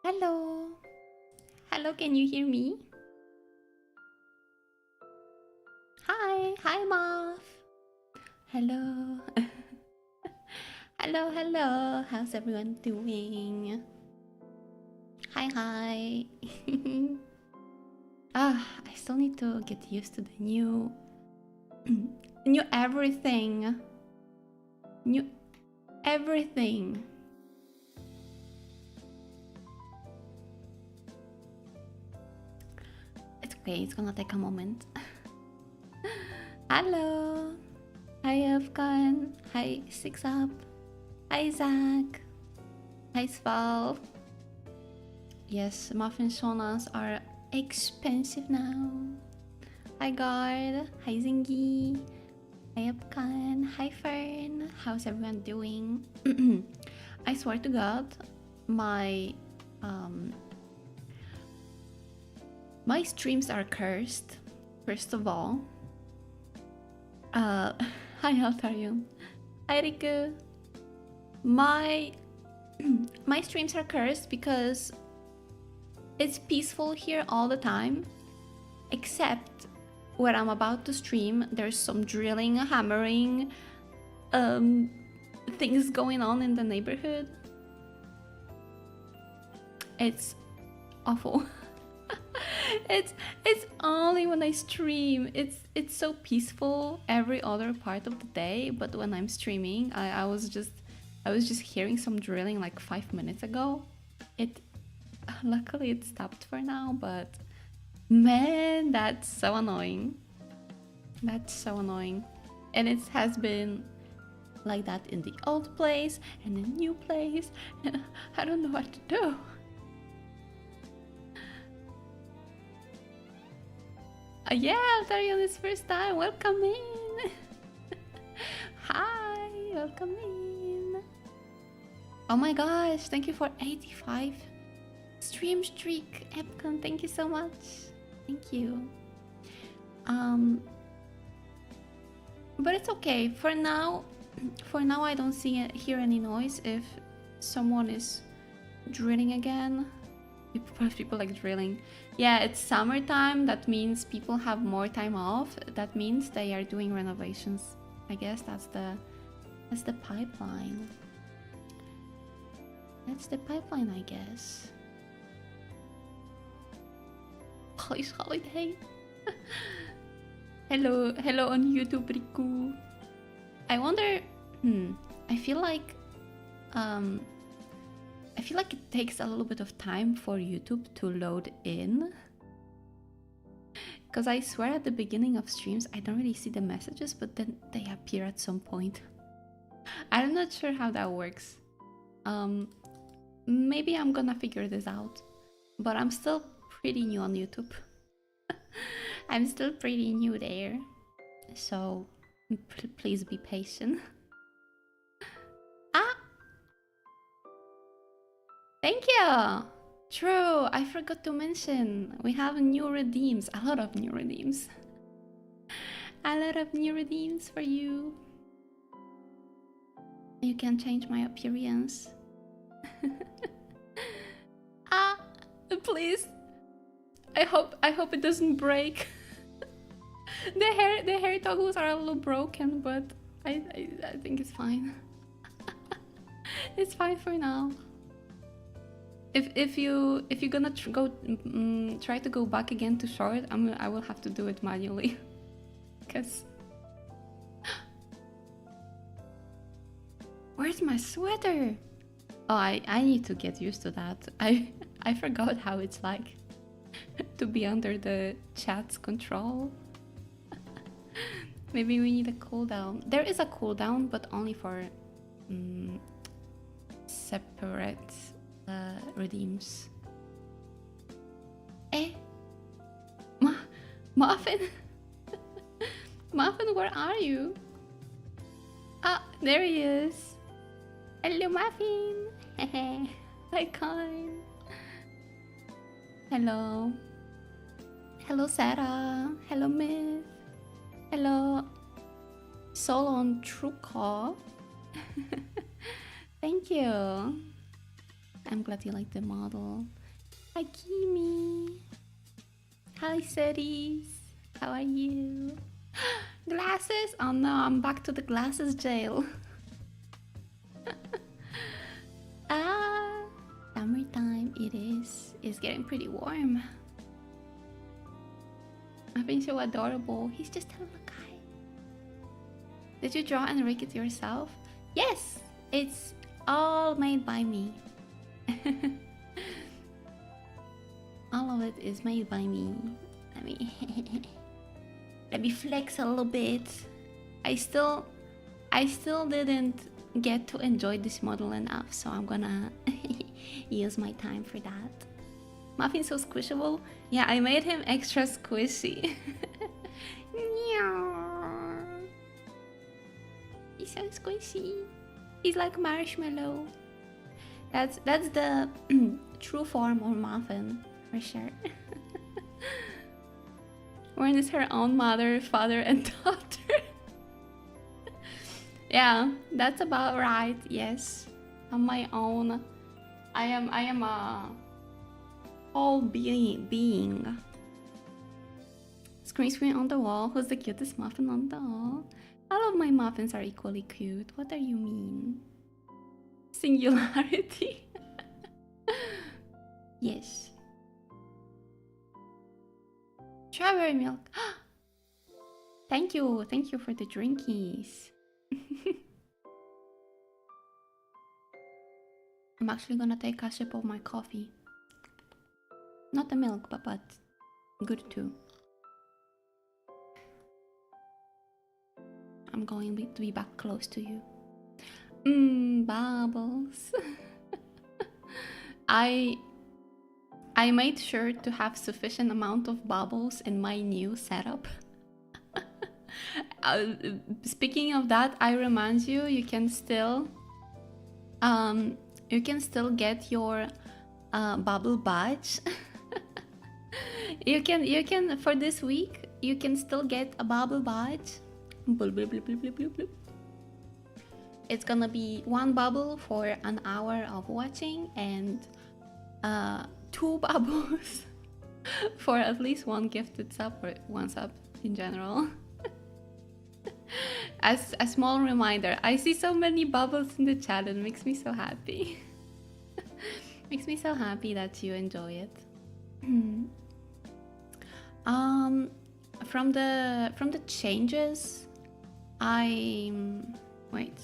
Hello. Hello, can you hear me? Hi. Hi, Moth. Hello. Hello. How's everyone doing? Hi. I still need to get used to the new everything. New everything. It's okay, it's gonna take a moment. Hello. Hi, Afghan. Hi, Six Up. Hi, Zach. Hi, Sval. Yes, muffin saunas are expensive now. Hi, Guard. Hi, Zingy. Hi, Afghan. Hi, Fern. How's everyone doing? I swear to God, my streams are cursed. First of all, hi Altarion. Hi Riku. My streams are cursed because it's peaceful here all the time, except when I'm about to stream. There's some drilling, hammering, things going on in the neighborhood. It's awful. It's only when I stream. It's so peaceful every other part of the day, but when I'm streaming, I was just hearing some drilling like 5 minutes ago. Luckily it stopped for now, but man, that's so annoying. That's so annoying. And it has been like that in the old place and the new place. I don't know what to do. Yeah, Altarion is first time. Welcome in. Hi, welcome in. Oh my gosh, thank you for 85 stream streak, Epcon. Thank you so much. Thank you. But it's okay for now. For now, I don't hear any noise. If someone is drilling again, people like drilling. Yeah, it's summertime. That means people have more time off. That means they are doing renovations. I guess that's the pipeline. That's the pipeline, I guess. Polish holiday. Hello on YouTube, Riku. I wonder. I feel like it takes a little bit of time for YouTube to load in. Because I swear at the beginning of streams, I don't really see the messages, but then they appear at some point. I'm not sure how that works. Maybe I'm gonna figure this out. But I'm still pretty new on YouTube. I'm still pretty new there. So please be patient. Thank you! True, I forgot to mention. We have new redeems. A lot of new redeems. A lot of new redeems for you. You can change my appearance. Please. I hope it doesn't break. The hair toggles are a little broken, but I think it's fine. It's fine for now. If you're gonna try to go back again to short, I will have to do it manually. Cause where's my sweater? Oh, I need to get used to that. I forgot how it's like to be under the chat's control. Maybe we need a cooldown. There is a cooldown, but only for separate redeems. Muffin? Muffin, where are you? There he is. Hello, Muffin. Hi, kind. Hello. Hello, Sarah. Hello, Myth. Hello, Soul on True Call. Thank you. I'm glad you like the model. Hi, Kimi. Hi, Ceres. How are you? Glasses? Oh no, I'm back to the glasses jail. Summertime it is. It's getting pretty warm. I think so adorable. He's just a little guy. Did you draw and rig it yourself? Yes, it's all made by me. All of it is made by me. Let me flex a little bit. I still didn't get to enjoy this model enough, so I'm gonna use my time for that. Muffin's so squishable. Yeah, I made him extra squishy. He's so squishy. He's like marshmallow. That's the true form of muffin, for sure. Wern is her own mother, father, and daughter. Yeah, that's about right. Yes, on my own. I am a whole being. Screen on the wall. Who's the cutest muffin on the wall? All of my muffins are equally cute. What do you mean? Singularity. Yes. Strawberry milk. Thank you for the drinkies. I'm actually gonna take a sip of my coffee. Not the milk, but good too. I'm going to be back close to you. Bubbles. I made sure to have sufficient amount of bubbles in my new setup. Speaking of that, I remind you, you can still get your bubble badge. you can for this week you can still get a bubble badge. It's gonna be 1 bubble for an hour of watching and 2 bubbles for at least 1 gifted sub or 1 sub in general. As a small reminder, I see so many bubbles in the chat. It makes me so happy. Makes me so happy that you enjoy it. From the changes, wait.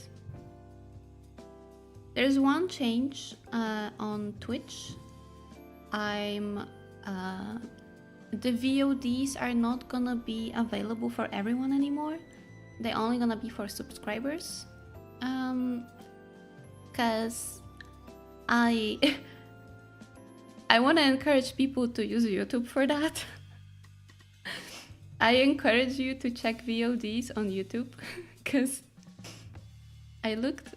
There's one change on Twitch. The VODs are not gonna be available for everyone anymore. They're only gonna be for subscribers. Cause I want to encourage people to use YouTube for that. I encourage you to check VODs on YouTube, cause I looked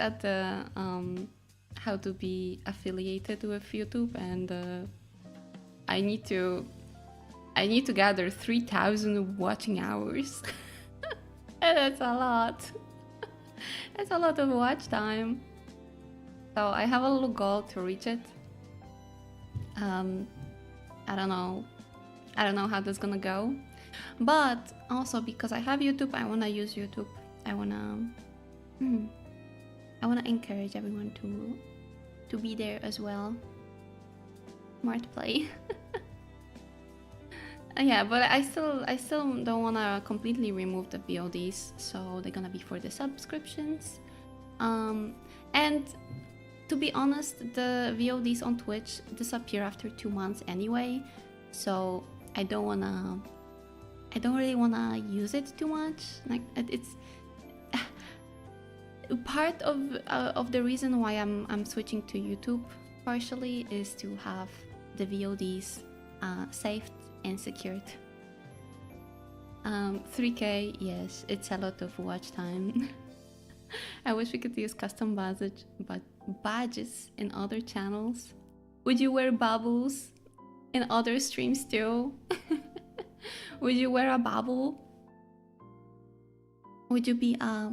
at the how to be affiliated with YouTube, and I need to gather 3,000 watching hours. And that's a lot. That's a lot of watch time. So I have a little goal to reach it. I don't know how that's gonna go, but also because I have YouTube, I wanna use YouTube. I wanna encourage everyone to be there as well. Smart play. Yeah, but I still don't wanna completely remove the VODs, so they're gonna be for the subscriptions. And to be honest, the VODs on Twitch disappear after 2 months anyway, so I don't really wanna use it too much. Like it's part of the reason why I'm switching to YouTube partially is to have the VODs saved and secured. 3K, yes, it's a lot of watch time. I wish we could use custom badges in other channels. Would you wear bubbles in other streams too? Would you wear a bubble? Would you be a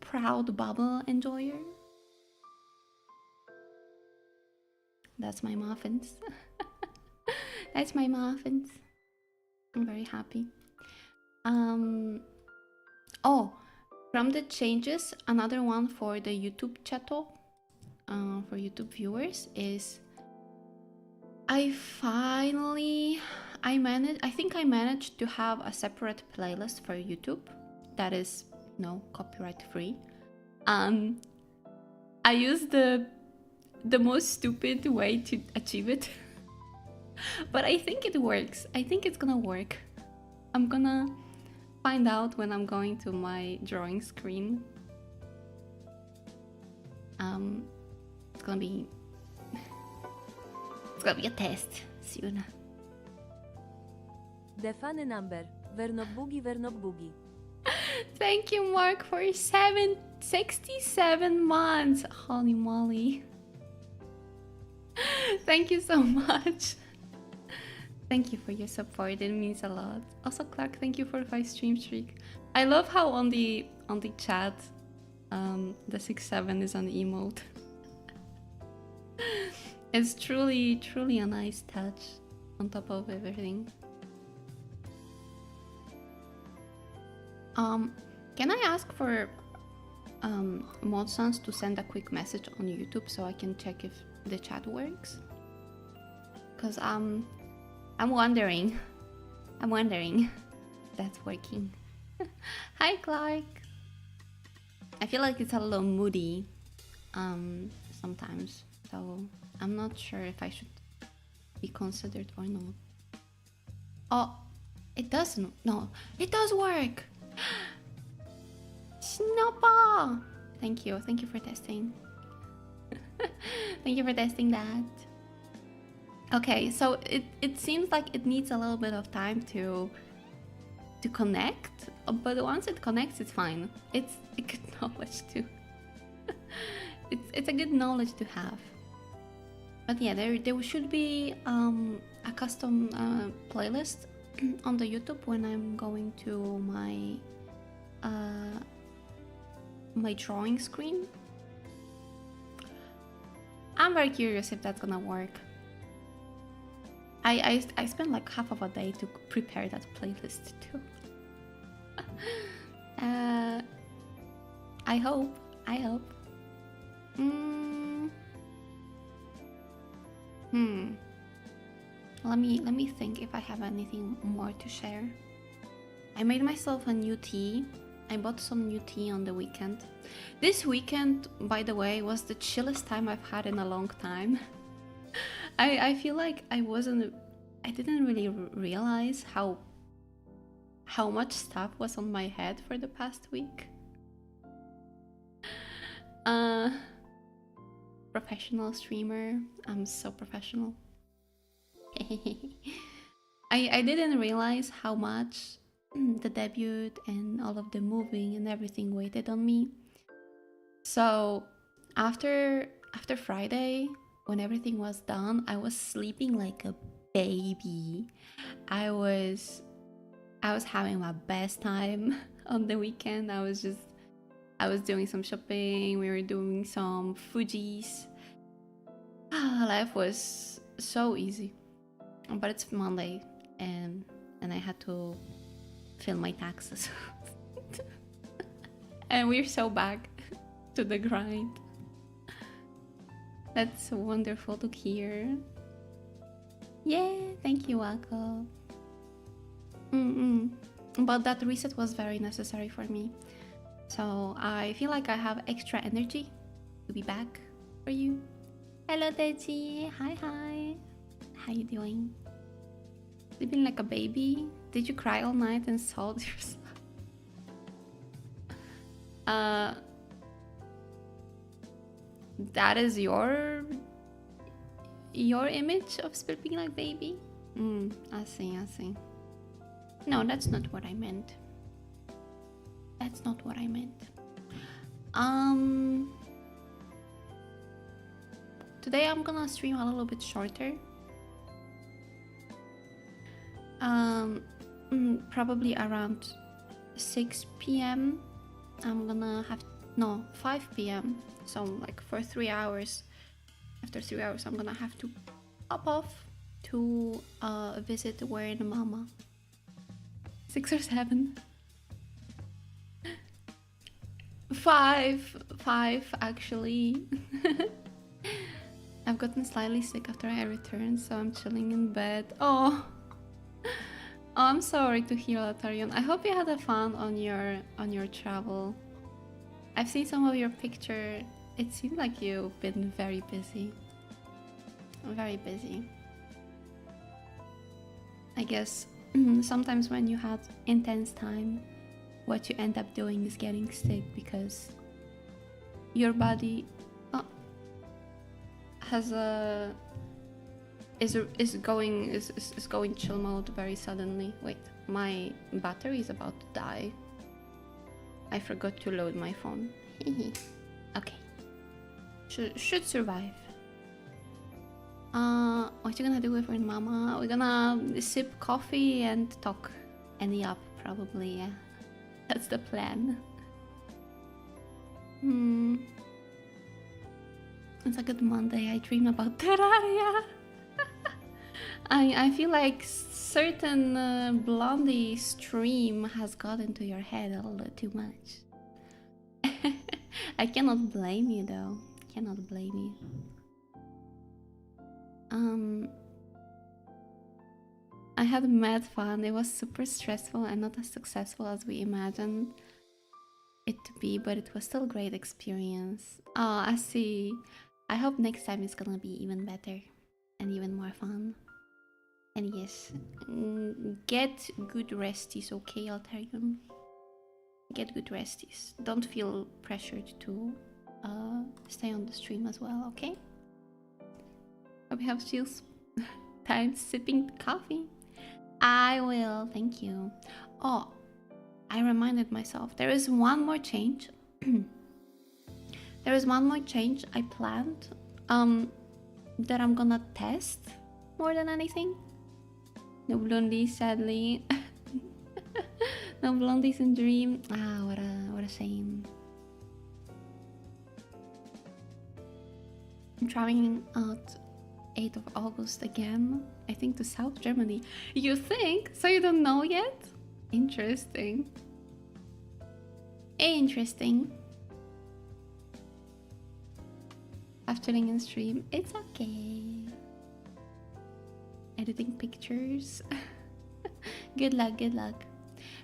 proud bubble enjoyer? That's my muffins. That's my muffins. I'm very happy. Oh, from the changes, another one for the YouTube channel, for YouTube viewers is I think I managed to have a separate playlist for YouTube that is copyright free. I used the most stupid way to achieve it. But I think it works. I think it's gonna work. I'm gonna find out when I'm going to my drawing screen. It's gonna be a test soon. The funny number. wernope.art. Thank you, Mark, for 67 months. Holy moly. Thank you so much. Thank you for your support. It means a lot. Also, Clark, thank you for 5 stream streak. I love how on the chat, the 6-7 is an emote. It's truly a nice touch on top of everything. Can I ask for Modsans to send a quick message on YouTube so I can check if the chat works? Because I'm wondering if that's working. Hi, Clark. I feel like it's a little moody sometimes, so I'm not sure if I should be considered or not. Oh, it doesn't. No, it does work. Snappa! Thank you for testing. Thank you for testing that. Okay, so it seems like it needs a little bit of time to connect, but once it connects, it's fine. It's a good knowledge to. it's a good knowledge to have. But yeah, there should be a custom playlist on the YouTube when I'm going to my drawing screen. I'm very curious if that's gonna work. I spent like half of a day to prepare that playlist too. I hope. Let me think if I have anything more to share. I made myself a new tea. I bought some new tea on the weekend. This weekend, by the way, was the chillest time I've had in a long time. I feel like I didn't really realize how much stuff was on my head for the past week. Professional streamer. I'm so professional. I didn't realize how much the debut and all of the moving and everything waited on me. So after Friday, when everything was done, I was sleeping like a baby. I was having my best time on the weekend. I was doing some shopping. We were doing some Fujis. Life was so easy. But it's Monday and I had to fill my taxes. And we're so back to the grind. That's wonderful to hear. Yeah, thank you, Wako. But that reset was very necessary for me. So I feel like I have extra energy to be back for you. Hello, Deji. Hi. How you doing? Sleeping like a baby? Did you cry all night and sold yourself? That is your image of sleeping like baby? I see. No, that's not what I meant. Today I'm gonna stream a little bit shorter. Probably around 6 p.m. I'm gonna have 5 p.m. So like for 3 hours After 3 hours, I'm gonna have to pop off to visit Wern Mama. 6 or 7. 5 actually. I've gotten slightly sick after I returned, so I'm chilling in bed. Oh, I'm sorry to hear that, Arion. I hope you had a fun on your travel. I've seen some of your picture. It seems like you've been very busy. Very busy. I guess sometimes when you have intense time, what you end up doing is getting sick because your body has a is going chill mode very suddenly. Wait, my battery is about to die. I forgot to load my phone. Okay, should survive. What you gonna do with Wern Mama? We're gonna sip coffee and talk and yap, probably. Yeah, that's the plan. It's a good Monday. I dream about Terraria. I feel like certain Blondie stream has got into your head a little too much. I cannot blame you though. Cannot blame you. I had mad fun. It was super stressful and not as successful as we imagined it to be, but it was still a great experience. Oh, I see. I hope next time it's gonna be even better and even more fun. And yes, get good resties, okay, Altarian? Get good resties. Don't feel pressured to stay on the stream as well, okay? Hope you have still time sipping coffee. I will, thank you. Oh, I reminded myself, there is one more change. There is one more change I planned that I'm gonna test more than anything. No blondies, sadly. No blondies in Dream. Ah, what a shame. I'm traveling out 8th of August again. I think to South Germany. You think? So you don't know yet? Interesting. Interesting. After in stream, it's okay. Editing pictures. Good luck, good luck.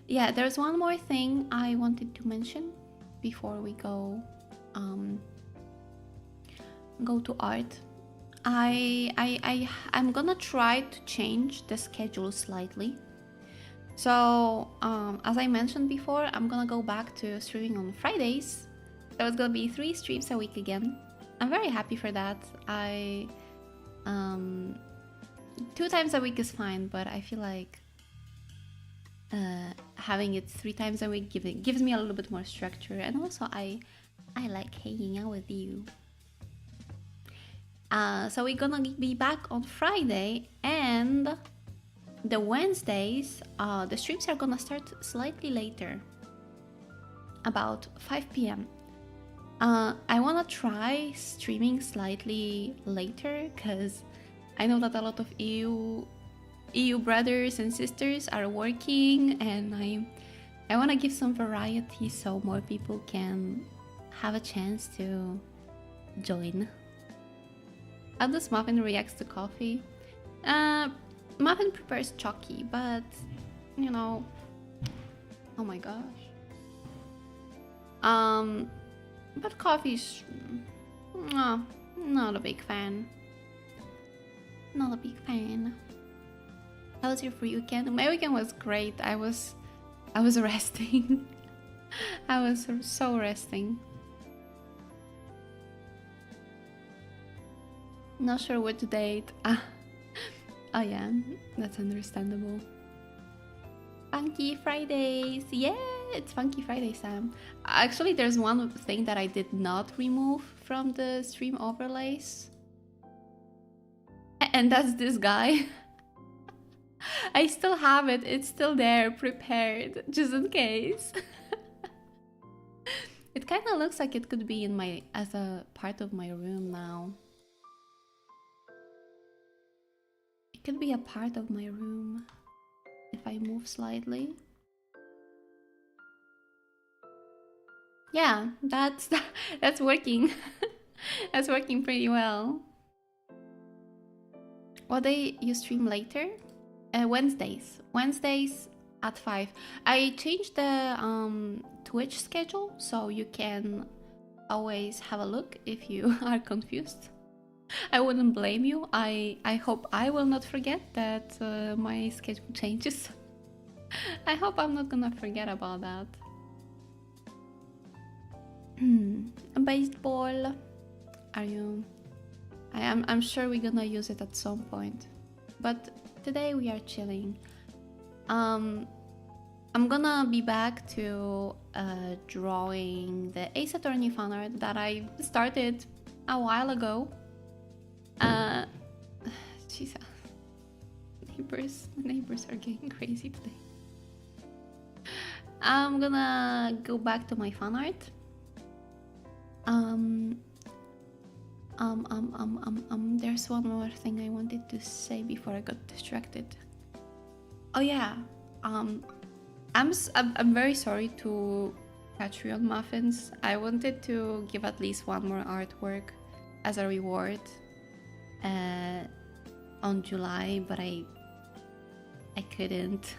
Yeah, there's one more thing I wanted to mention before we go to art. I'm gonna try to change the schedule slightly. So as I mentioned before, I'm gonna go back to streaming on Fridays. So it's gonna be 3 streams a week again. I'm very happy for that. 2 times a week is fine, but I feel like having it 3 times a week gives me a little bit more structure, and also I like hanging out with you. So we're gonna be back on Friday, and the Wednesdays, the streams are gonna start slightly later, about 5 p.m. I wanna try streaming slightly later because I know that a lot of EU brothers and sisters are working, and I want to give some variety so more people can have a chance to join. How does Muffin react to coffee? Muffin prefers chalky, but you know, oh my gosh. But coffee's not a big fan. Not a big fan. How was your free weekend? My weekend was great. I was resting. I was so resting. Not sure what date. Oh yeah, that's understandable. Funky Fridays. Yeah, it's Funky Friday, Sam. Actually, there's one thing that I did not remove from the stream overlays. And that's this guy. I still have it. It's still there, prepared, just in case. It kind of looks like it could be in as a part of my room now. It could be a part of my room if I move slightly. Yeah, that's working. That's working pretty well. What day you stream later? Wednesdays. Wednesdays at 5. I changed the Twitch schedule, so you can always have a look if you are confused. I wouldn't blame you. I hope I will not forget that my schedule changes. I hope I'm not gonna forget about that. Baseball. Are you? I'm sure we're gonna use it at some point, but today we are chilling. I'm gonna be back to drawing the Ace Attorney fan art that I started a while ago. Jesus, neighbors are getting crazy today. I'm gonna go back to my fan art. There's one more thing I wanted to say before I got distracted. Oh yeah, I'm very sorry to Patreon muffins. I wanted to give at least one more artwork as a reward on July, but I couldn't.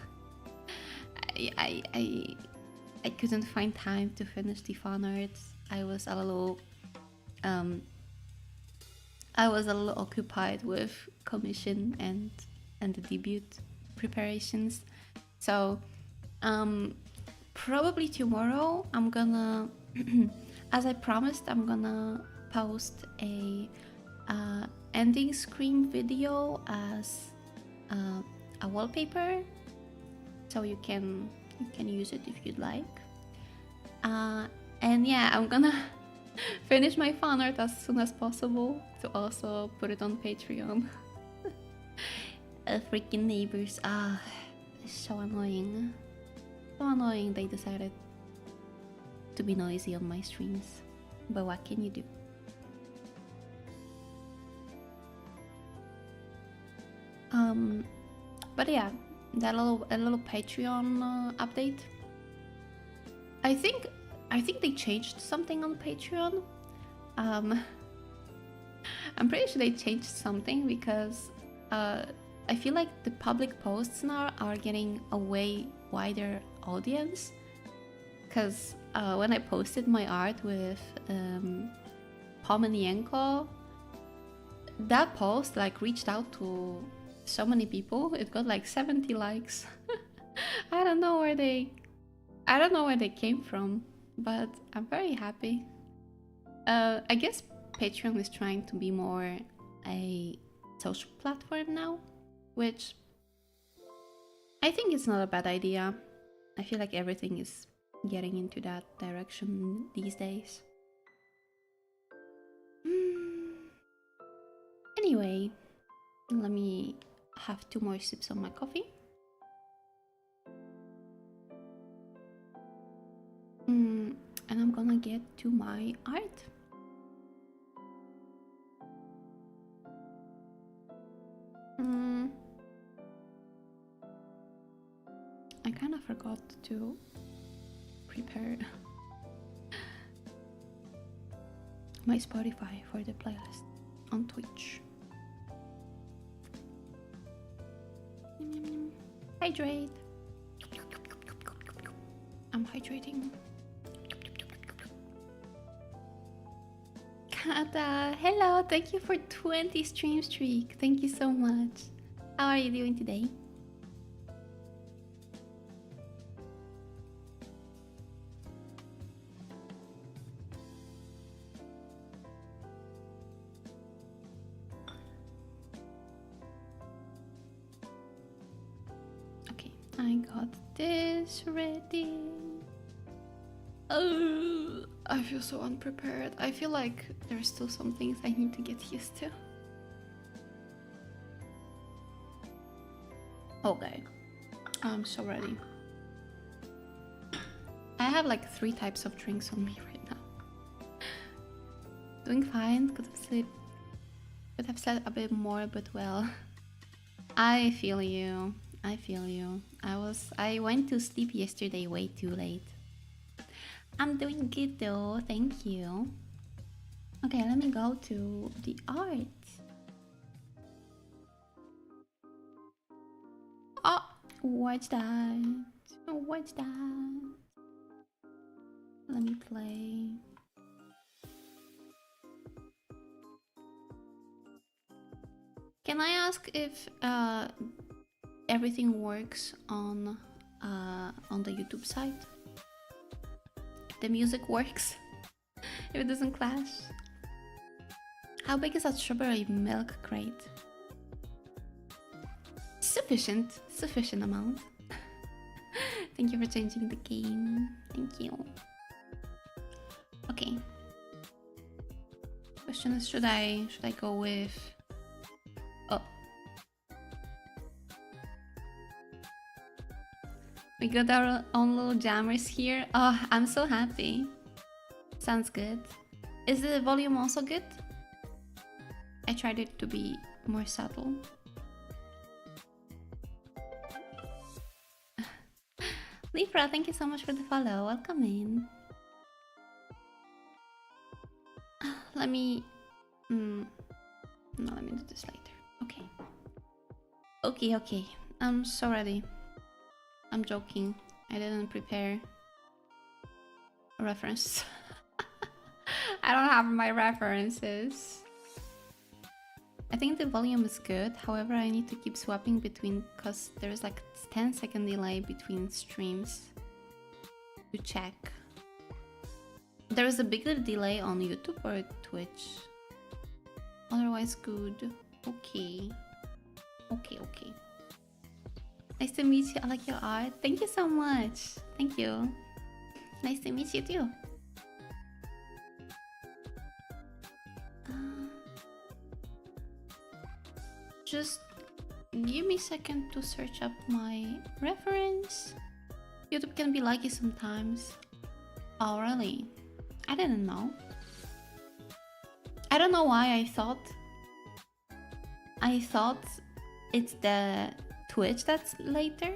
I couldn't find time to finish the fan art. I was a little occupied with commission and the debut preparations. So probably tomorrow I'm gonna as I promised, I'm gonna post a ending screen video as a wallpaper, so you can use it if you'd like. And yeah, I'm gonna finish my fan art as soon as possible to also put it on Patreon. Freaking neighbors. It's so annoying. So annoying they decided to be noisy on my streams. But what can you do? But yeah, that little Patreon update. I think they changed something on Patreon. I'm pretty sure they changed something because I feel like the public posts now are getting a way wider audience. Because when I posted my art with Pomenienko, that post like reached out to so many people. It got like 70 likes. I don't know where they came from, but I'm very happy. I guess Patreon is trying to be more a social platform now, which I think is not a bad idea. I feel like everything is getting into that direction these days. Anyway, let me have 2 more sips of my coffee. And I'm gonna get to my art. I kind of forgot to prepare my Spotify for the playlist on Twitch. Hydrate. I'm hydrating. Kata, hello, thank you for 20 stream streak. Thank you so much. How are you doing today? Okay, I got this ready. Oh, I feel so unprepared. I feel like there's still some things I need to get used to. Okay, I'm so ready. I have like 3 types of drinks on me right now. Doing fine, could have slept a bit more, but well, I feel you. I feel you. I went to sleep yesterday way too late. I'm doing good though, thank you. Okay, let me go to the art. Oh, what's that? What's that? Let me play. Can I ask if everything works on the YouTube site? If the music works? If it doesn't clash? How big is that strawberry milk crate? Sufficient amount. Thank you for changing the game. Thank you. Okay. Question is, should I go with? Oh, we got our own little jammers here. Oh, I'm so happy. Sounds good. Is the volume also good? I tried it to be more subtle. Libra, thank you so much for the follow. Welcome in. Let me... No, let me do this later. Okay. Okay. I'm so ready. I'm joking. I didn't prepare a reference. I don't have my references. I think the volume is good. However, I need to keep swapping between, because there's like 10-second delay between streams to check. There is a bigger delay on YouTube or Twitch. Otherwise good. Okay. Nice to meet you. I like your art. Thank you so much. Thank you. Nice to meet you too. Just give me a second to search up my reference. YouTube can be laggy sometimes. Oh, really? I didn't know. I don't know why I thought it's the Twitch that's later.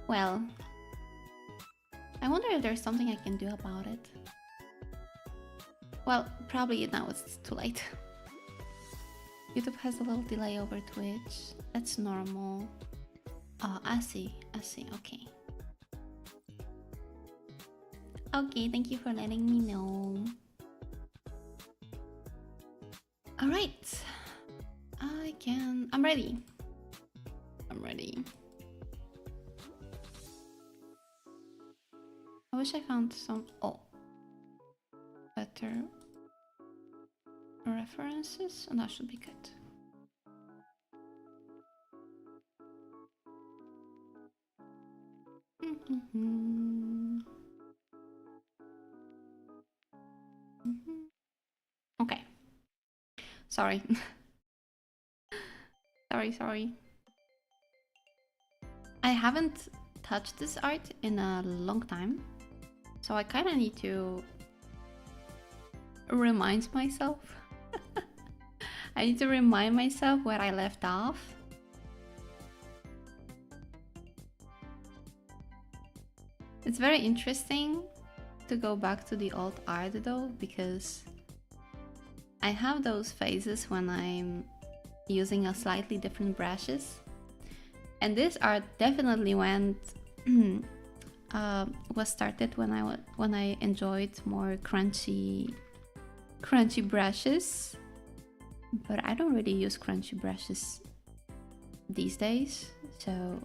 Well, I wonder if there's something I can do about it. Well, probably now it's too late. YouTube has a little delay over Twitch. That's normal. Oh, I see. Okay. Okay, thank you for letting me know. Alright. I'm ready. I wish I found some better references, and that should be good. Okay. Sorry. Sorry. I haven't touched this art in a long time, so I kind of need to remind myself. I need to remind myself where I left off. It's very interesting to go back to the old art though, because I have those phases when I'm using a slightly different brushes, and this art definitely went was started when I enjoyed more crunchy brushes, but I don't really use crunchy brushes these days, so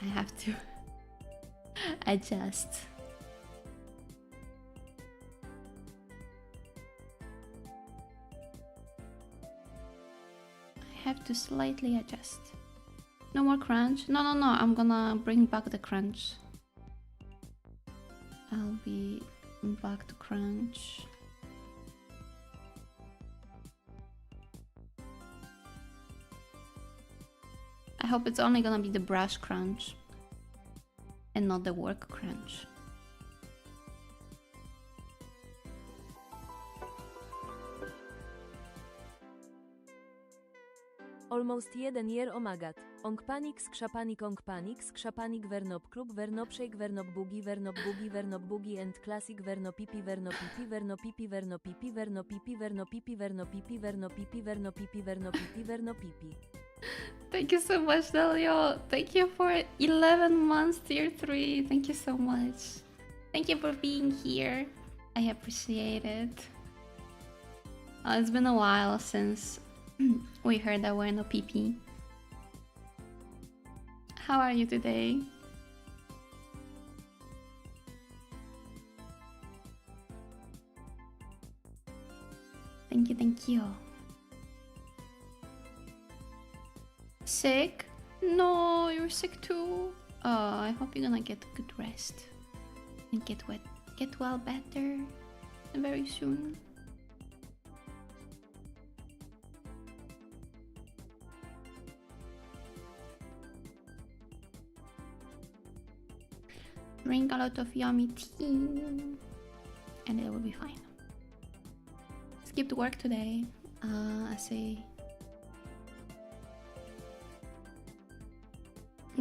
I have to adjust. I have to slightly adjust. No more crunch. No, I'm gonna bring back the crunch. I'll be back to crunch. I hope it's only gonna be the brush crunch and not the work crunch. Almost 1 year omagat. Ong panik, skrzapanik, ong panik, skrzapanik, wernop klub, wernop shake, wernop boogie and classic, wernopipi, wernopipi, wernopipi, wernopipi, wernopipi, wernopipi, wernopipi, wernopipi, wernopipi, wernopipi, wernopipi. Thank you so much, Delio. Thank you for 11 months, tier 3. Thank you so much. Thank you for being here. I appreciate it. It's been a while since we heard that we're no PP. How are you today? Thank you, thank you. Sick? No, you're sick too. Oh, I hope you're gonna get a good rest and get well better very soon. Drink a lot of yummy tea and it will be fine. Skipped work today. I say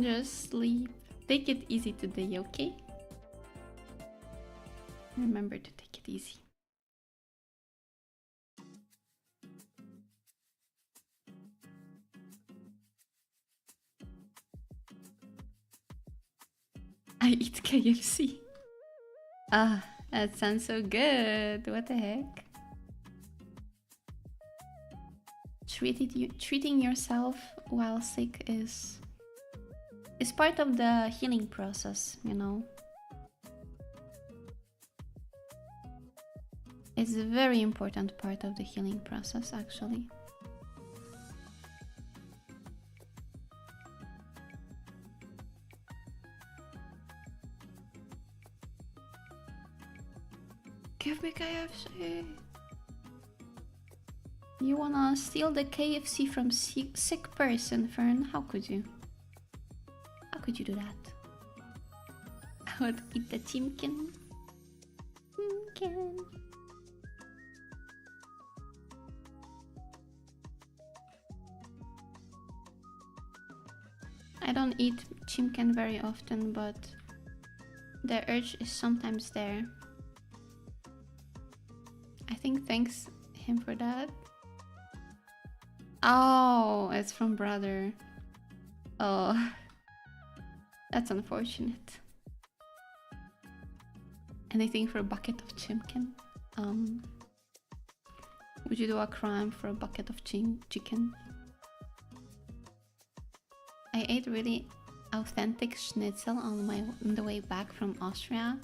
just sleep. Take it easy today, okay? Remember to take it easy. I eat KFC. Ah, that sounds so good. What the heck? Treating yourself while sick is part of the healing process, you know. It's a very important part of the healing process, actually. Give me KFC. You wanna steal the KFC from sick person, Fern? How could you? How could you do that? I would eat the chimkin. Chimkin. I don't eat chimkin very often, but the urge is sometimes there. I think thanks him for that. Oh, it's from brother. Oh, that's unfortunate. Anything for a bucket of chimkin? Would you do a crime for a bucket of chicken? I ate really authentic schnitzel on the way back from Austria,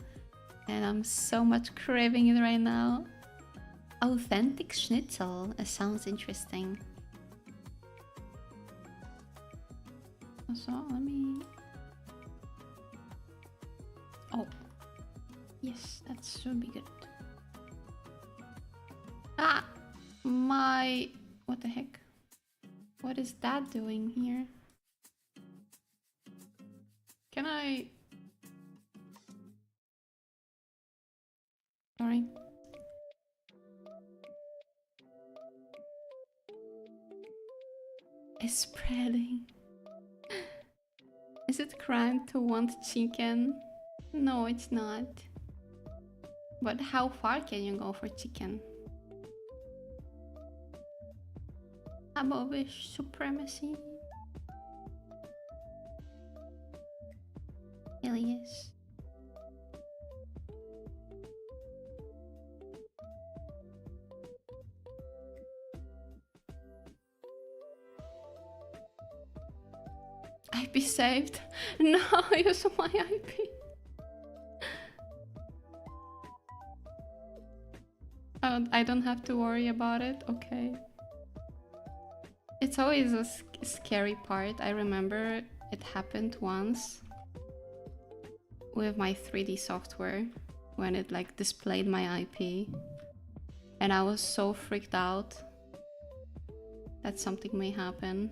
and I'm so much craving it right now. Authentic schnitzel, it sounds interesting. So let me... Oh, yes, that should be good. Ah, what the heck? What is that doing here? Can I... Sorry. It's spreading. Is it crime to want chicken? No, it's not. But how far can you go for chicken? Abovish supremacy. Hell yes. IP saved. No, use my IP. I don't have to worry about it. Okay. It's always a scary part. I remember it happened once with my 3D software when it like displayed my IP, and I was so freaked out that something may happen.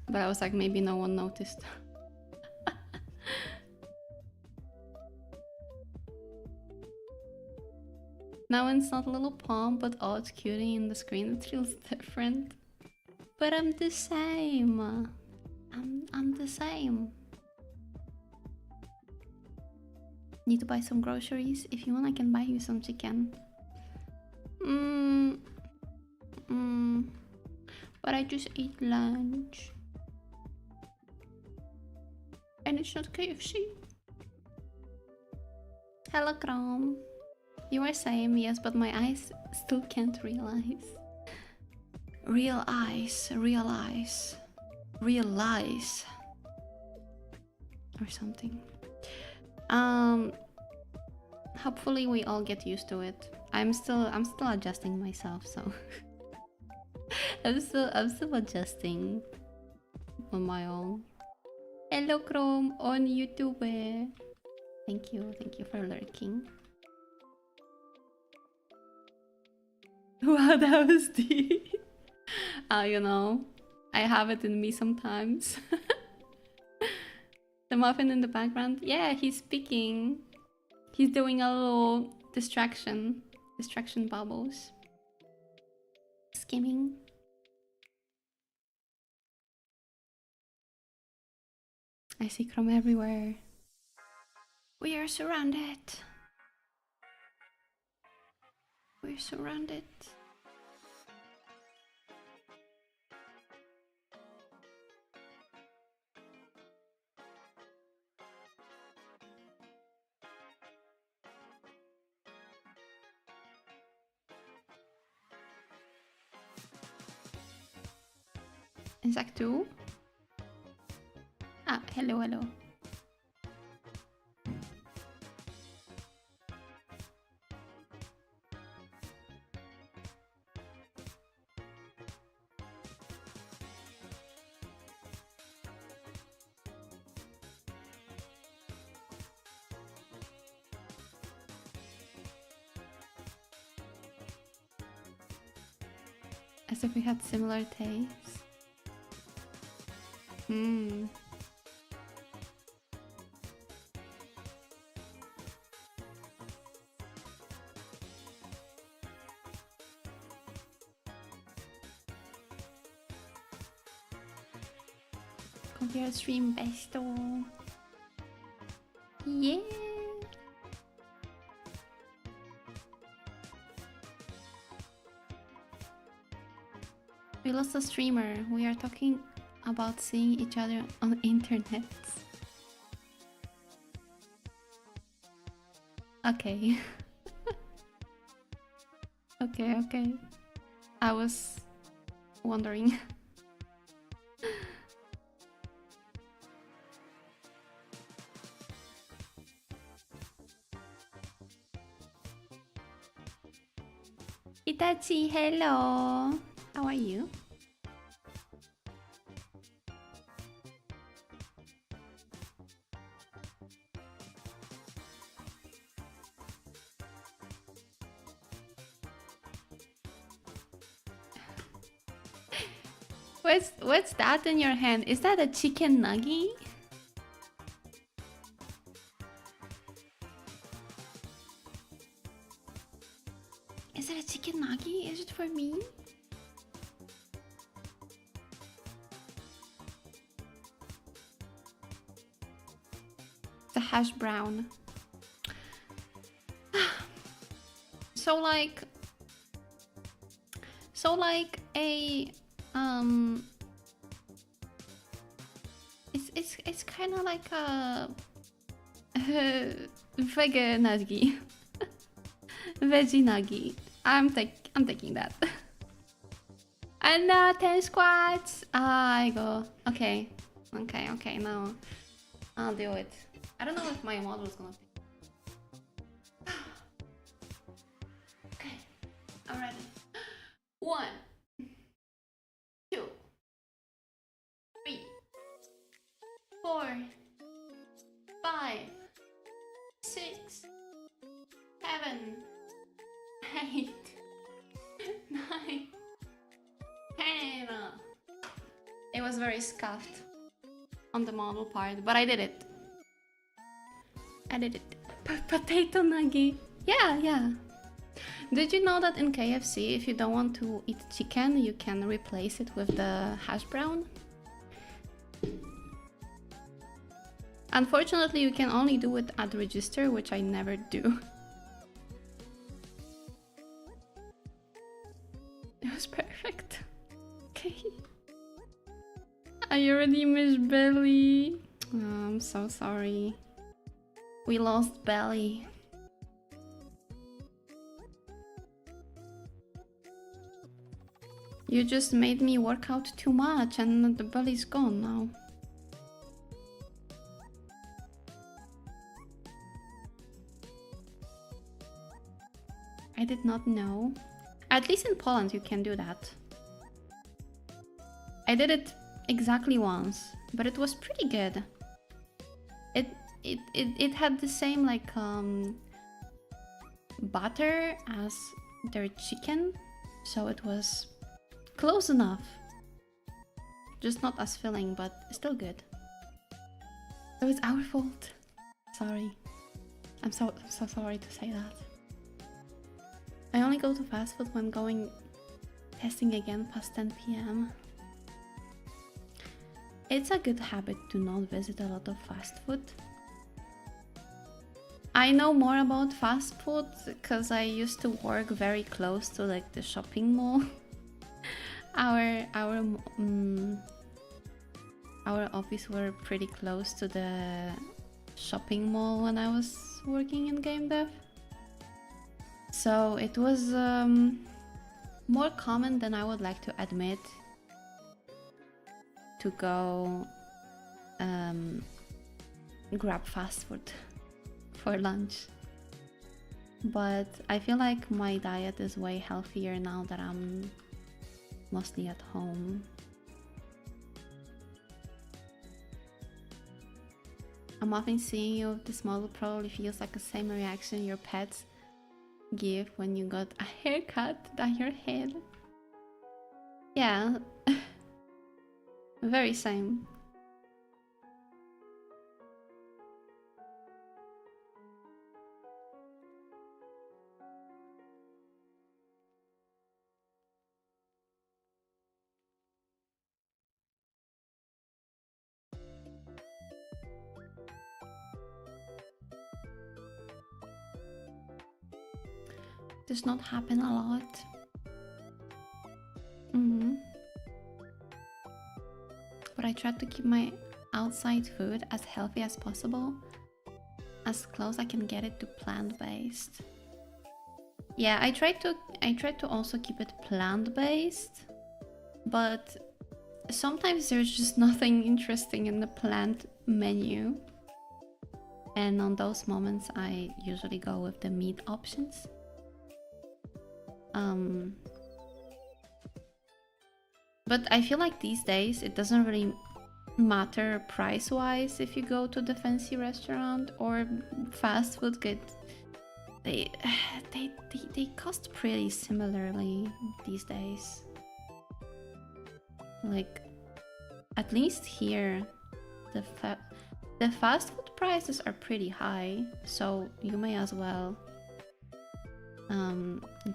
But I was like, maybe no one noticed. Now it's not little Pom, but odd cutie in the screen. It feels different. But I'm the same. I'm the same. Need to buy some groceries. If you want, I can buy you some chicken. But I just ate lunch. And it's not KFC. Hello, Chrome. You are same, yes, but my eyes still can't realize. Realize. Or something. Hopefully we all get used to it. I'm still adjusting myself, so I'm still adjusting on my own. Hello, Chrome on YouTube. Thank you for lurking. Wow, that was deep. You know, I have it in me sometimes. The muffin in the background. Yeah, he's speaking. He's doing a little distraction bubbles. Skimming. I see Chrome everywhere. We are surrounded. We're surrounded. Is that 2? Ah, hello. As if we had similar tastes. Compare stream besto. Yeah. We lost a streamer. We are talking about seeing each other on the internet. Okay. Okay. I was wondering. Itachi, hello. How are you? What's that in your hand? Is that a chicken nugget? Is it a chicken nugget? Is it for me? It's a hash brown. So like a it's kind of like a vegan nugget. Veggie nugget. I'm taking that. And 10 squats. I go. Okay. Now I'll do it. I don't know if my model is gonna. Okay. I'm ready. 1, 2, 3, 4, 5, 6, 7, 8, 9, 10. It was very scuffed on the model part, but I did it. Potato nugget. Yeah. Did you know that in KFC, if you don't want to eat chicken, you can replace it with the hash brown? Unfortunately, you can only do it at register, which I never do. It was perfect. Okay. I already miss Belly. Oh, I'm so sorry. We lost Belly. You just made me work out too much and the belly's gone now. I did not know. At least in Poland you can do that. I did it exactly once, but it was pretty good. It had the same like butter as their chicken, so it was close enough. Just not as filling, but still good. So it's our fault. Sorry. I'm so sorry to say that. I only go to fast food when going testing again past 10 p.m. It's a good habit to not visit a lot of fast food. I know more about fast food because I used to work very close to like the shopping mall. Our office were pretty close to the shopping mall when I was working in game dev. So it was more common than I would like to admit to go grab fast food for lunch. But I feel like my diet is way healthier now that I'm mostly at home. I'm often seeing you with this model probably feels like the same reaction your pets give when you got a haircut down your head. Yeah, very same. Does not happen a lot. But I try to keep my outside food as healthy as possible, as close I can get it to plant-based. Yeah, I try to also keep it plant-based, but sometimes there's just nothing interesting in the plant menu. And on those moments I usually go with the meat options. But I feel like these days it doesn't really matter price-wise if you go to the fancy restaurant or fast food. They cost pretty similarly these days. Like, at least here, the fast food prices are pretty high, so you may as well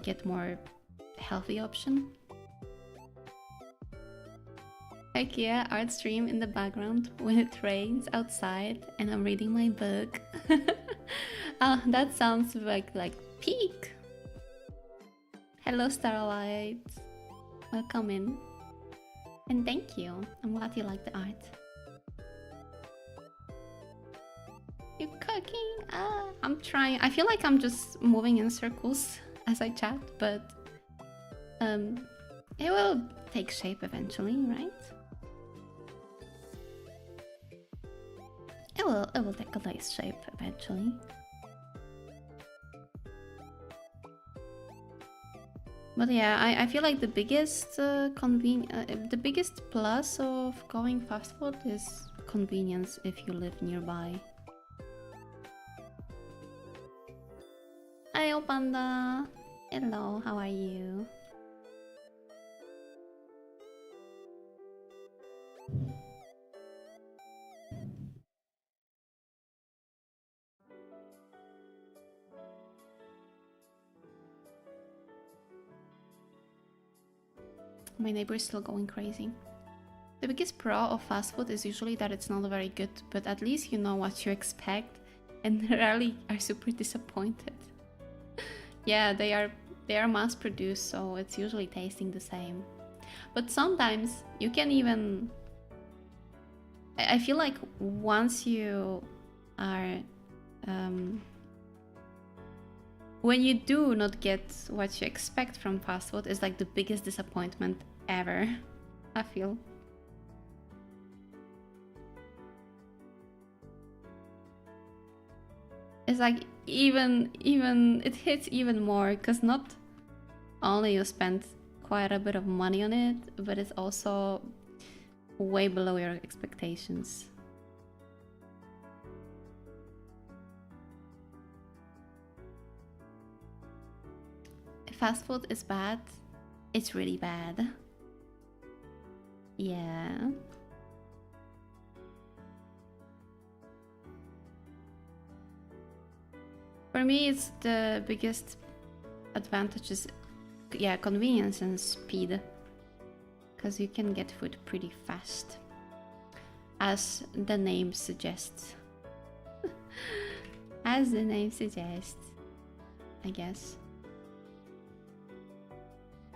get more healthy option. Heck yeah, art stream in the background when it rains outside and I'm reading my book. That sounds like peak. Hello Starlight, welcome in. And thank you, I'm glad you like the art. You cooking? I'm trying. I feel like I'm just moving in circles as I chat, but it will take shape eventually, right? It will take a nice shape eventually. But yeah, I feel like the biggest the biggest plus of going fast food is convenience if you live nearby. Hi, Panda. Hello, how are you? My neighbor is still going crazy. The biggest pro of fast food is usually that it's not very good, but at least you know what you expect and rarely are super disappointed. Yeah, they are mass produced, so it's usually tasting the same. But sometimes you can even... I feel like once you are... when you do not get what you expect from fast food, it's like the biggest disappointment ever, I feel. It's like even it hits even more, because not only you spend quite a bit of money on it, but it's also way below your expectations. If fast food is bad, it's really bad. Yeah. For me, it's the biggest advantage is, yeah, convenience and speed, because you can get food pretty fast, as the name suggests. As the name suggests, I guess.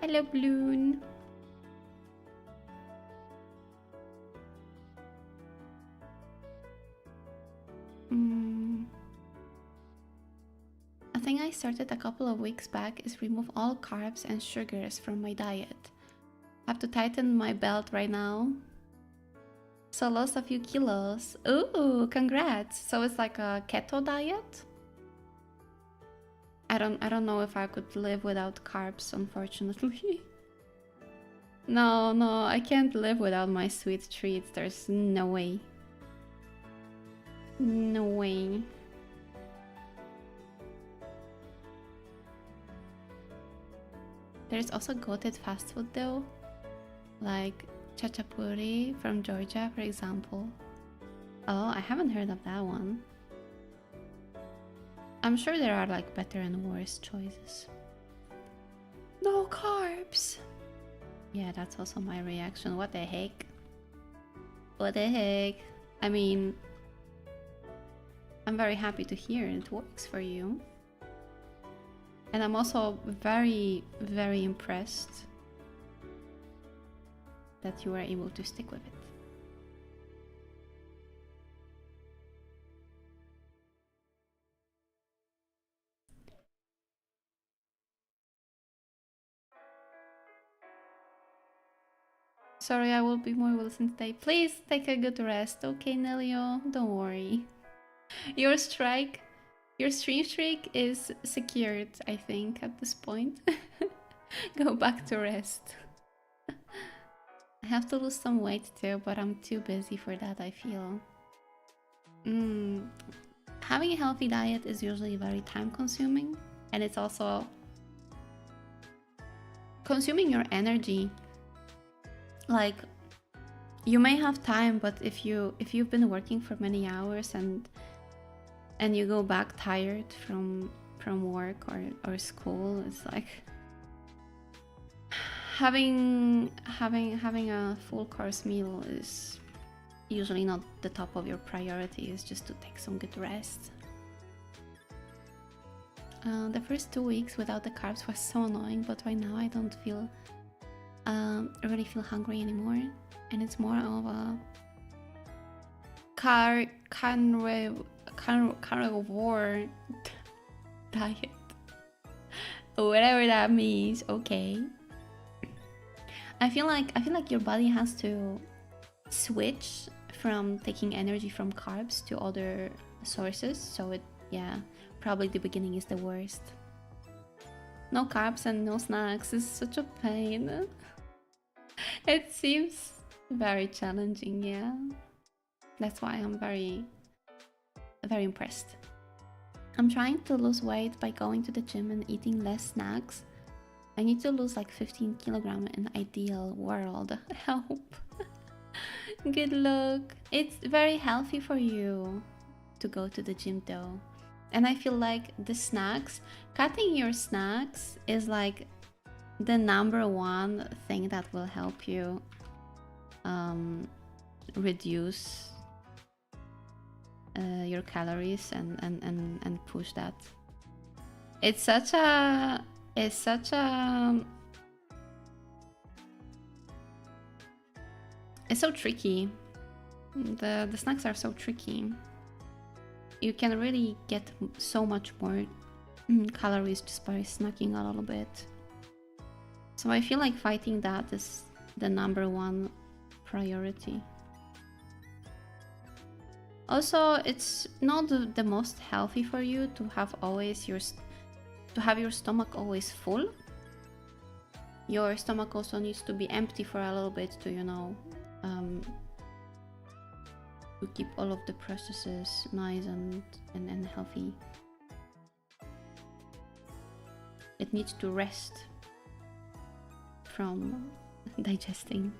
Hello, Bloon. A thing I started a couple of weeks back is remove all carbs and sugars from my diet. I have to tighten my belt right now. So lost a few kilos. Ooh, congrats. So it's like a keto diet? I don't know if I could live without carbs, unfortunately. No, I can't live without my sweet treats. There's no way. No way. There's also goated fast food though, like chachapuri from Georgia, for example. Oh, I haven't heard of that one. I'm sure there are like better and worse choices. No carbs! Yeah, that's also my reaction. What the heck? What the heck? I mean, I'm very happy to hear it works for you. And I'm also very, very impressed that you were able to stick with it. Sorry, I will be more Wilson today. Please take a good rest, okay, Nelio? Don't worry. Your stream streak is secured, I think, at this point. Go back to rest. I have to lose some weight too, but I'm too busy for that, I feel. Having a healthy diet is usually very time consuming, and it's also consuming your energy. Like, you may have time, but if you've been working for many hours and you go back tired from work or school, it's like having a full course meal is usually not the top of your priority. It's just to take some good rest. The first 2 weeks without the carbs was so annoying, but right now I don't feel really feel hungry anymore, and it's more of a carnivore diet, whatever that means. Okay. I feel like your body has to switch from taking energy from carbs to other sources, so probably the beginning is the worst. No carbs and no snacks is such a pain. It seems very challenging, yeah. That's why I'm very, very impressed. I'm trying to lose weight by going to the gym and eating less snacks. I need to lose like 15 kilograms in the ideal world. Help. Good luck. It's very healthy for you to go to the gym though. And I feel like the snacks, cutting your snacks is like the number one thing that will help you reduce your calories and push that. It's such a it's so tricky. The snacks are so tricky. You can really get so much more calories just by snacking a little bit. So I feel like fighting that is the number one priority. Also, it's not the most healthy for you to have your stomach always full. Your stomach also needs to be empty for a little bit to, you know, to keep all of the processes nice and healthy. It needs to rest from digesting.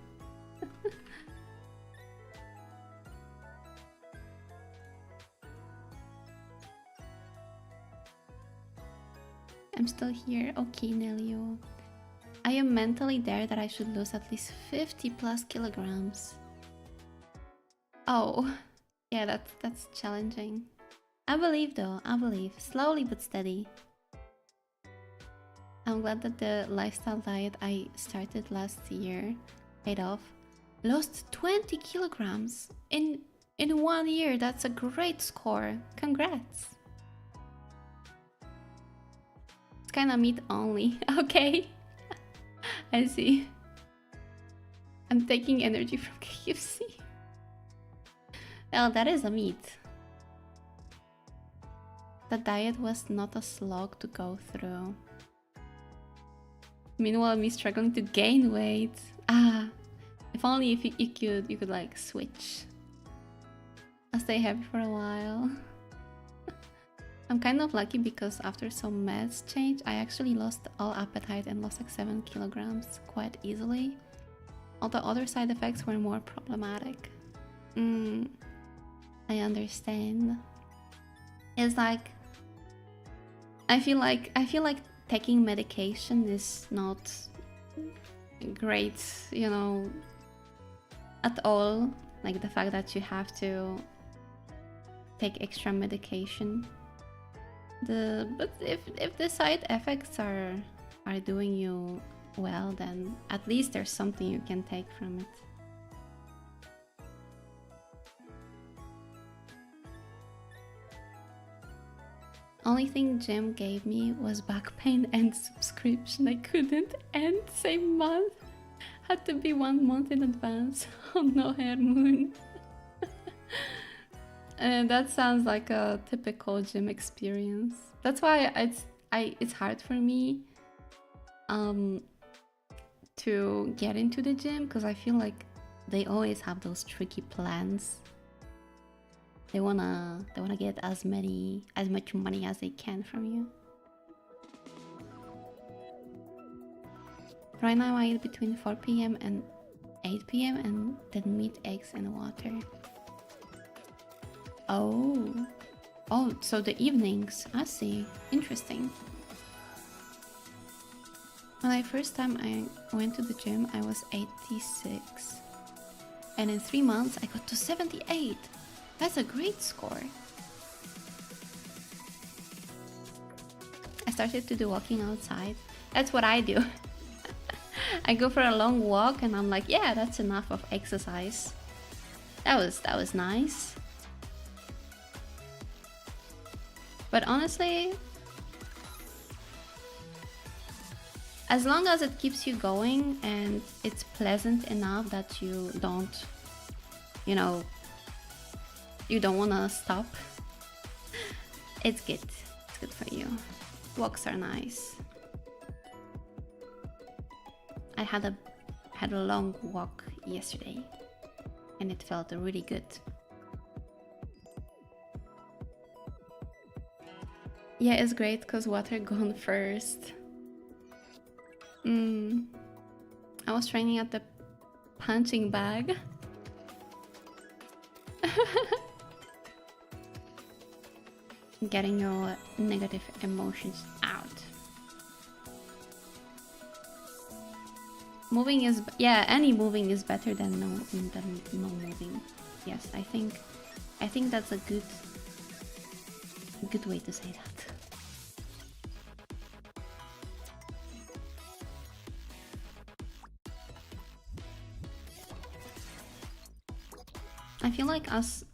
I'm still here. Okay, Nelio. I am mentally there that I should lose at least 50 plus kilograms. Oh, yeah, that's challenging. I believe though, I believe. Slowly but steady. I'm glad that the lifestyle diet I started last year paid off. Lost 20 kilograms in 1 year. That's a great score. Congrats. It's kind of meat only. Okay. I see. I'm taking energy from KFC. Well, that is a meat. The diet was not a slog to go through. Meanwhile, me struggling to gain weight. Ah, if only if you could like switch. I'll stay happy for a while. I'm kind of lucky because after some meds change, I actually lost all appetite and lost like 7 kilograms quite easily. All the other side effects were more problematic. I understand. It's like I feel like taking medication is not great, you know, at all. Like the fact that you have to take extra medication. But if the side effects are doing you well, then at least there's something you can take from it. Only thing gym gave me was back pain and subscription I couldn't end same month. Had to be 1 month in advance. Oh no, Hair Moon. That sounds like a typical gym experience. That's why it's hard for me to get into the gym, because I feel like they always have those tricky plans. They wanna get as much money as they can from you. Right now I eat between 4 p.m. and 8 p.m. and then meat, eggs and water. Oh, so the evenings. I see. Interesting. When I first time I went to the gym, I was 86. And in 3 months, I got to 78. That's a great score. I started to do walking outside. That's what I do. I go for a long walk and I'm like, yeah, that's enough of exercise. That was nice. But honestly, as long as it keeps you going and it's pleasant enough that you don't, you know, you don't want to stop, it's good. It's good for you. Walks are nice. I had a long walk yesterday and it felt really good. Yeah, it's great because water gone first. I was training at the punching bag. Getting your negative emotions out. Moving is, yeah, any moving is better than no moving. Yes, I think that's a good way to say that. I feel like as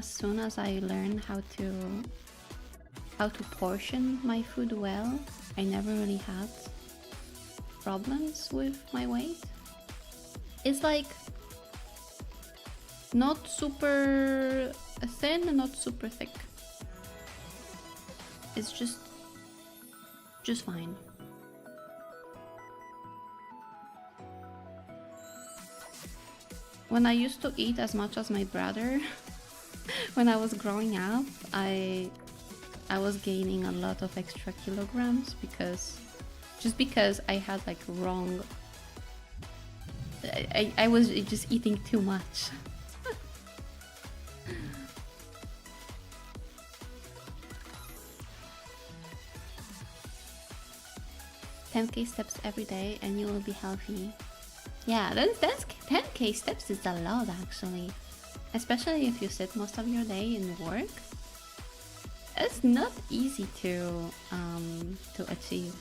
soon as I learn how to portion my food well, I never really had problems with my weight. It's like not super thin, not super thick. It's just fine. When I used to eat as much as my brother, when I was growing up, I was gaining a lot of extra kilograms because I had like wrong. I was just eating too much. 10k steps every day and you will be healthy. Yeah, that's 10k steps is a lot actually. Especially if you sit most of your day in work. It's not easy to achieve.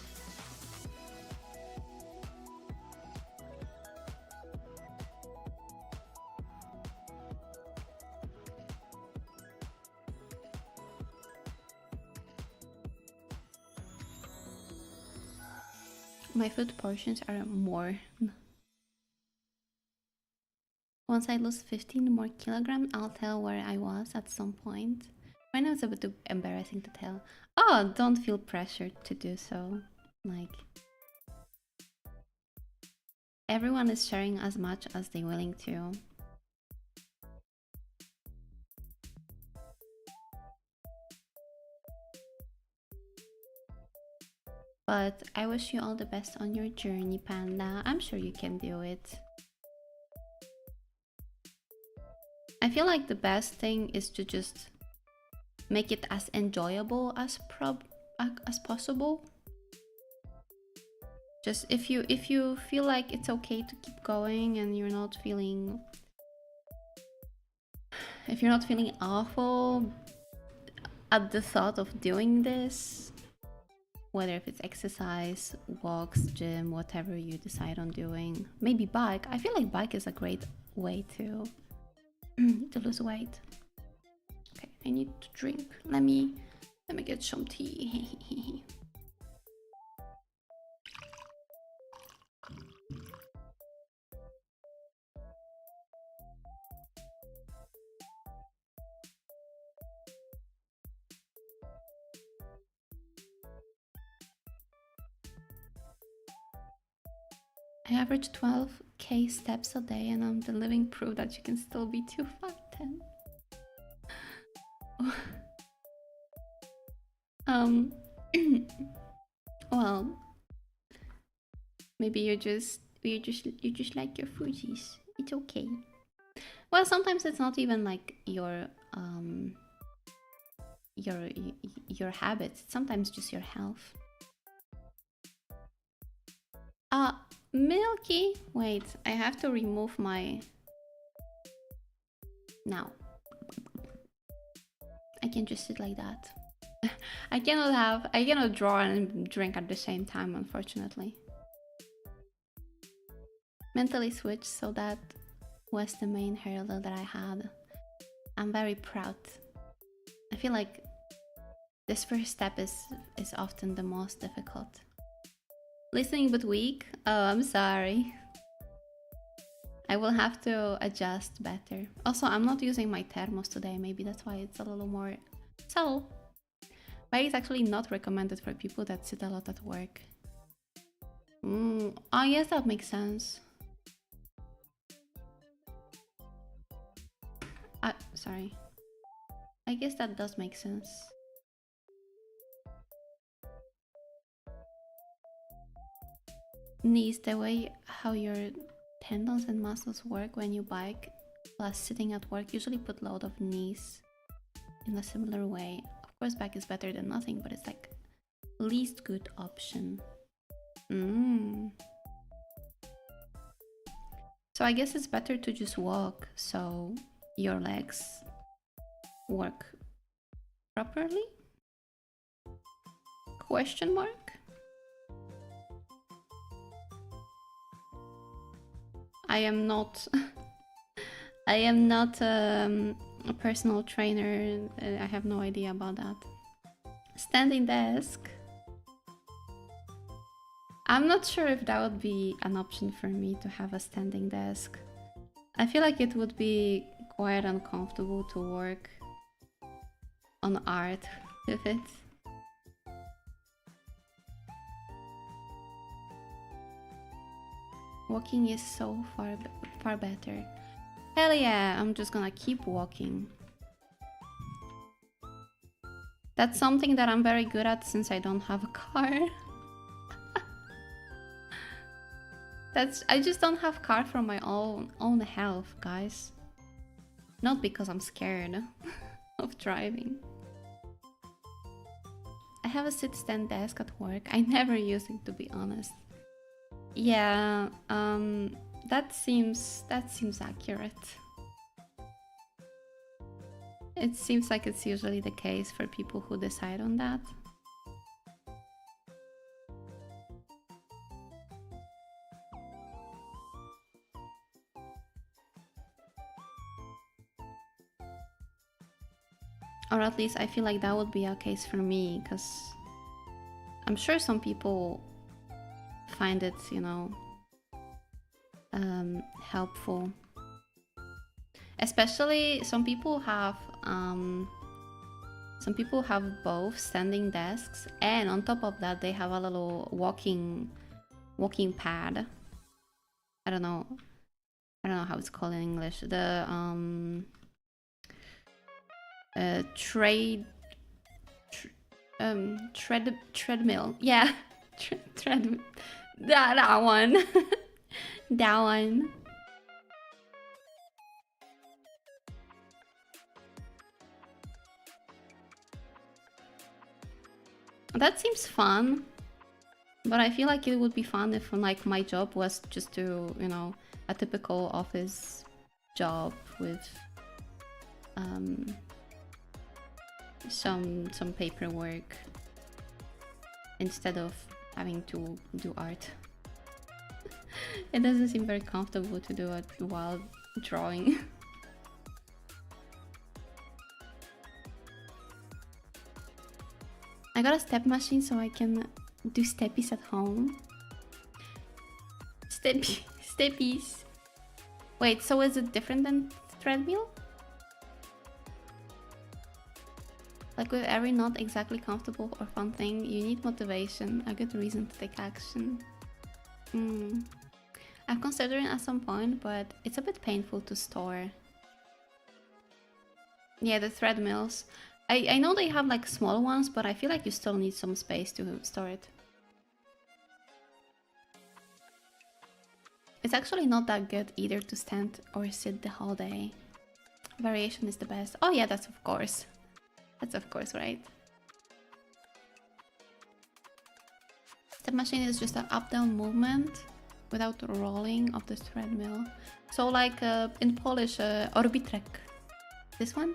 My food portions are more. Once I lose 15 more kilograms, I'll tell where I was at some point. Right now it's a bit too embarrassing to tell. Oh, don't feel pressured to do so. Like, everyone is sharing as much as they're willing to. But I wish you all the best on your journey, Panda. I'm sure you can do it. I feel like the best thing is to just make it as enjoyable as possible. Just if you feel like it's okay to keep going and you're not feeling awful at the thought of doing this, whether if it's exercise, walks, gym, whatever you decide on doing, maybe bike. I feel like bike is a great way to lose weight. Okay, I need to drink. Let me get some tea. I average 12k steps a day and I'm the living proof that you can still be 2'10". Well, maybe you just like your foodies. It's okay. Well, sometimes it's not even like your habits. It's sometimes just your health. Milky. Wait, I have to remove my. Now. I can just sit like that. I cannot draw and drink at the same time, unfortunately. Mentally switched, so that was the main hurdle that I had. I'm very proud. I feel like this first step is often the most difficult. Listening but weak? Oh, I'm sorry. I will have to adjust better. Also, I'm not using my thermos today. Maybe that's why it's a little more subtle. But it's actually not recommended for people that sit a lot at work. Oh, yes, that makes sense. Sorry. I guess that does make sense. Knees, the way how your tendons and muscles work when you bike plus sitting at work usually put a lot of knees in a similar way. Of course, back is better than nothing, but it's like least good option. So I guess it's better to just walk so your legs work properly? Question mark? I am not I am not a personal trainer. I have no idea about that. Standing desk. I'm not sure if that would be an option for me to have a standing desk. I feel like it would be quite uncomfortable to work on art with it. Walking is so far better. Hell yeah, I'm just gonna keep walking. That's something that I'm very good at since I don't have a car. I just don't have car for my own health, guys. Not because I'm scared of driving. I have a sit-stand desk at work. I never use it, to be honest. Yeah, that seems accurate. It seems like it's usually the case for people who decide on that. Or at least I feel like that would be a case for me, because I'm sure some people find it, you know, helpful. Especially some people have both standing desks, and on top of that they have a little walking pad. I don't know how it's called in English. The treadmill. Yeah, treadmill. That one. That one. That seems fun, but I feel like it would be fun if like my job was just to, you know, a typical office job with some paperwork instead of having to do art. It doesn't seem very comfortable to do it while drawing. I got a step machine so I can do steppies at home. Steppies. Wait, so is it different than treadmill? Like with every not exactly comfortable or fun thing, you need motivation, a good reason to take action. I've considered it at some point, but it's a bit painful to store. Yeah, the treadmills. I know they have like small ones, but I feel like you still need some space to store it. It's actually not that good either to stand or sit the whole day. Variation is the best. Oh yeah, that's of course. That's of course, right? The machine is just an up-down movement without rolling of the treadmill. So like in Polish, orbitrek. This one?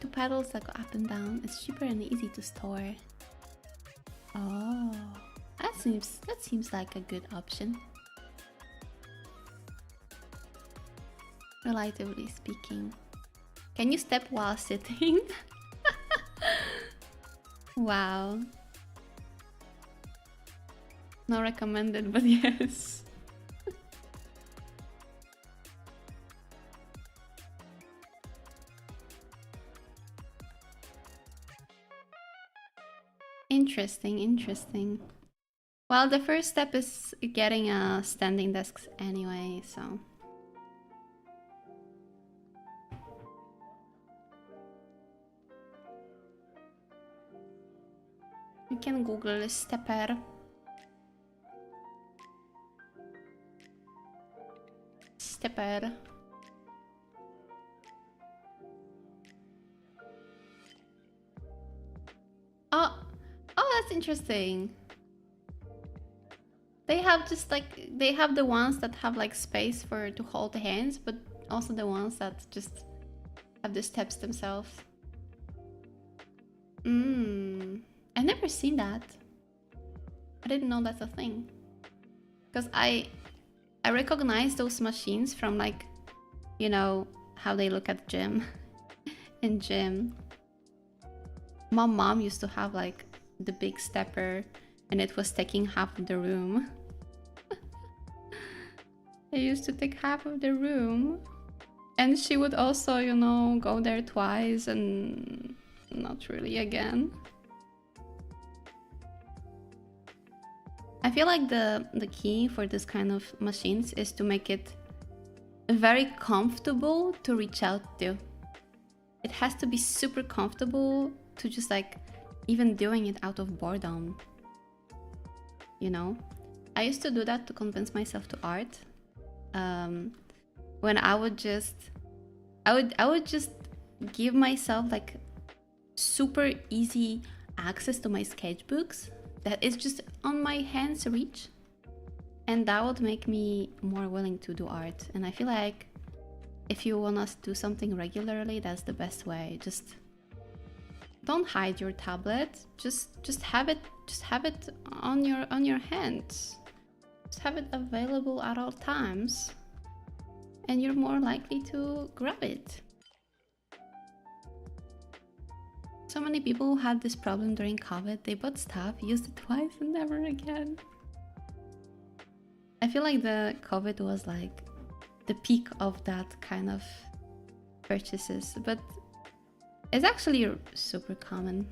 Two pedals that go up and down. It's cheaper and easy to store. Oh, that seems like a good option. Relatively speaking. Can you step while sitting? Wow. Not recommended, but yes. Interesting. Well, the first step is getting a standing desk anyway, so... You can Google stepper. Stepper. Oh, that's interesting. They have just like, they have the ones that have like space for to hold the hands, but also the ones that just have the steps themselves. I've never seen that. I didn't know that's a thing. Because I recognize those machines from like, you know, how they look at gym. In gym. My mom used to have like the big stepper and it was taking half of the room. It used to take half of the room. And she would also, you know, go there twice and not really again. I feel like the key for this kind of machines is to make it very comfortable to reach out to. It has to be super comfortable to just like even doing it out of boredom. You know? I used to do that to convince myself to art. When I would just give myself like super easy access to my sketchbooks that is just on my hands reach, and that would make me more willing to do art. And I feel like if you want to do something regularly, that's the best way. Just don't hide your tablet. Just have it on your hands. Just have it available at all times, and you're more likely to grab it. So many people who had this problem during COVID, they bought stuff, used it twice, and never again. I feel like the COVID was like the peak of that kind of purchases, but it's actually super common.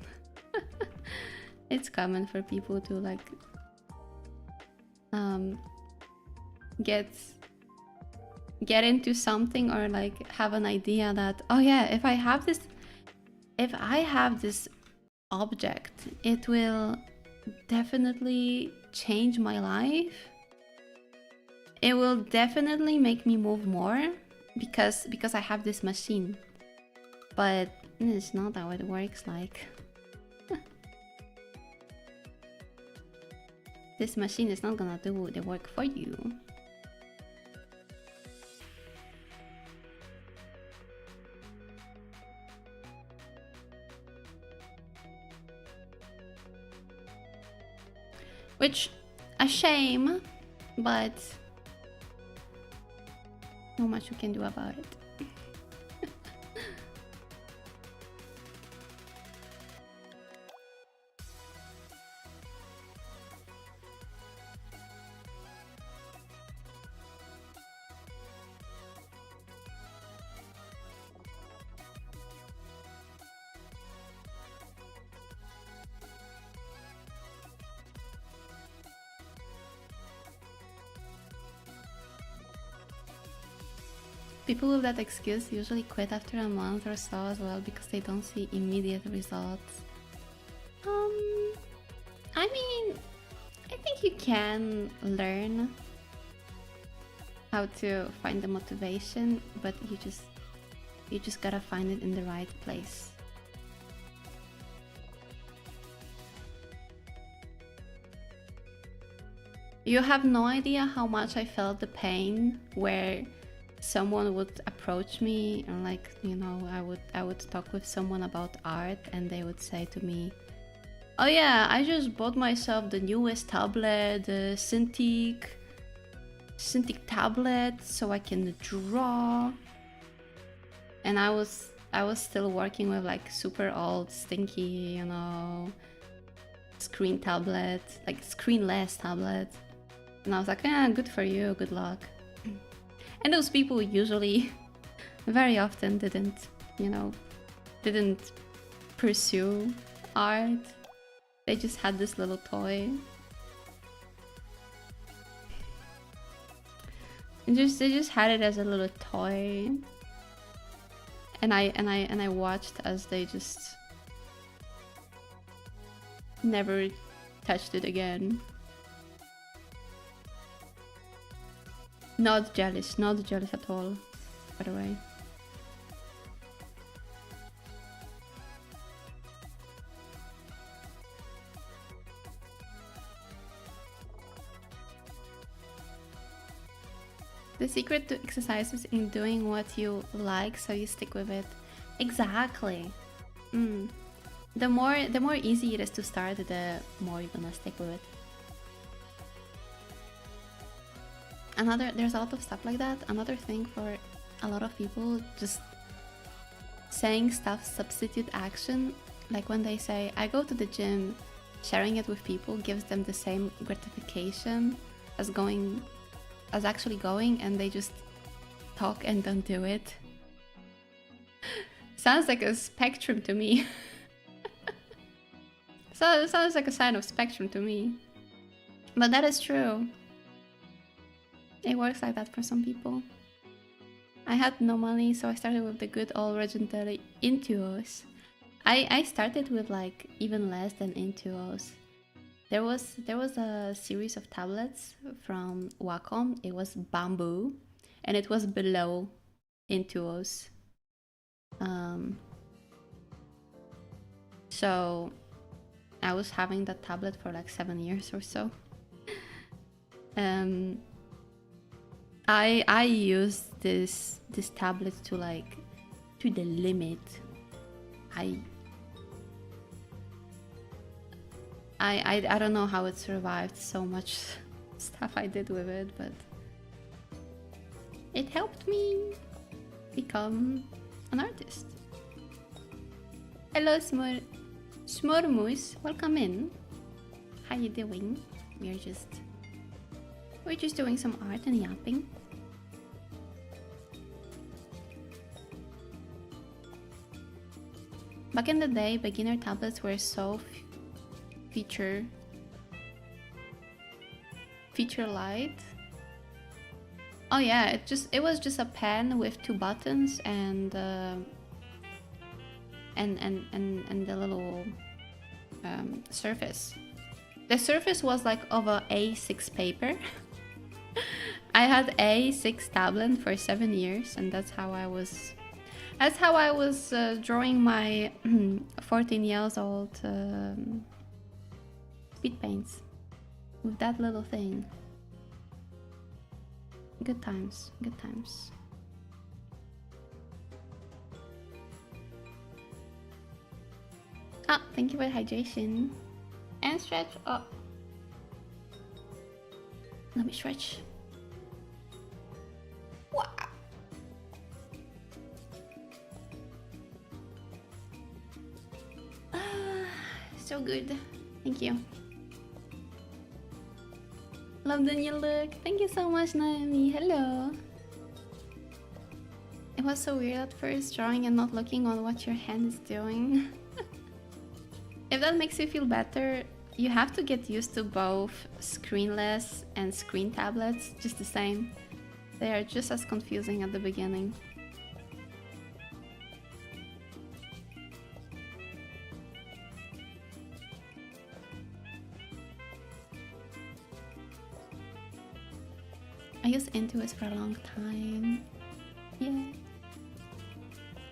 It's common for people to like get into something, or like have an idea that, oh yeah, if I have this object, it will definitely change my life. It will definitely make me move more because I have this machine. But it's not how it works. Like this machine is not gonna do the work for you. Which, a shame, but not much you can do about it. People with that excuse usually quit after a month or so as well, because they don't see immediate results. I mean, I think you can learn how to find the motivation, but you just gotta find it in the right place. You have no idea how much I felt the pain where someone would approach me and, like, you know, I would talk with someone about art and they would say to me, oh yeah, I just bought myself the newest tablet, the Cintiq tablet, so I can draw. And I was still working with like super old, stinky, you know, screen tablet, like screenless tablet. And I was like, good for you, good luck. And those people usually, very often didn't pursue art. They just had this little toy. And they just had it as a little toy. And I watched as they just never touched it again. Not jealous at all, by the way. The secret to exercise is in doing what you like, so you stick with it. Exactly. The more easy it is to start, the more you're gonna stick with it. There's a lot of stuff like that. Another thing for a lot of people, just saying stuff substitute action. Like when they say, I go to the gym, sharing it with people gives them the same gratification as actually going, and they just talk and don't do it. Sounds like a spectrum to me. So it sounds like a sign of spectrum to me. But that is true. It works like that for some people. I had no money, so I started with the good old legendary Intuos. I started with like even less than Intuos. There was a series of tablets from Wacom. It was bamboo, and it was below Intuos. So I was having that tablet for like 7 years or so. I used this tablet to the limit. I don't know how it survived so much stuff I did with it, but it helped me become an artist. Hello, Smormus, welcome in. How you doing? We're just doing some art and yapping. Back in the day, beginner tablets were so feature light. Oh yeah, it was just a pen with 2 buttons and the little surface. The surface was like of a A6 paper. I had A6 tablet for 7 years, and that's how I was drawing my 14 years old speed paints with that little thing. Good times, good times. Ah, thank you for the hydration. And stretch. Oh, let me stretch. Wow. So good. Thank you. Love the new look. Thank you so much, Naomi. Hello. It was so weird at first, drawing and not looking on what your hand is doing. If that makes you feel better, you have to get used to both screenless and screen tablets, just the same. They are just as confusing at the beginning. I used Intuos for a long time. Yeah.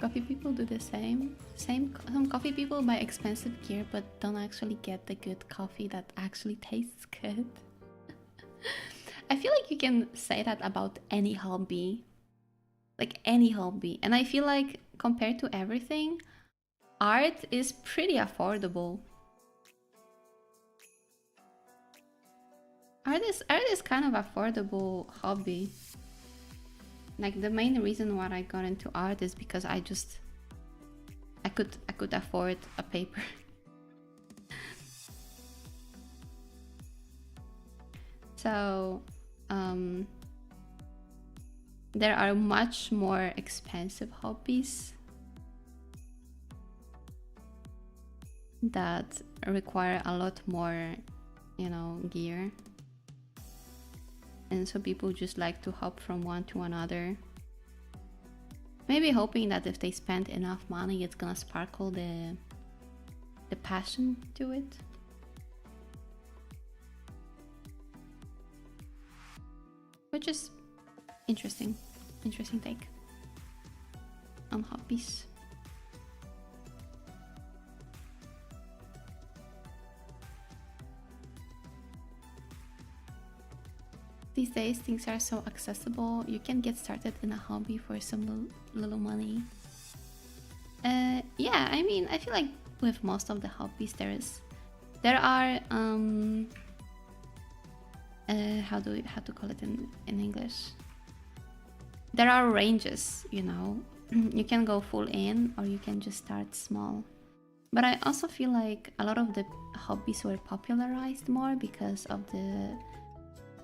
Coffee people do the same. Some coffee people buy expensive gear but don't actually get the good coffee that actually tastes good. I feel like you can say that about any hobby. Like any hobby. And I feel like compared to everything, art is pretty affordable. Art is kind of affordable hobby. Like the main reason why I got into art is because I could afford a paper. So there are much more expensive hobbies that require a lot more, gear. And so people just like to hop from one to another. Maybe hoping that if they spend enough money, it's gonna sparkle the passion to it. Which is interesting take on hobbies. These days, things are so accessible. You can get started in a hobby for some little money. Yeah, I mean, I feel like with most of the hobbies, there are how to call it in English? There are ranges, you know. You can go full in, or you can just start small. But I also feel like a lot of the hobbies were popularized more because of the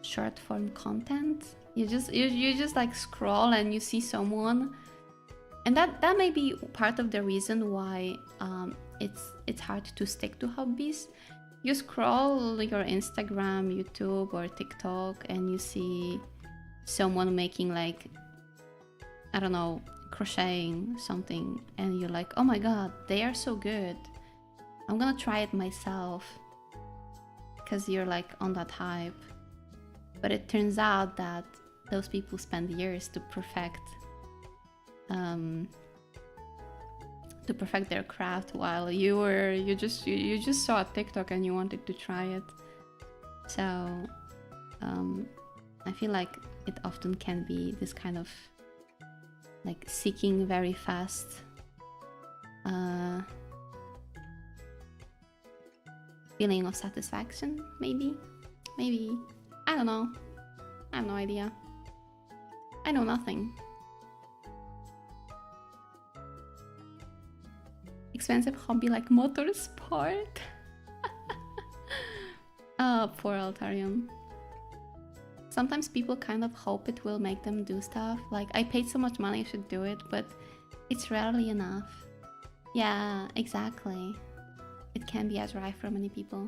short form content. You just like scroll and you see someone, and that may be part of the reason why it's hard to stick to hobbies. You scroll your Instagram, YouTube, or TikTok, and you see someone making, like, I don't know, crocheting something, and you're like, oh my god, they are so good, I'm gonna try it myself, because you're like on that hype. But it turns out that those people spend years to perfect their craft, while you just saw a TikTok and you wanted to try it. So I feel like it often can be this kind of like seeking very fast feeling of satisfaction, maybe. I don't know. I have no idea. I know nothing. Expensive hobby like motorsport. Oh, poor Altarium. Sometimes people kind of hope it will make them do stuff. Like, I paid so much money, I should do it, but it's rarely enough. Yeah, exactly. It can be a drive for many people.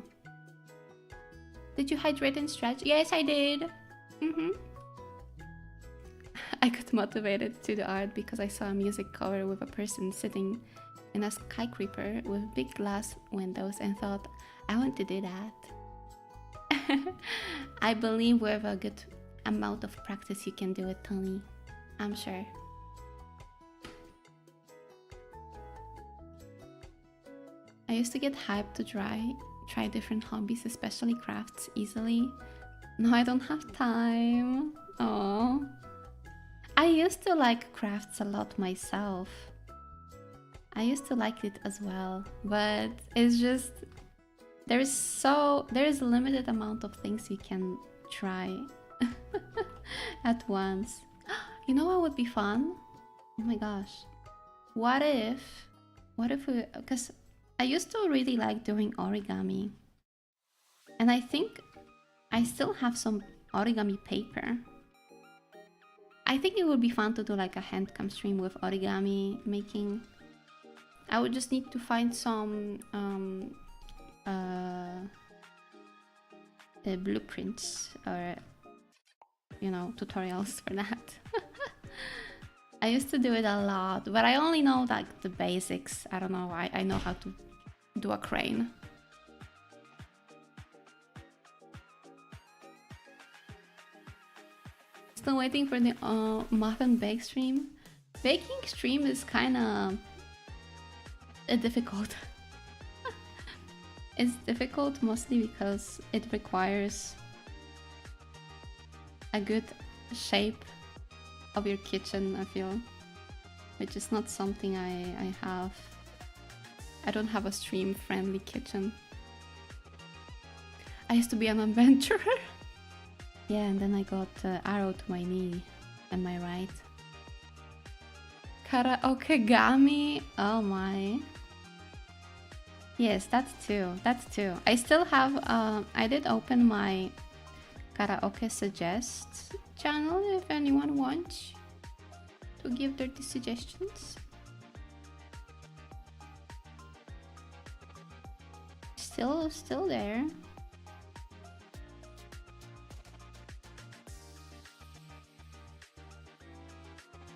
Did you hydrate and stretch? Yes, I did. I got motivated to the art because I saw a music cover with a person sitting in a skyscraper with big glass windows and thought, I want to do that. I believe with a good amount of practice you can do it, Tony. I'm sure. I used to get hyped to try different hobbies, especially crafts, easily. Now I don't have time. Oh, I used to like crafts a lot myself. I used to like it as well, but it's just there is a limited amount of things you can try at once. You know what would be fun? Oh my gosh. What if we, because I used to really like doing origami, and I think I still have some origami paper. I think it would be fun to do like a handcam stream with origami making. I would just need to find some blueprints or, you know, tutorials for that. I used to do it a lot, but I only know like the basics. I don't know, I know how to do a crane. Still waiting for the math and bake stream. Baking stream is kind of difficult. It's difficult mostly because it requires a good shape of your kitchen, I feel, which is not something I have. I don't have a stream-friendly kitchen. I used to be an adventurer. Yeah, and then I got arrow to my knee. Am I right? Karaokegami? Oh my. Yes, that's too. I still have, I did open my karaoke suggest channel if anyone wants to give their suggestions. Still there.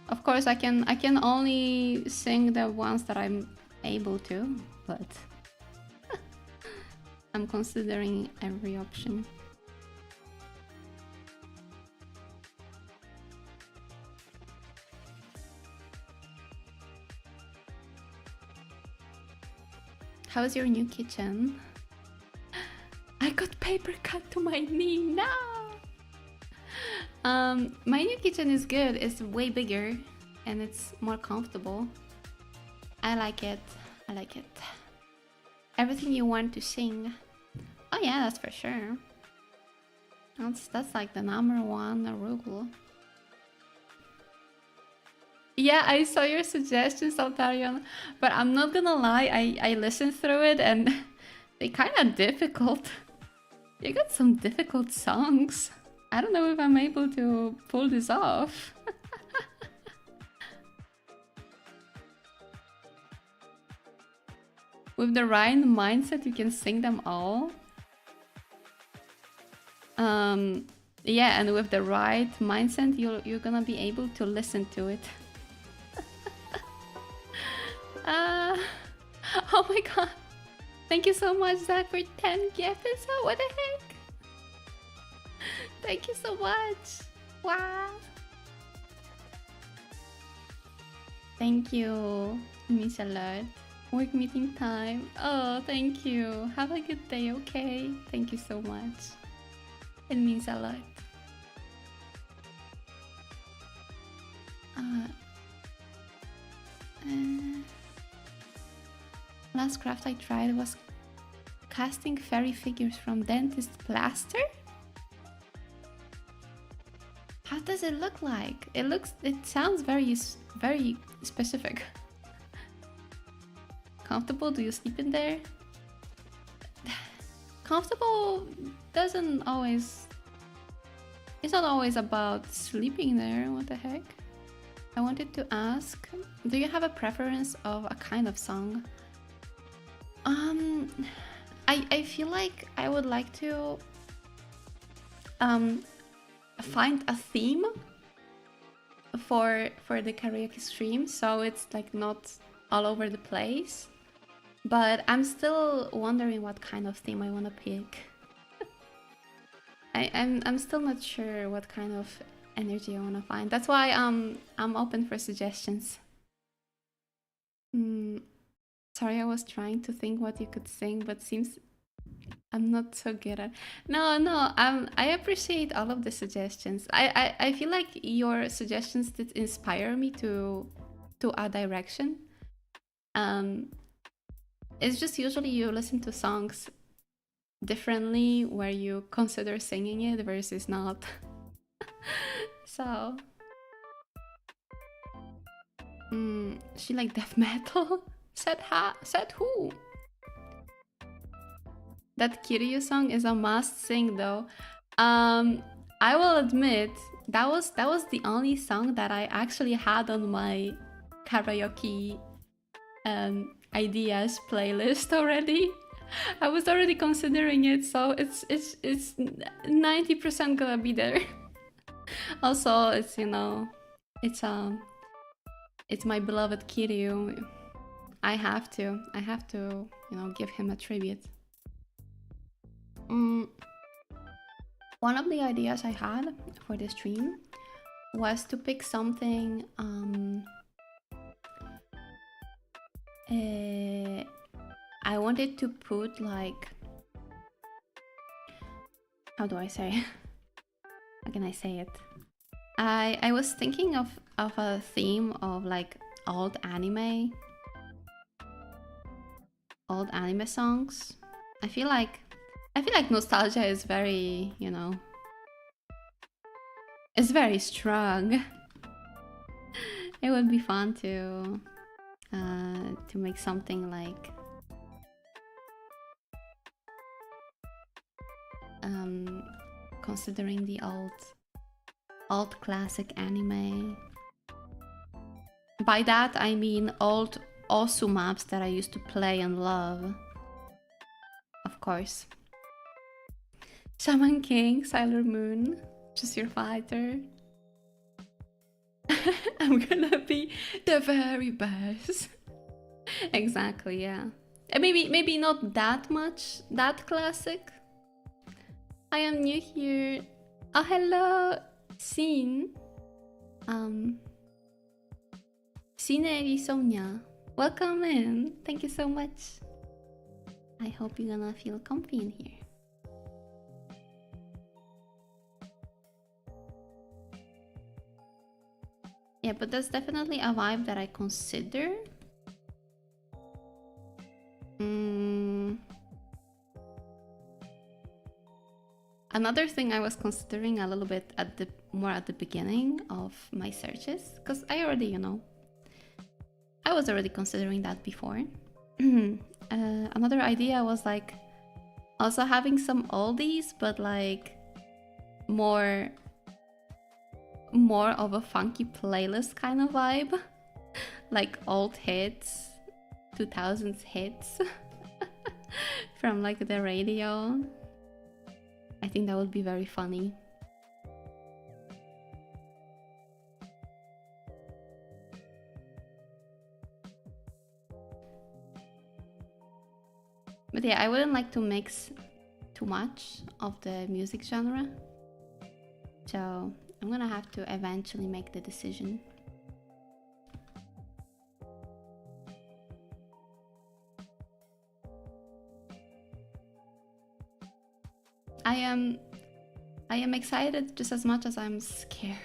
Of course, I can only sing the ones that I'm able to, but I'm considering every option. How's your new kitchen? I got paper cut to my knee. No! My new kitchen is good. It's way bigger and it's more comfortable. I like it. I like it. Everything you want to sing. Oh yeah, that's for sure. That's like the #1 rule. Yeah, I saw your suggestions, Altarion, but I'm not gonna lie, I listened through it and they kind of difficult. You got some difficult songs. I don't know if I'm able to pull this off. With the right mindset, you can sing them all. Yeah, and with the right mindset, you're gonna be able to listen to it. Oh my god. Thank you so much, Zach, for 10 gifts. Oh, what the heck? Thank you so much. Wow. Thank you. It means a lot. Work meeting time. Oh, thank you. Have a good day, okay? Thank you so much. It means a lot. Last craft I tried was casting fairy figures from dentist plaster. How does it look like? It sounds very specific. Comfortable? Do you sleep in there? Comfortable doesn't always... It's not always about sleeping there, what the heck? I wanted to ask, do you have a preference of a kind of song? I feel like I would like to find a theme for the karaoke stream, so it's like not all over the place. But I'm still wondering what kind of theme I want to pick. I'm still not sure what kind of energy I want to find. That's why I'm open for suggestions. Sorry, I was trying to think what you could sing, but seems I'm not so good at... No, I appreciate all of the suggestions. I feel like your suggestions did inspire me to a direction. It's just usually you listen to songs differently where you consider singing it versus not. So... she like death metal? Said who? That Kiryu song is a must sing though. I will admit that was the only song that I actually had on my karaoke ideas playlist already. I was already considering it, so it's 90% gonna be there. Also, it's, you know, it's my beloved Kiryu. I have to, you know, give him a tribute. One of the ideas I had for the stream was to pick something I wanted to put like, how do I say? How can I say it? I was thinking of a theme of like old anime songs. I feel like nostalgia is very, you know, it's very strong. It would be fun to make something like considering the old classic anime. By that I mean old Osu maps that I used to play and love. Of course. Shaman King, Sailor Moon, Choose Your Fighter. I'm gonna be the very best. Exactly, yeah. And maybe not that much, that classic. I am new here. Oh, hello, Sin. Sine Sonia. Welcome in. Thank you so much. I hope you're gonna feel comfy in here. Yeah, but that's definitely a vibe that I consider. Another thing I was considering a little bit at the beginning of my searches, because I already, I was already considering that before. Another idea was like also having some oldies, but like more of a funky playlist kind of vibe, like old hits, 2000s hits from like the radio. I think that would be very funny. But yeah, I wouldn't like to mix too much of the music genre. So I'm gonna have to eventually make the decision. I am excited just as much as I'm scared.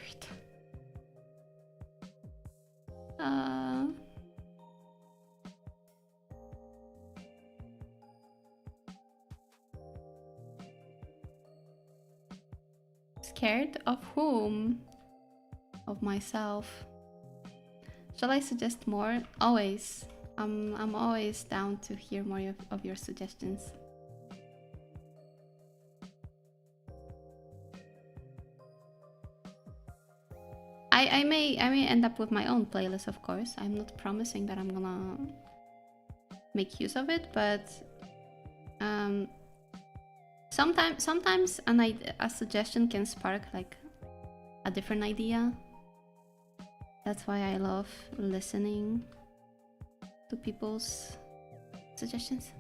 Scared of whom? Of myself. Shall I suggest more? Always. I'm always down to hear more of your suggestions. I may end up with my own playlist, of course. I'm not promising that I'm gonna make use of it, but sometimes a suggestion can spark like a different idea. That's why I love listening to people's suggestions.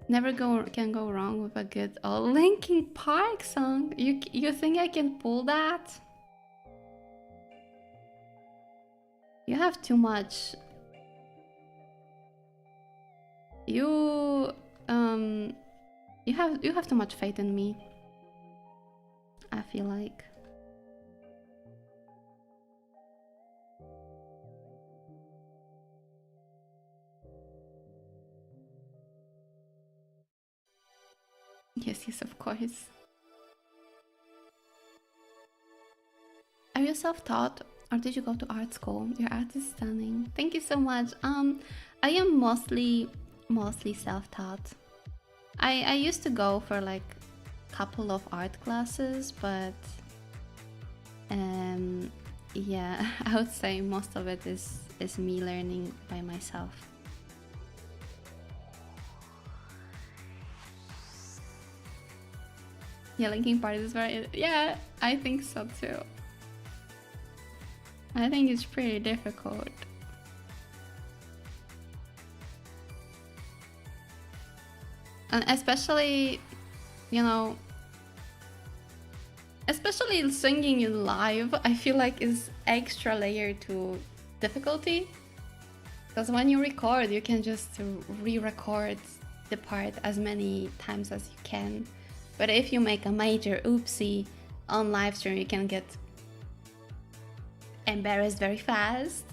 Never can go wrong with a good old Linkin Park song. You think I can pull that? You have too much. You have too much faith in me. I feel like. Yes, of course. Are you self-taught or did you go to art school? Your art is stunning. Thank you so much. I am mostly self-taught. I used to go for like a couple of art classes, but yeah, I would say most of it is me learning by myself. Yeah, Linkin Park is very... Yeah, I think so too. I think it's pretty difficult. And especially, especially singing in live, I feel like is extra layer to difficulty. Because when you record, you can just re-record the part as many times as you can. But if you make a major oopsie on live stream, you can get embarrassed very fast.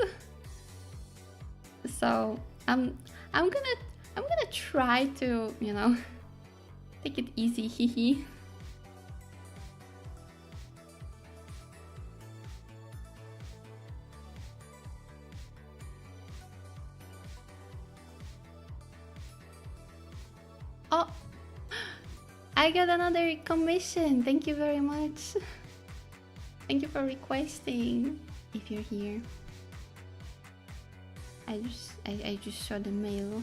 So I'm gonna try to, take it easy, hehe. Oh, I got another commission. Thank you very much. Thank you for requesting. If you're here, I just saw the mail.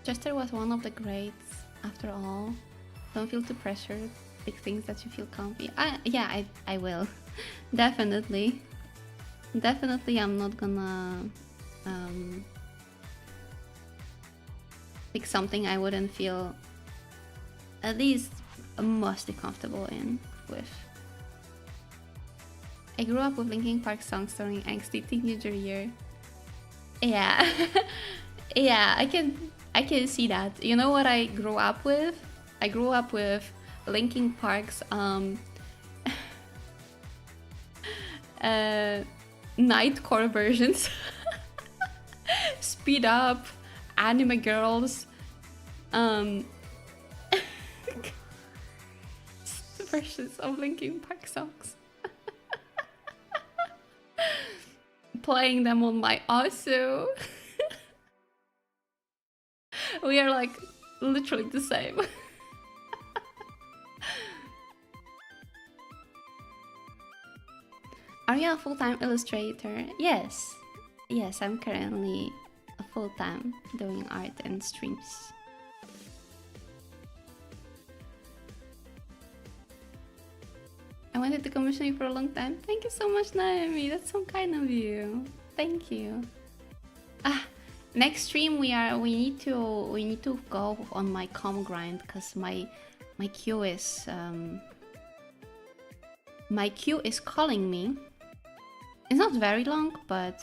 Chester was one of the greats. After all, don't feel too pressured. Pick things that you feel comfy. Yeah, I will. Definitely. I'm not gonna pick something I wouldn't feel at least mostly comfortable with. I grew up with Linkin Park songs during angsty teenager year. Yeah. Yeah, I can see that. You know what I grew up with? I grew up with Linkin Park's nightcore versions. Speed Up, Anime Girls, versions of Linkin Park songs. Playing them on my Asu. We are like literally the same. Are you a full-time illustrator? Yes. Yes, I'm currently a full-time doing art and streams. I wanted to commission you for a long time. Thank you so much, Naomi. That's so kind of you. Thank you. Next stream we need to go on my com grind because my queue is calling me. It's not very long, but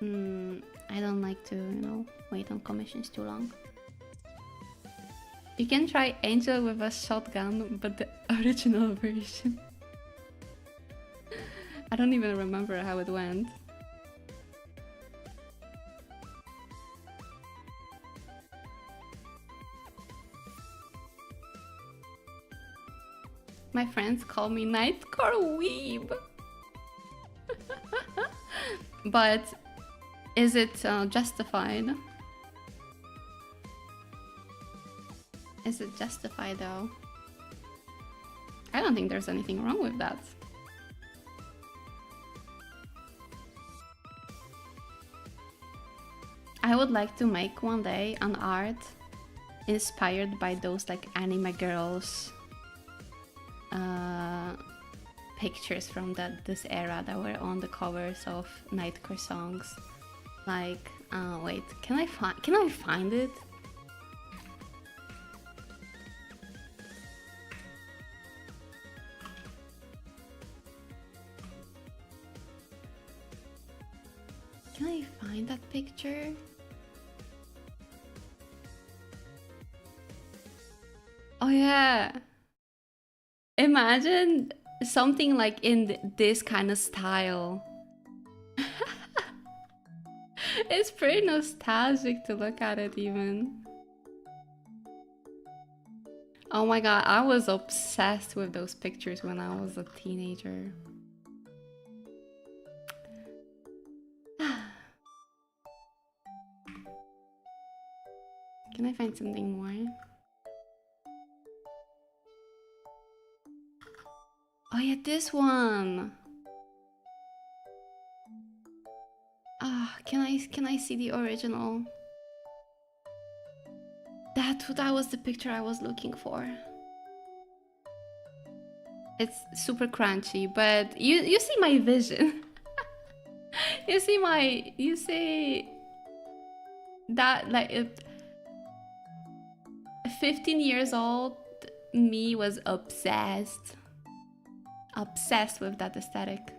I don't like to, you know, wait on commissions too long. You can try Angel with a shotgun, but the original version. I don't even remember how it went. My friends call me Nightcore Weeb. But is it justified? Is it justified though? I don't think there's anything wrong with that. I would like to make one day an art inspired by those like anime girls pictures from this era that were on the covers of Nightcore songs. Like, wait, can I find it? Can I find that picture? Oh yeah. Imagine something like in this kind of style. It's pretty nostalgic to look at it even. Oh my god, I was obsessed with those pictures when I was a teenager. Can I find something more? Oh yeah, this one. Can I see the original? That was the picture I was looking for. It's super crunchy, but you see my vision. you see that like 15 years old me was obsessed with that aesthetic.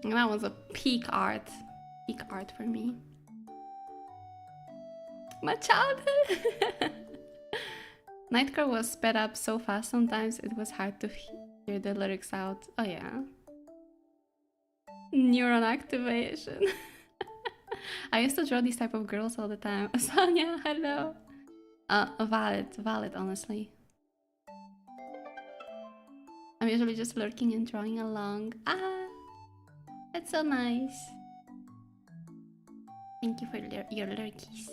And that was a peak art for me. My childhood. Nightcore was sped up so fast sometimes it was hard to hear the lyrics out. Oh yeah. Neuron activation. I used to draw these type of girls all the time. Sonia, hello. Valid, honestly. I'm usually just lurking and drawing along. That's so nice. Thank you for your lurkies.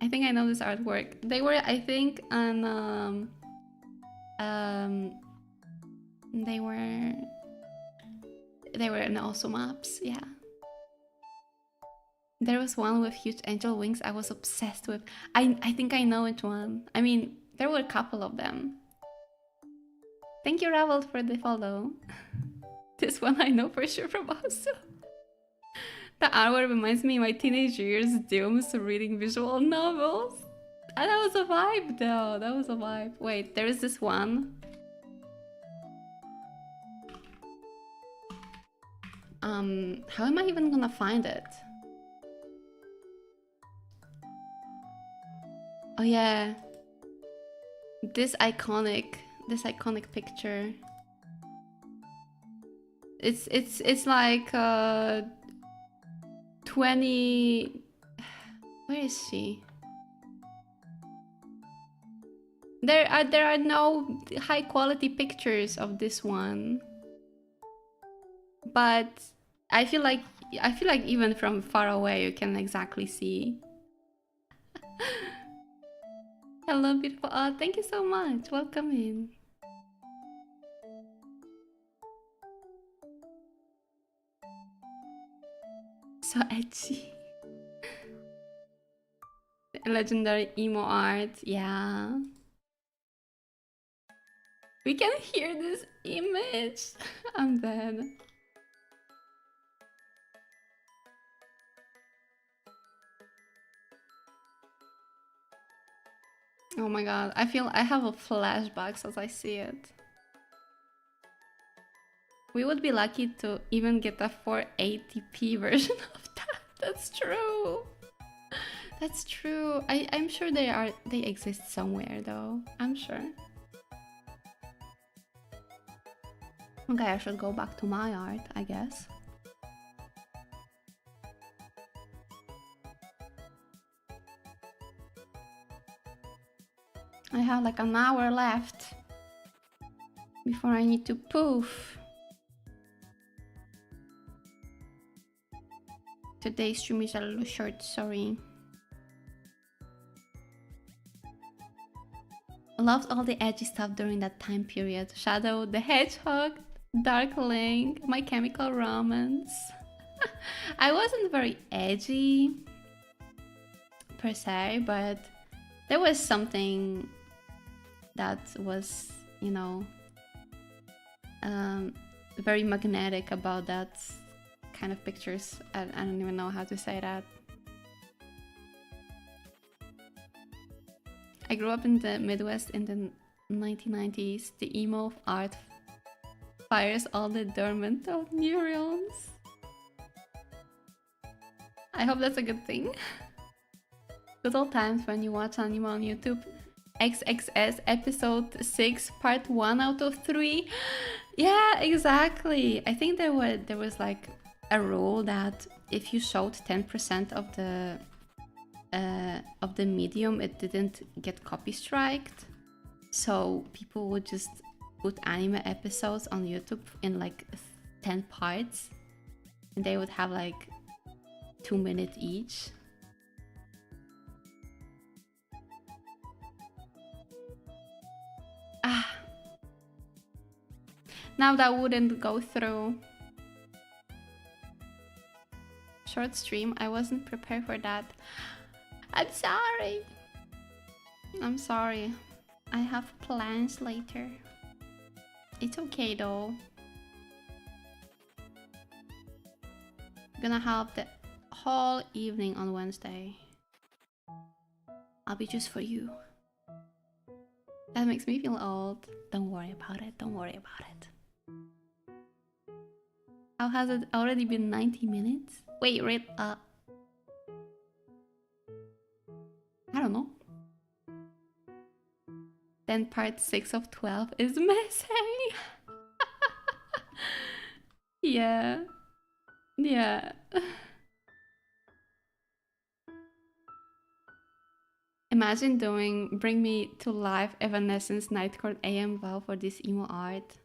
I think I know this artwork. They were, I think, on they were in also maps, yeah. There was one with huge angel wings I was obsessed with. I think I know which one. I mean, there were a couple of them. Thank you, Ravel, for the follow. This one I know for sure from also. The artwork reminds me of my teenage years dooms reading visual novels. That was a vibe though. That was a vibe. Wait, there is this one. How am I even gonna find it? Oh yeah. This iconic picture. It's like 20. Where is she? There are no high quality pictures of this one. But I feel like even from far away you can exactly see. Hello, beautiful. Oh, thank you so much. Welcome in. So edgy. Legendary emo art. Yeah. We can hear this image. I'm dead. Oh my god, I feel I have a flashbacks as I see it. We would be lucky to even get a 480p version of that. That's true. That's true. I'm sure they exist somewhere though. I'm sure. Okay, I should go back to my art, I guess. I have like an hour left before I need to poof. Today's stream is a little short, sorry. Loved all the edgy stuff during that time period. Shadow the Hedgehog, Darkling, My Chemical Romance. I wasn't very edgy per se, but there was something that was, you know, very magnetic about that kind of pictures. I don't even know how to say that. I grew up in the Midwest in the 1990s. The emo art fires all the dormant neurons. I hope that's a good thing. Good old times when you watch anime on YouTube. XXS episode 6 part 1 out of 3. Yeah, exactly. I think there was like a rule that if you showed 10% of the medium, it didn't get copy striked. So people would just put anime episodes on YouTube in like 10 parts, and they would have like 2 minutes each. Now that wouldn't go through. Short stream, I wasn't prepared for that. I'm sorry. I'm sorry. I have plans later. It's okay though. Gonna have the whole evening on Wednesday. I'll be just for you. That makes me feel old. Don't worry about it. Don't worry about it. How has it already been 90 minutes? Wait, wait, I don't know. Then part 6 of 12 is missing. Yeah. Yeah. Imagine doing Bring Me to Life Evanescence Nightcore AM Vow for this emo art.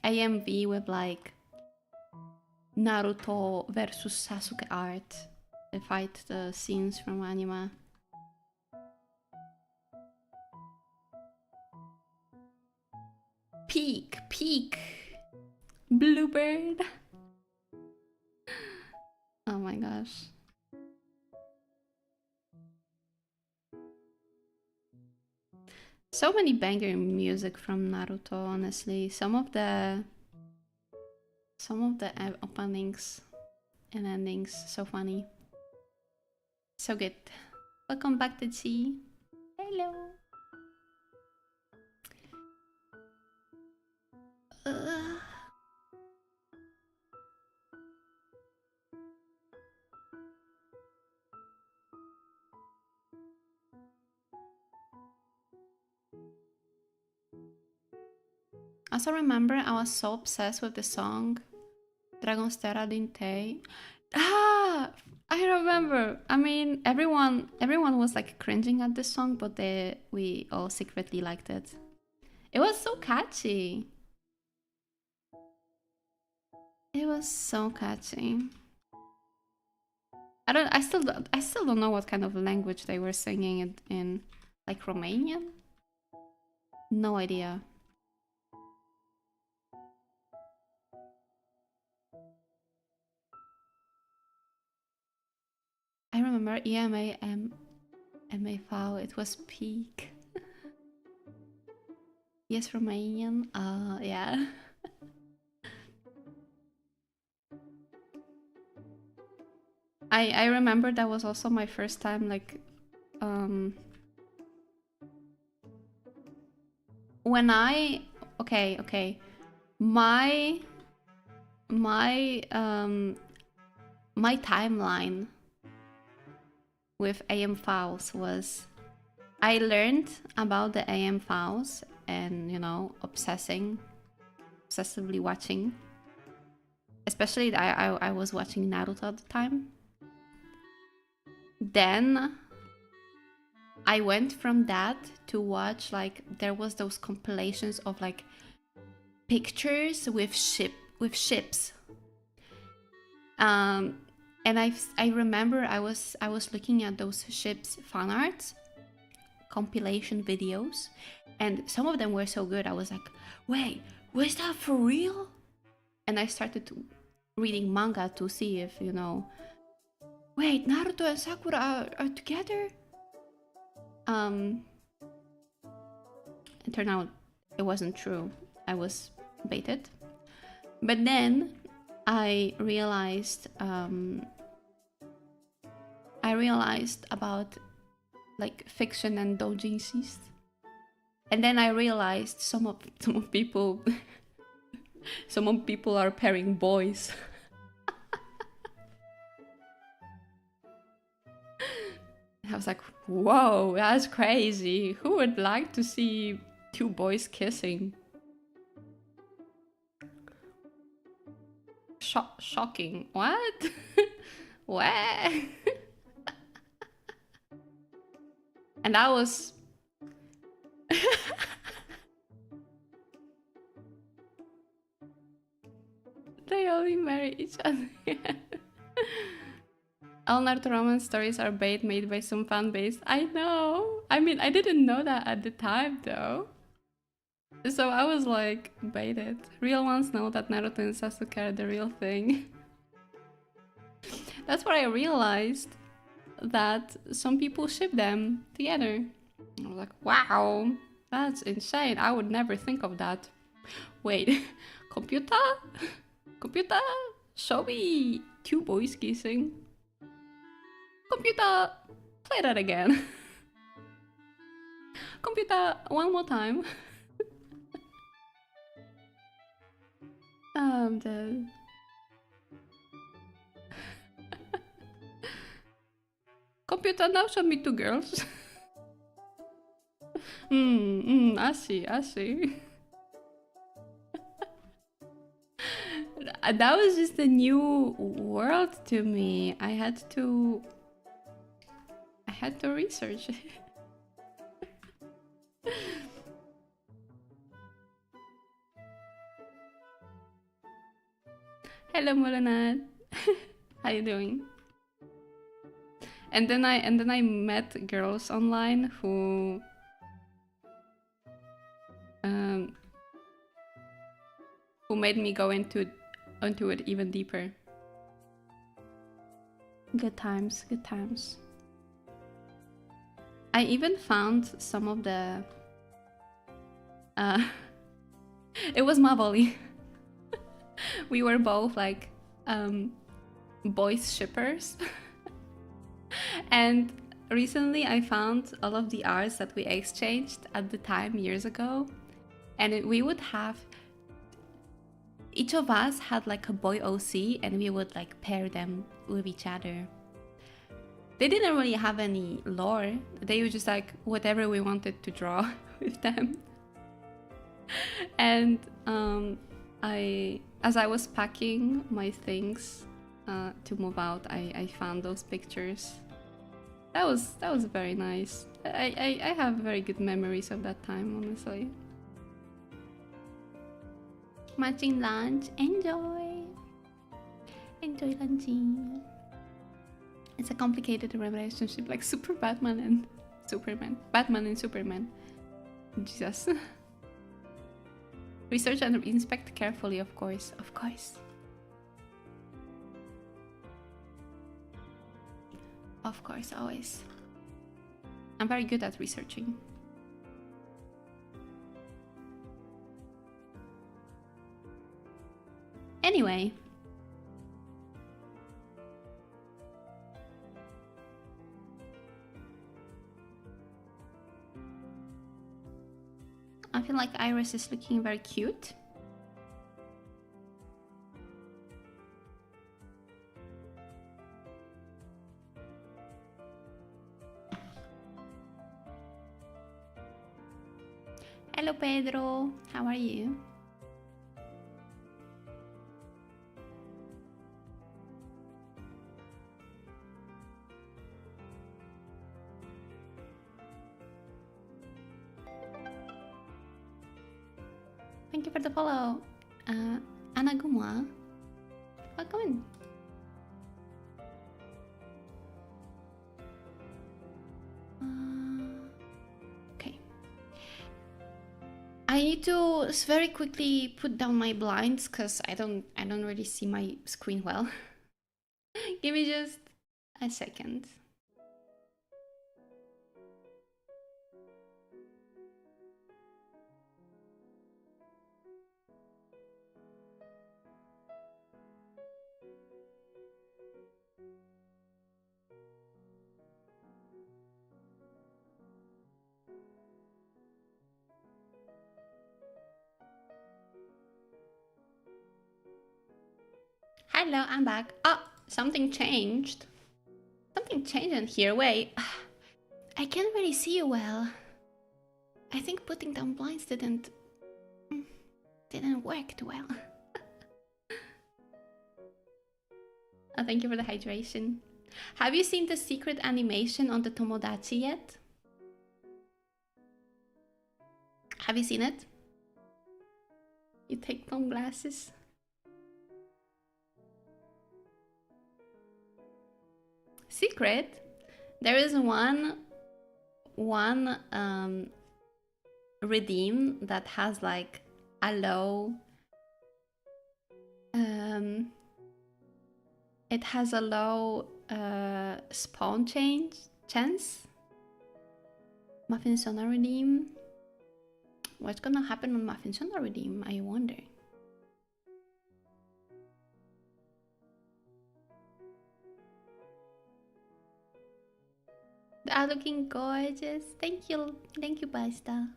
AMV with like Naruto versus Sasuke art. They fight the scenes from anime. Peak, peak. Bluebird. Oh my gosh. So many banger music from Naruto, honestly. Some of the openings and endings, so funny. So good. Welcome back to Chi. Hello. I also remember I was so obsessed with the song Dragon's Terra Dinte. Ah, I remember. I mean, everyone was like cringing at this song, but we all secretly liked it. It was so catchy. It was so catchy. I still don't know what kind of language they were singing it in, like Romanian. No idea. I remember MAV, it was peak. Yes, Romanian. Yeah. I remember that was also my first time, like, when okay, my timeline with AM files was, I learned about the AM files and, you know, obsessively watching. Especially I was watching Naruto at the time. Then I went from that to watch, like, there was those compilations of like pictures with ships. And I remember I was looking at those ships fan art compilation videos, and some of them were so good. I was like, wait, was that for real? And I started reading manga to see if, you know, wait, Naruto and Sakura are together? It turned out it wasn't true. I was baited. But then I realized about like fiction and doujinshis. And then I realized some of people are pairing boys. I was like, whoa, that's crazy. Who would like to see two boys kissing? Shocking. What? What? And that was... They only marry each other. All Naruto romance stories are bait made by some fan base. I know. I mean, I didn't know that at the time, though. So I was like, baited. Real ones know that Naruto and Sasuke are the real thing. That's where I realized that some people ship them together. I was like, wow, that's insane. I would never think of that. Wait, computer? Computer? Show me two boys kissing. Computer, play that again. Computer, one more time. I'm dead. Computer, now show me two girls. I see. That was just a new world to me. I had to research it. Hello, Molanat. How you doing? And then I met girls online who made me go into it even deeper. Good times. I even found some of the it was Mavoli. We were both like boys shippers. And recently I found all of the arts that we exchanged at the time years ago. And we would have, each of us had like a boy OC and we would like pair them with each other. They didn't really have any lore. They were just like whatever we wanted to draw with them. And as I was packing my things to move out, I found those pictures. That was very nice. I have very good memories of that time, honestly. Matching lunch, enjoy lunching. It's a complicated relationship, like Super Batman and Superman. Batman and Superman. Jesus. Research and inspect carefully, of course. Of course. Of course, always. I'm very good at researching. Anyway. I feel like Iris is looking very cute. Hello Pedro, how are you? Thank you for the follow, Anaguma. Welcome in. Okay. I need to very quickly put down my blinds because I don't really see my screen well. Give me just a second. Hello, I'm back. Oh, something changed. Something changed in here. Wait, I can't really see you well. I think putting down blinds didn't work too well. Oh, thank you for the hydration. Have you seen the secret animation on the Tomodachi yet? Have you seen it? You take phone glasses. Secret? There is one redeem that has like a low it has a low spawn chance. Muffin Sona redeem. What's gonna happen on Muffin Sona redeem, I wonder. They are looking gorgeous. Thank you, Basta.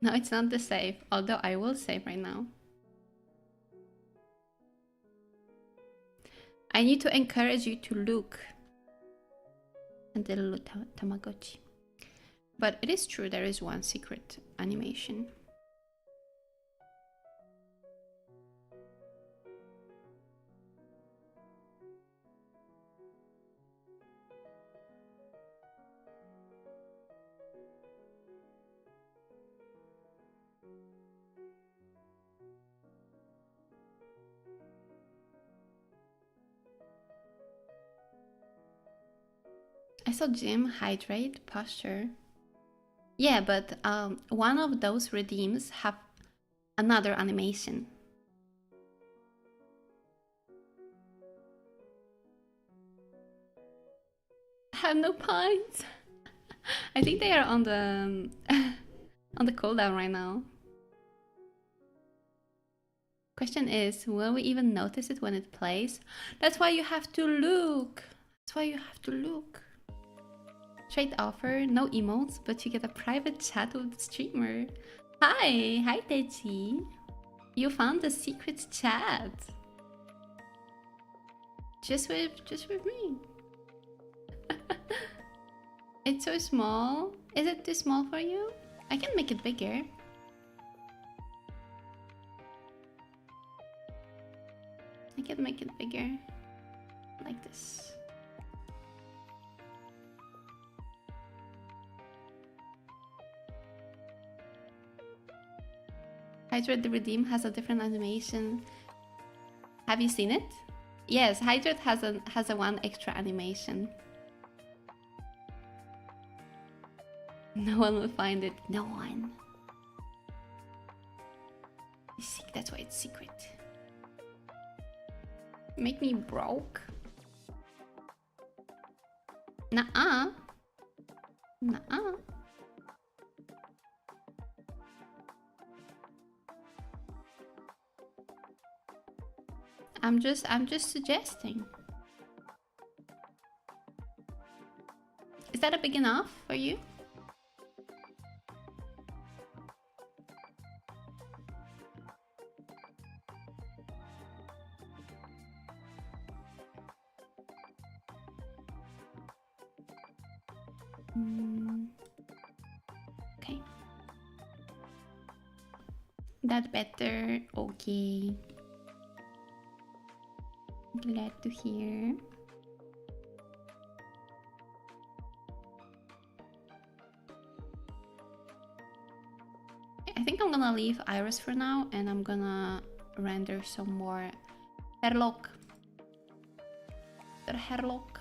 No, it's not the save, although I will save right now. I need to encourage you to look at the little Tamagotchi. But it is true, there is one secret animation. I saw gym, hydrate, posture. Yeah, but one of those redeems have another animation. I have no points. I think they are on the on the cooldown right now. Question is, will we even notice it when it plays? That's why you have to look. That's why you have to look. Trade offer, no emotes, but you get a private chat with the streamer. Hi Techi. You found the secret chat. Just with me. It's so small. Is it too small for you? I can make it bigger. I can make it bigger. Like this. Hydrate the Redeem has a different animation. Have you seen it? Yes, Hydrate has a one extra animation. No one will find it. No one. That's why it's secret. Make me broke? Nuh-uh. Nuh-uh. I'm just suggesting. Is that a big enough for you? Okay. That better. Okay. Glad to hear. I think I'm gonna leave Iris for now and I'm gonna render some more Herlock. Herlock.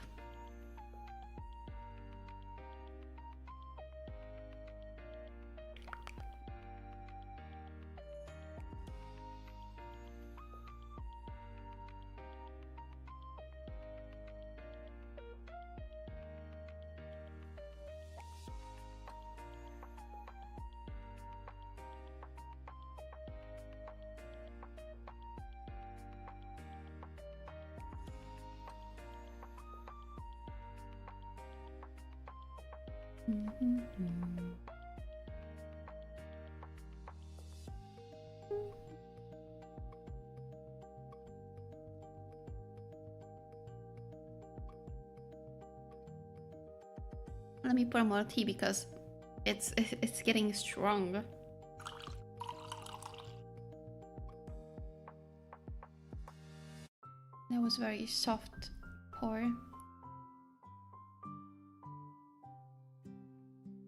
Let me pour more tea because it's getting strong. That was very soft pour.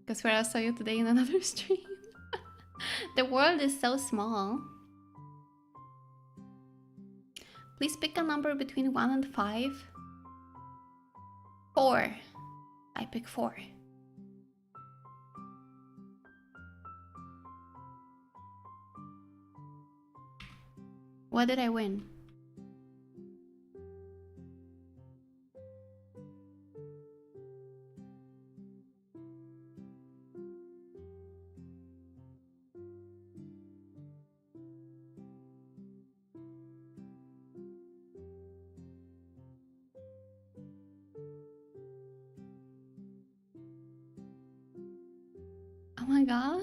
Because where I saw you today in another stream. The world is so small. Please pick a number between 1 and 5. 4. I pick 4. What did I win? Oh my god.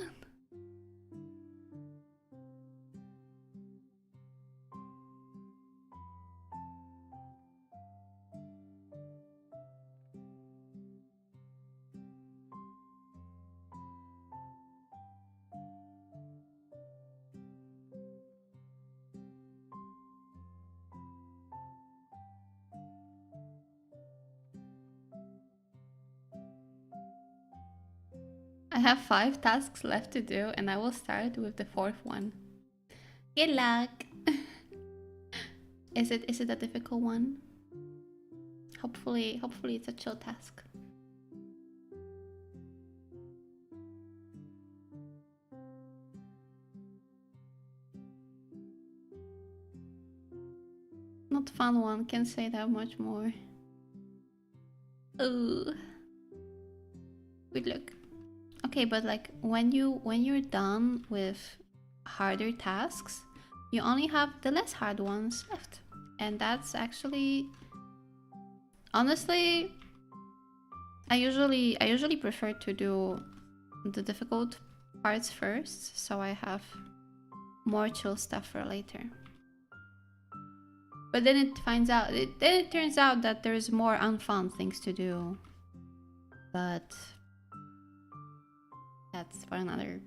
I have 5 tasks left to do and I will start with the 4th one. Good luck! Is it a difficult one? Hopefully it's a chill task. Not fun one, can't say that much more. Ooh. Good luck. Okay, but like when you're done with harder tasks, you only have the less hard ones left. And that's actually, honestly, I usually prefer to do the difficult parts first, so I have more chill stuff for later. But then it turns out that there's more unfun things to do. But that's for another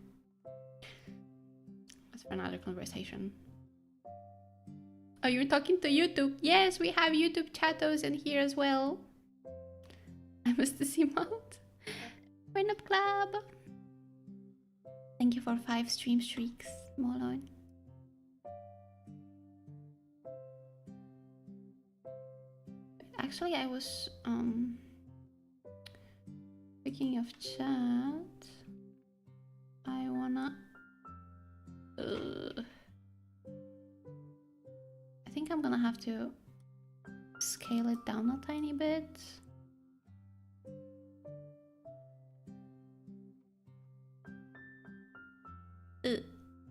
conversation. Oh, you're talking to YouTube? Yes, we have YouTube chatos in here as well. I missed this emote. Wernope Club. Thank you for 5 stream streaks, Molon. Actually, I was speaking of chat, I wanna I think I'm gonna have to scale it down a tiny bit.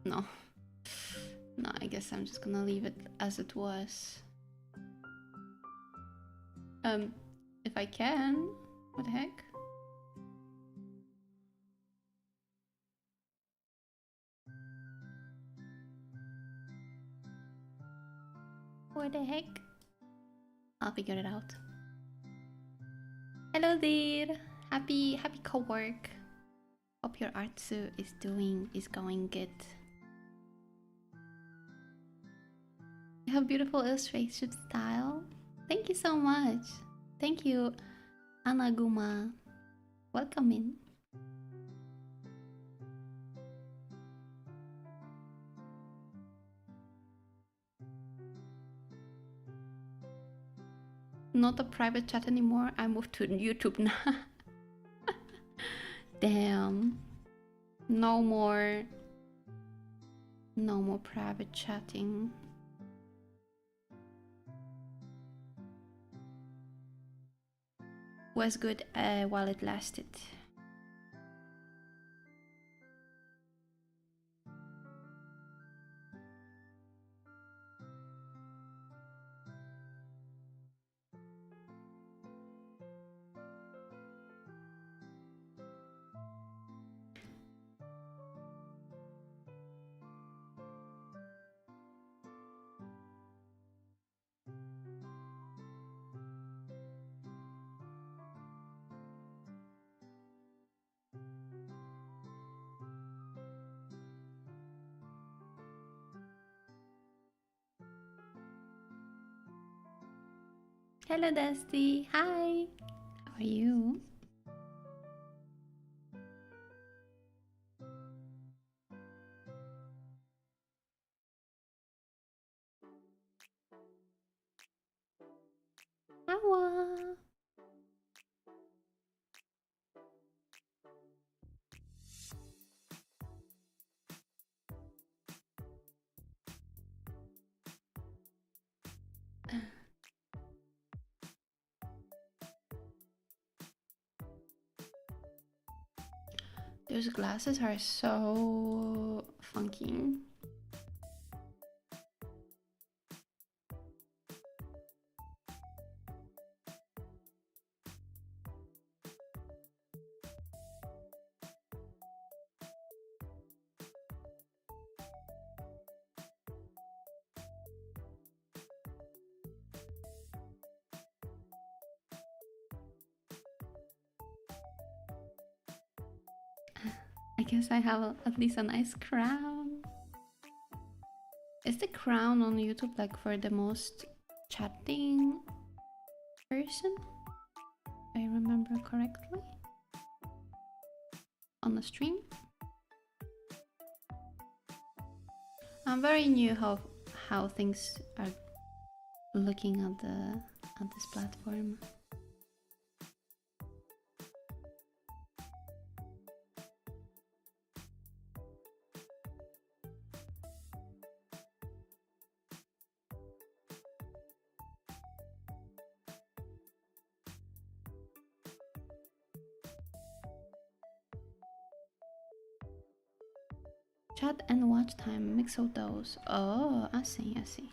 No. No, I guess I'm just gonna leave it as it was. If I can. What the heck? What the heck? I'll figure it out. Hello there. Happy co-work. Hope your art suit is going good. You have beautiful illustration style. Thank you so much. Thank you, Anaguma. Welcome in. Not a private chat anymore. I moved to YouTube now. Damn. No more private chatting. Was good while it lasted. Hello, Dusty. Hi. How are you? Awa. Those glasses are so funky. I guess I have at least a nice crown. Is the crown on YouTube like for the most chatting person? If I remember correctly. On the stream? I'm very new how things are looking at this platform. Chat and watch time, mix of those. Oh, I see, I see.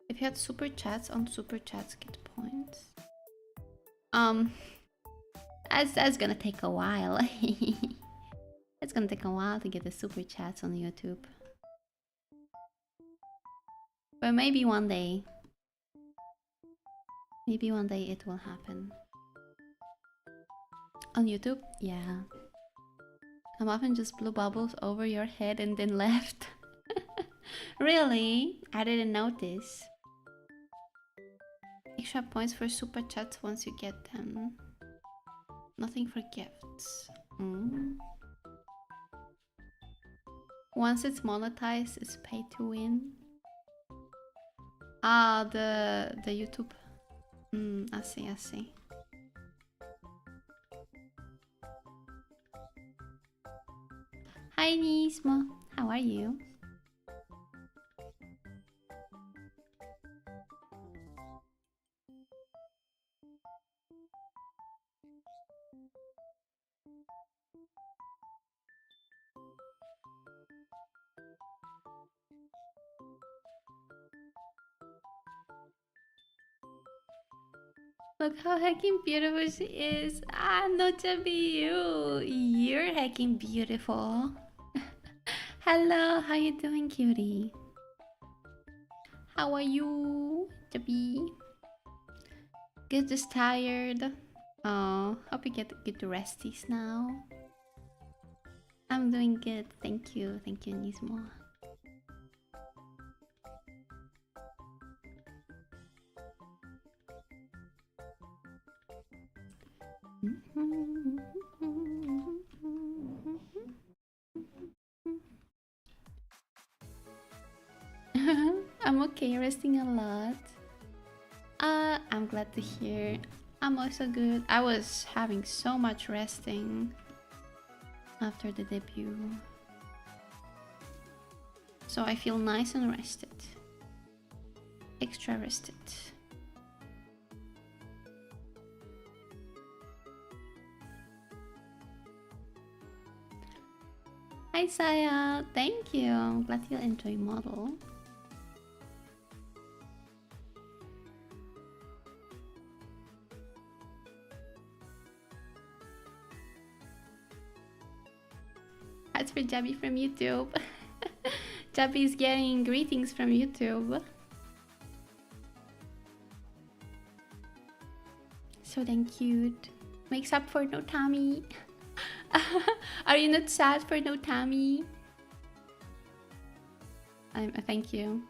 If you had super chats on super chats, get points. That's gonna take a while. It's gonna take a while to get the super chats on YouTube. But maybe one day. Maybe one day it will happen. On YouTube? Yeah. I'm often just blew bubbles over your head and then left. Really? I didn't notice. Extra points for super chats once you get them. Nothing for gifts. Once it's monetized, it's pay to win. Ah, the YouTube. I see, I see. Hi Nismo, how are you? Look how hecking beautiful she is. Ah, not to be you. You're hecking beautiful. Hello, how you doing, cutie? How are you, Chubby? Good, just tired. Oh, hope you get good resties now. I'm doing good, thank you, Nismo. I'm okay, resting a lot. I'm glad to hear. I'm also good. I was having so much resting after the debut. So I feel nice and rested. Extra rested. Hi Saya, thank you. I'm glad you enjoy model. That's for Jabby from YouTube. Jabby's getting greetings from YouTube. So damn cute. Makes up for no Tommy. Are you not sad for no Tommy? Thank you.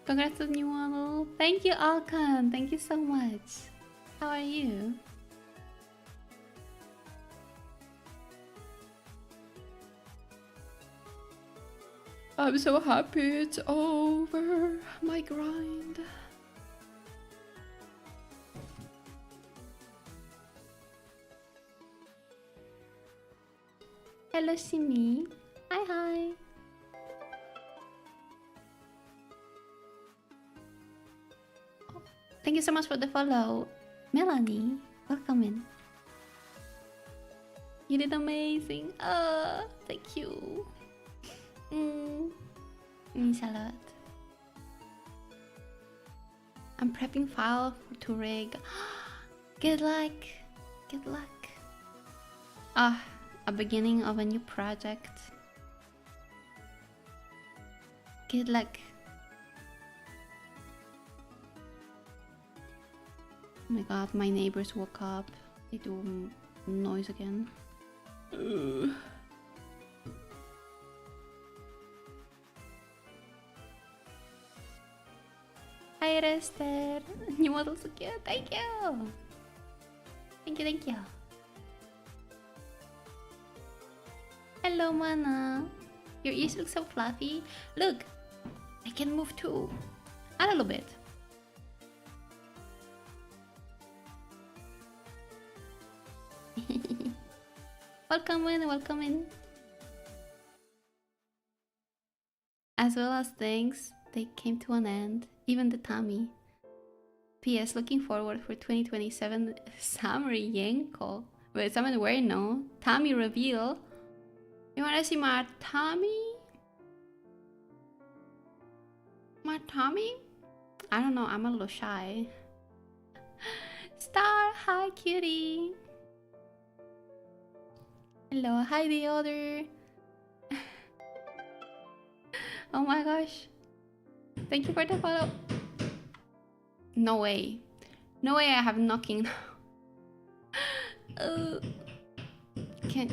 Congrats on new model. Thank you, Alkan. Thank you so much. How are you? I'm so happy it's over. My grind. Hello, Simi. Hi, hi. Thank you so much for the follow. Melanie, welcome in. You did amazing. Thank you. Means a lot. I'm prepping file to rig. Good luck. Good luck. A beginning of a new project. Good luck. Oh my god, my neighbors woke up. They do noise again. Hi Rester. New model so cute. Thank you. Thank you, thank you. Hello, Mana. Your ears look so fluffy. Look, I can move too. A little bit. Welcome in, welcome in. As well as things, they came to an end. Even the tummy. P.S. Looking forward for 2027 Samurai Yenko. Wait, someone wearing no? Tummy reveal? You wanna see my tummy? My tummy? I don't know, I'm a little shy. Star, hi cutie. Hello, hi the other. Oh my gosh. Thank you for the follow. No way. No way I have knocking. Can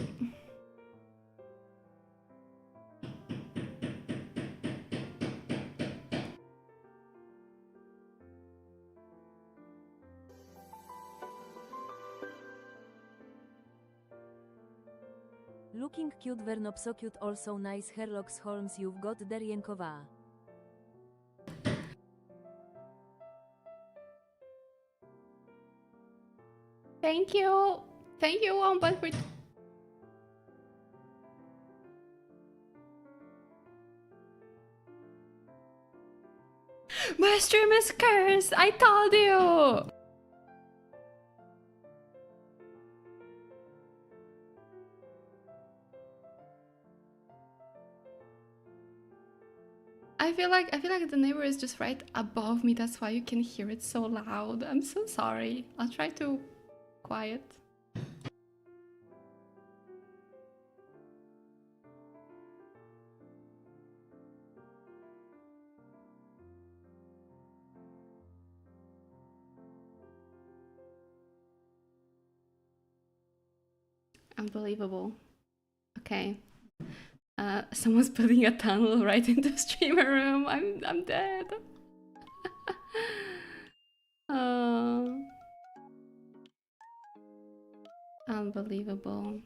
Looking cute Wernop so cute also nice Herlocks Holmes you've got Derienkova. Thank you. Thank you, Wombat, for... My stream is cursed! I told you! I feel like the neighbor is just right above me, that's why you can hear it so loud. I'm so sorry. I'll try to quiet. Unbelievable. Okay. Someone's putting a tunnel right into the streamer room. I'm dead. Unbelievable.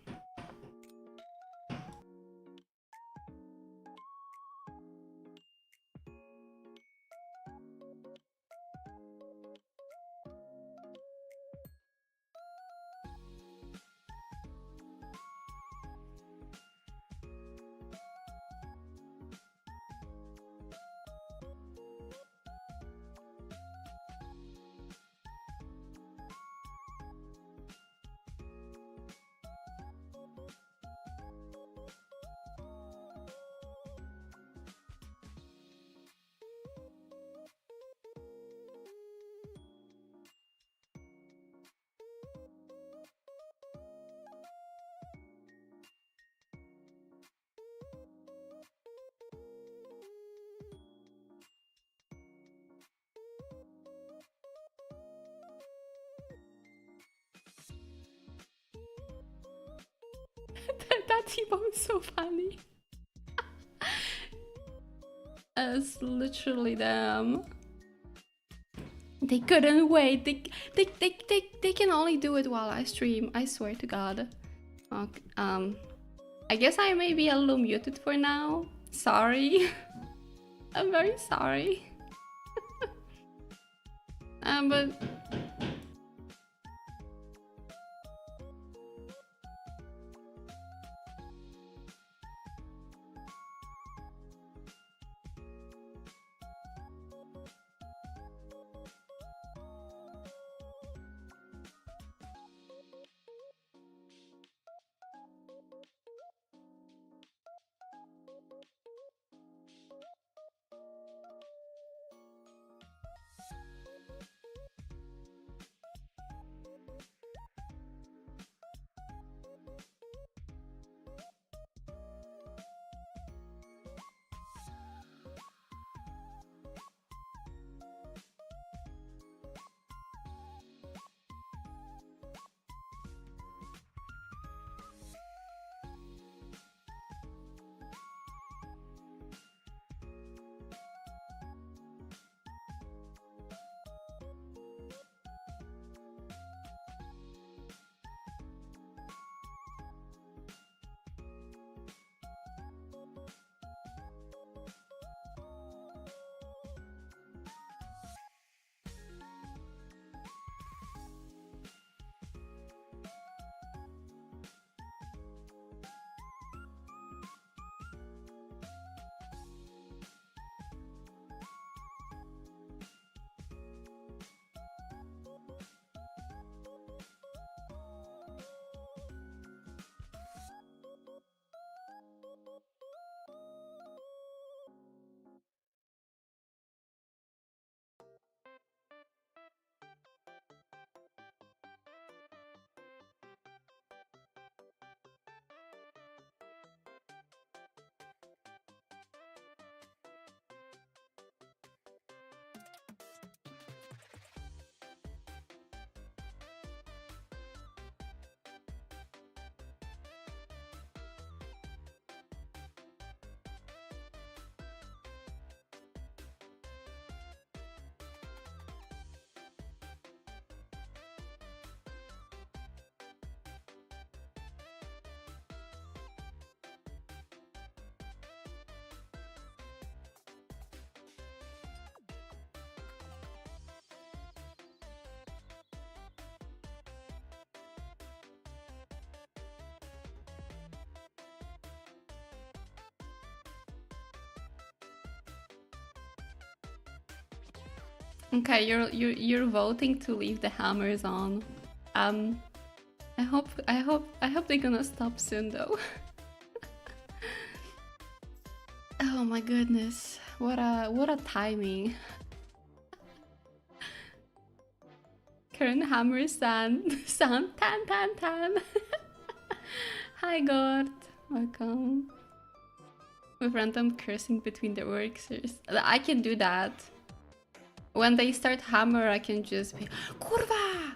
That T-bomb is so funny. It's literally them. They couldn't wait. They can only do it while I stream. I swear to God. Okay, I guess I may be a little muted for now. Sorry. I'm very sorry. But Okay, you're voting to leave the hammers on. I hope they're gonna stop soon though. Oh my goodness, what a timing. Current hammer sound tan tan tan. Hi God, welcome. With random cursing between the workers. I can do that. When they start hammer, I can just be Kurva!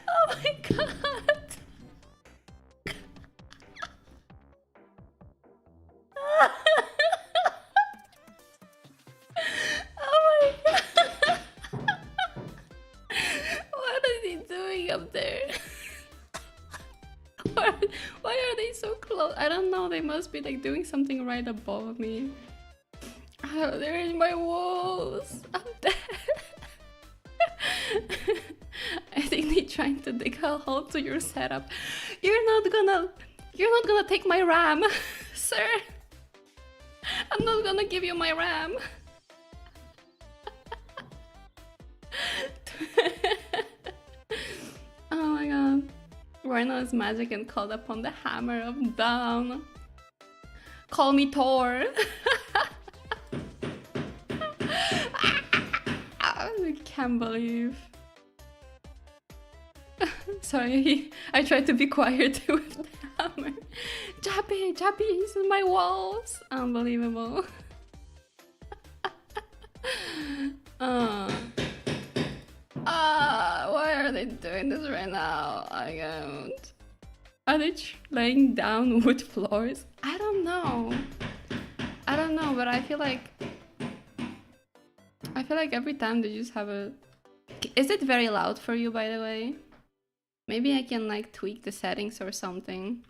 Oh my God! Oh my God! What is he doing up there? Why are they so close? I don't know, they must be like doing something right above me. Oh, they're in my walls. I'm dead. I think they're trying to dig a hole to your setup. You're not gonna take my RAM, sir. I'm not gonna give you my RAM. Oh my God. Wern is magic and called upon the hammer of down. Call me Thor. I can't believe. Sorry, I tried to be quiet with the hammer. Jappy, he's in my walls. Unbelievable. Why are they doing this right now? I don't. Are they laying down wood floors? I don't know. I don't know, but I feel like every time they just have a... Is it very loud for you, by the way? Maybe I can like tweak the settings or something.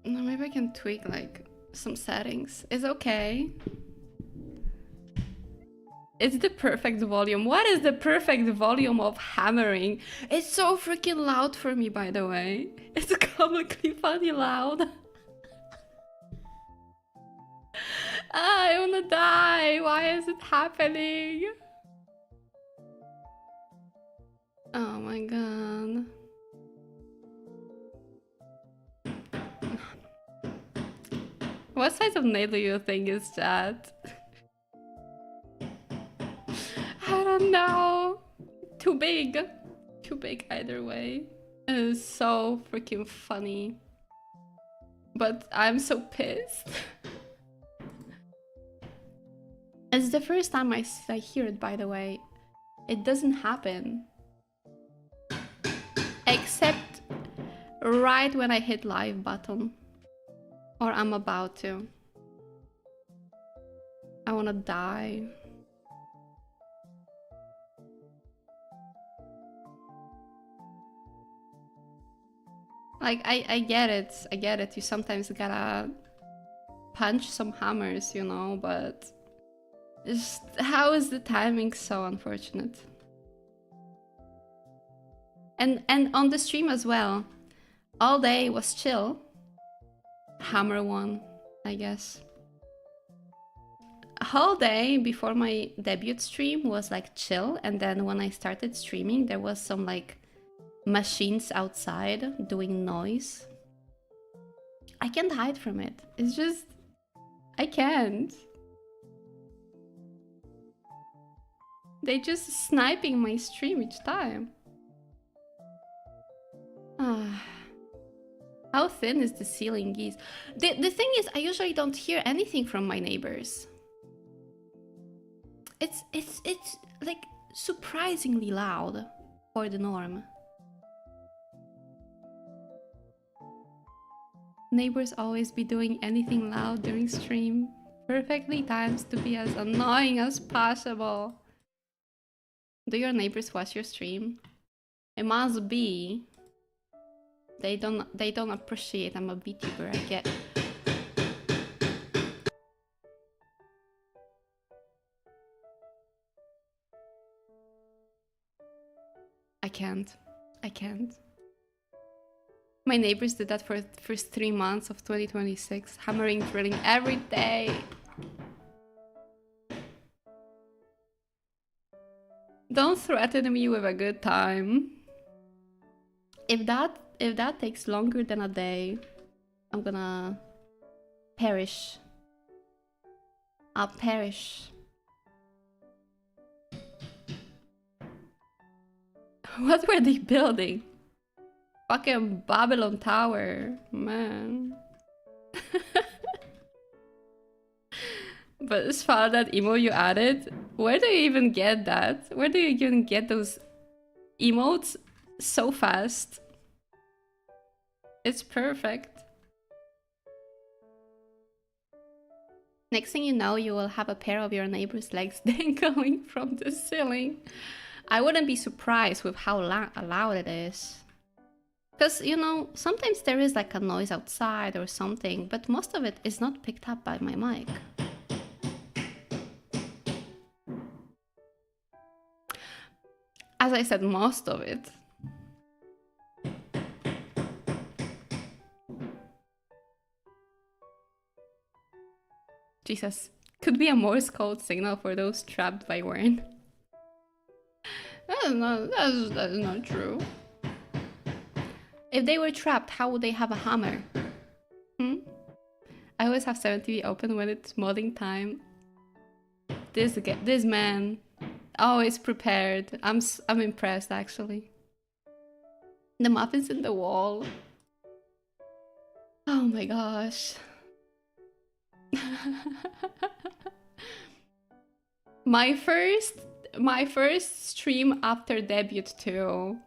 No, maybe I can tweak like some settings. It's okay. It's the perfect volume. What is the perfect volume of hammering? It's so freaking loud for me, by the way. It's comically funny loud. I wanna die. Why is it happening? Oh my God. What size of nail do you think is that? I don't know. Too big. Too big either way. It is so freaking funny. But I'm so pissed. It's the first time I hear it, by the way. It doesn't happen. Except right when I hit live button. Or I'm about to. I wanna die. Like, I get it. I get it. You sometimes gotta punch some hammers, you know, but... Just, how is the timing so unfortunate? And on the stream as well. All day was chill. Hammer one, I guess. A whole day before my debut stream was like chill, and then when I started streaming there was some like machines outside doing noise. I can't hide from it. It's just... I can't. They just sniping my stream each time. How thin is the ceiling geese? The thing is, I usually don't hear anything from my neighbors. It's like surprisingly loud for the norm. Neighbors always be doing anything loud during stream. Perfectly timed to be as annoying as possible. Do your neighbors watch your stream? It must be. They don't appreciate I'm a Vtuber, I get. I can't. My neighbors did that for the first 3 months of 2026, hammering, drilling every day. Don't threaten me with a good time. If that takes longer than a day, I'm gonna perish. I'll perish. What were they building? Fucking Babylon Tower, man. But as far as that emo you added, where do you even get that? Where do you even get those emotes so fast? It's perfect. Next thing you know, you will have a pair of your neighbor's legs dangling from the ceiling. I wouldn't be surprised with how loud it is. Because, you know, sometimes there is like a noise outside or something, but most of it is not picked up by my mic. As I said, most of it. Jesus, could be a Morse code signal for those trapped by Wern. That's not true. If they were trapped, how would they have a hammer? I always have 7TV open when it's modding time. This man, always prepared. I'm impressed, actually. The muffins in the wall. Oh my gosh. my first stream after debut too.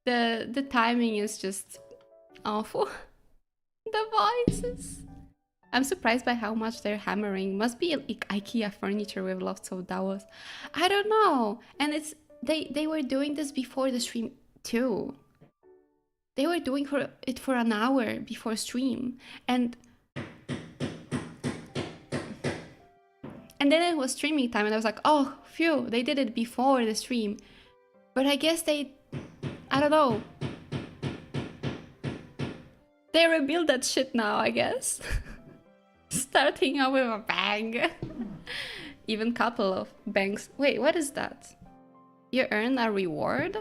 The timing is just awful. The voices. I'm surprised by how much they're hammering. Must be IKEA furniture with lots of dowels. I don't know. And it's they were doing this before the stream too. They were doing it for an hour before stream. And then it was streaming time and I was like, oh, phew, they did it before the stream. But I guess I don't know. They rebuild that shit now, I guess. Starting out with a bang. Even couple of bangs. Wait, what is that? You earn a reward?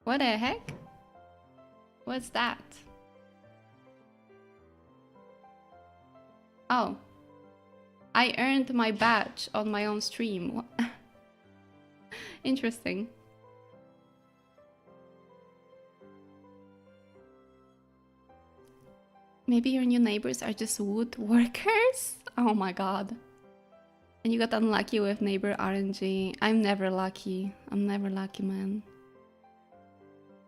What the heck? What's that? Oh. I earned my badge on my own stream. Interesting. Maybe your new neighbors are just woodworkers? Oh my god. And you got unlucky with neighbor RNG. I'm never lucky. I'm never lucky, man.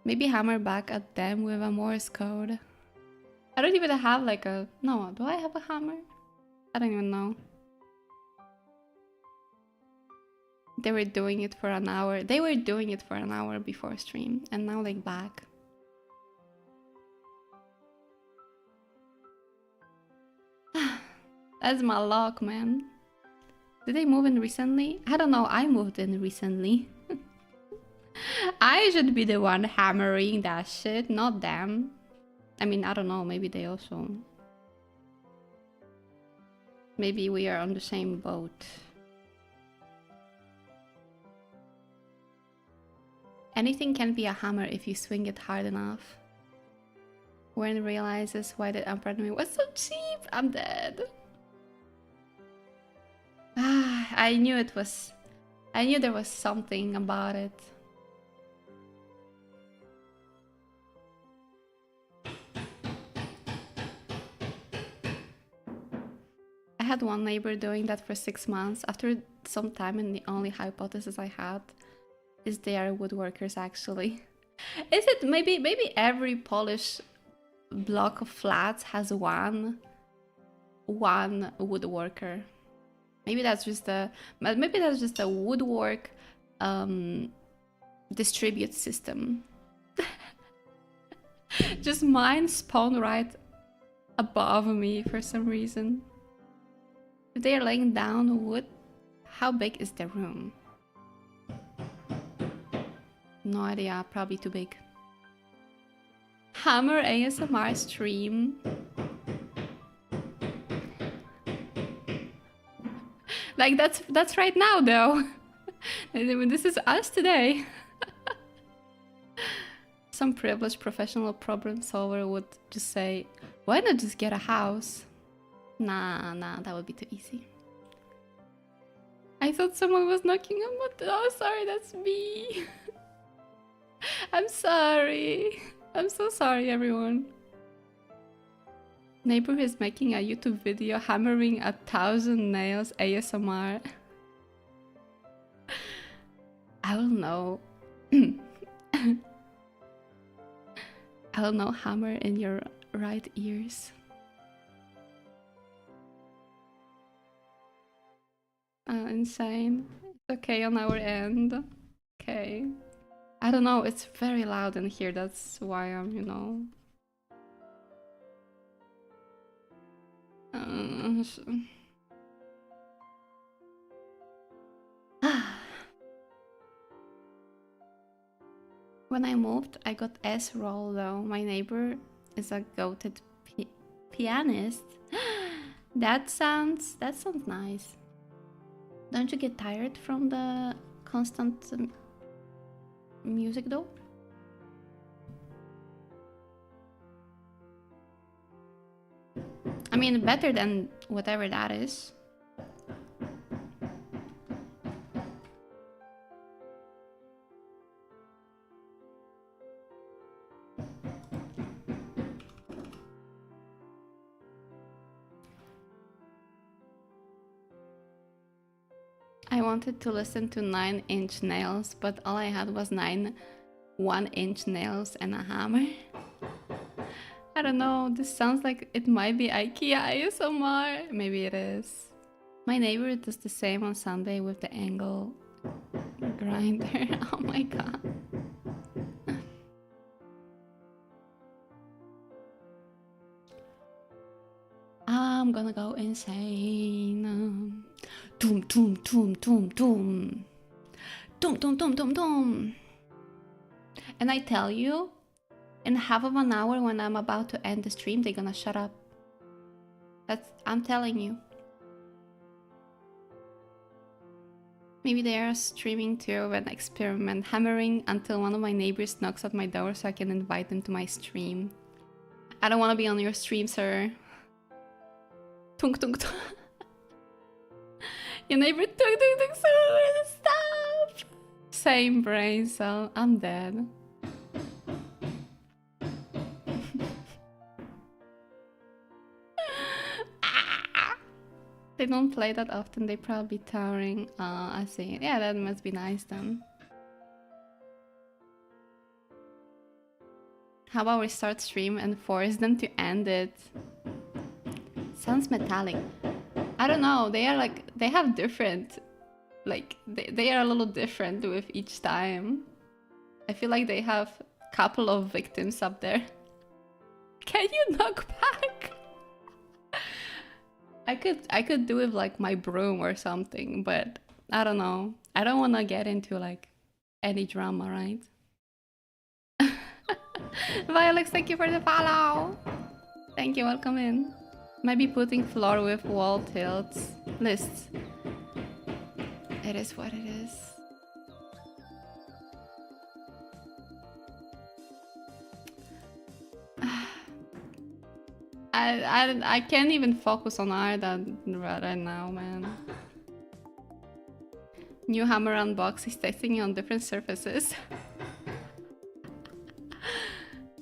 Maybe hammer back at them with a Morse code. I don't even have like a... No, do I have a hammer? I don't even know. They were doing it for an hour. They were doing it for an hour before stream. And now like back. That's my luck, man. Did they move in recently? I don't know. I moved in recently. I should be the one hammering that shit, not them. I mean, I don't know. Maybe they also... Maybe we are on the same boat. Anything can be a hammer if you swing it hard enough. Wern realizes why the apartment was so cheap. I'm dead. I knew it was... I knew there was something about it. I had one neighbor doing that for 6 months. After some time, and the only hypothesis I had is they are woodworkers, actually. Is it maybe every Polish block of flats has one woodworker? Maybe that's just a woodwork distribute system. Just mine spawned right above me for some reason. If they are laying down wood, how big is the room? No idea, probably too big. Hammer ASMR stream. Like that's right now though. This is us today. Some privileged professional problem solver would just say, why not just get a house? Nah, that would be too easy. I thought someone was knocking on my door. Oh, sorry, that's me. I'm sorry. I'm so sorry, everyone. Neighbor is making a YouTube video hammering 1,000 nails ASMR. I will know. I will know hammer in your right ears. Insane. It's okay on our end. Okay. I don't know, it's very loud in here, that's why I'm, you know... When I moved, I got S-roll though. My neighbor is a goated pianist. That sounds nice. Don't you get tired from the constant music though? I mean, better than whatever that is. I wanted to listen to 9-inch nails, but all I had was 9 1-inch nails and a hammer. I don't know, this sounds like it might be IKEA ASMR. Maybe it is. My neighbor does the same on Sunday with the angle grinder. Oh my god. I'm gonna go insane. Doom, doom, doom, doom, doom. Doom, doom, doom, doom, doom. And I tell you, in half of an hour when I'm about to end the stream, they're gonna shut up. I'm telling you. Maybe they are streaming too an experiment, hammering until one of my neighbors knocks at my door so I can invite them to my stream. I don't want to be on your stream, sir. Tunk tunk tunk. Your neighbor tunk tunk tunk, sir, stop! Same brain cell, I'm dead. They don't play that often, they probably towering. I see. Yeah, that must be nice then. How about we start stream and force them to end it? Sounds metallic. I don't know, they are like, they have different, like, they are a little different with each time. I feel like they have a couple of victims up there. Can you knock back? I could do it like my broom or something, but I don't know. I don't want to get into like any drama, right? Violex, thank you for the follow. Thank you, welcome in. Might be putting floor with wall tilts. Lists. It is what it is. I can't even focus on either right now, man. New hammer unbox is testing it on different surfaces.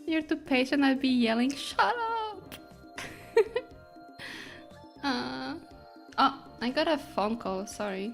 You're too patient, I'd be yelling, shut up! Oh, I got a phone call, sorry.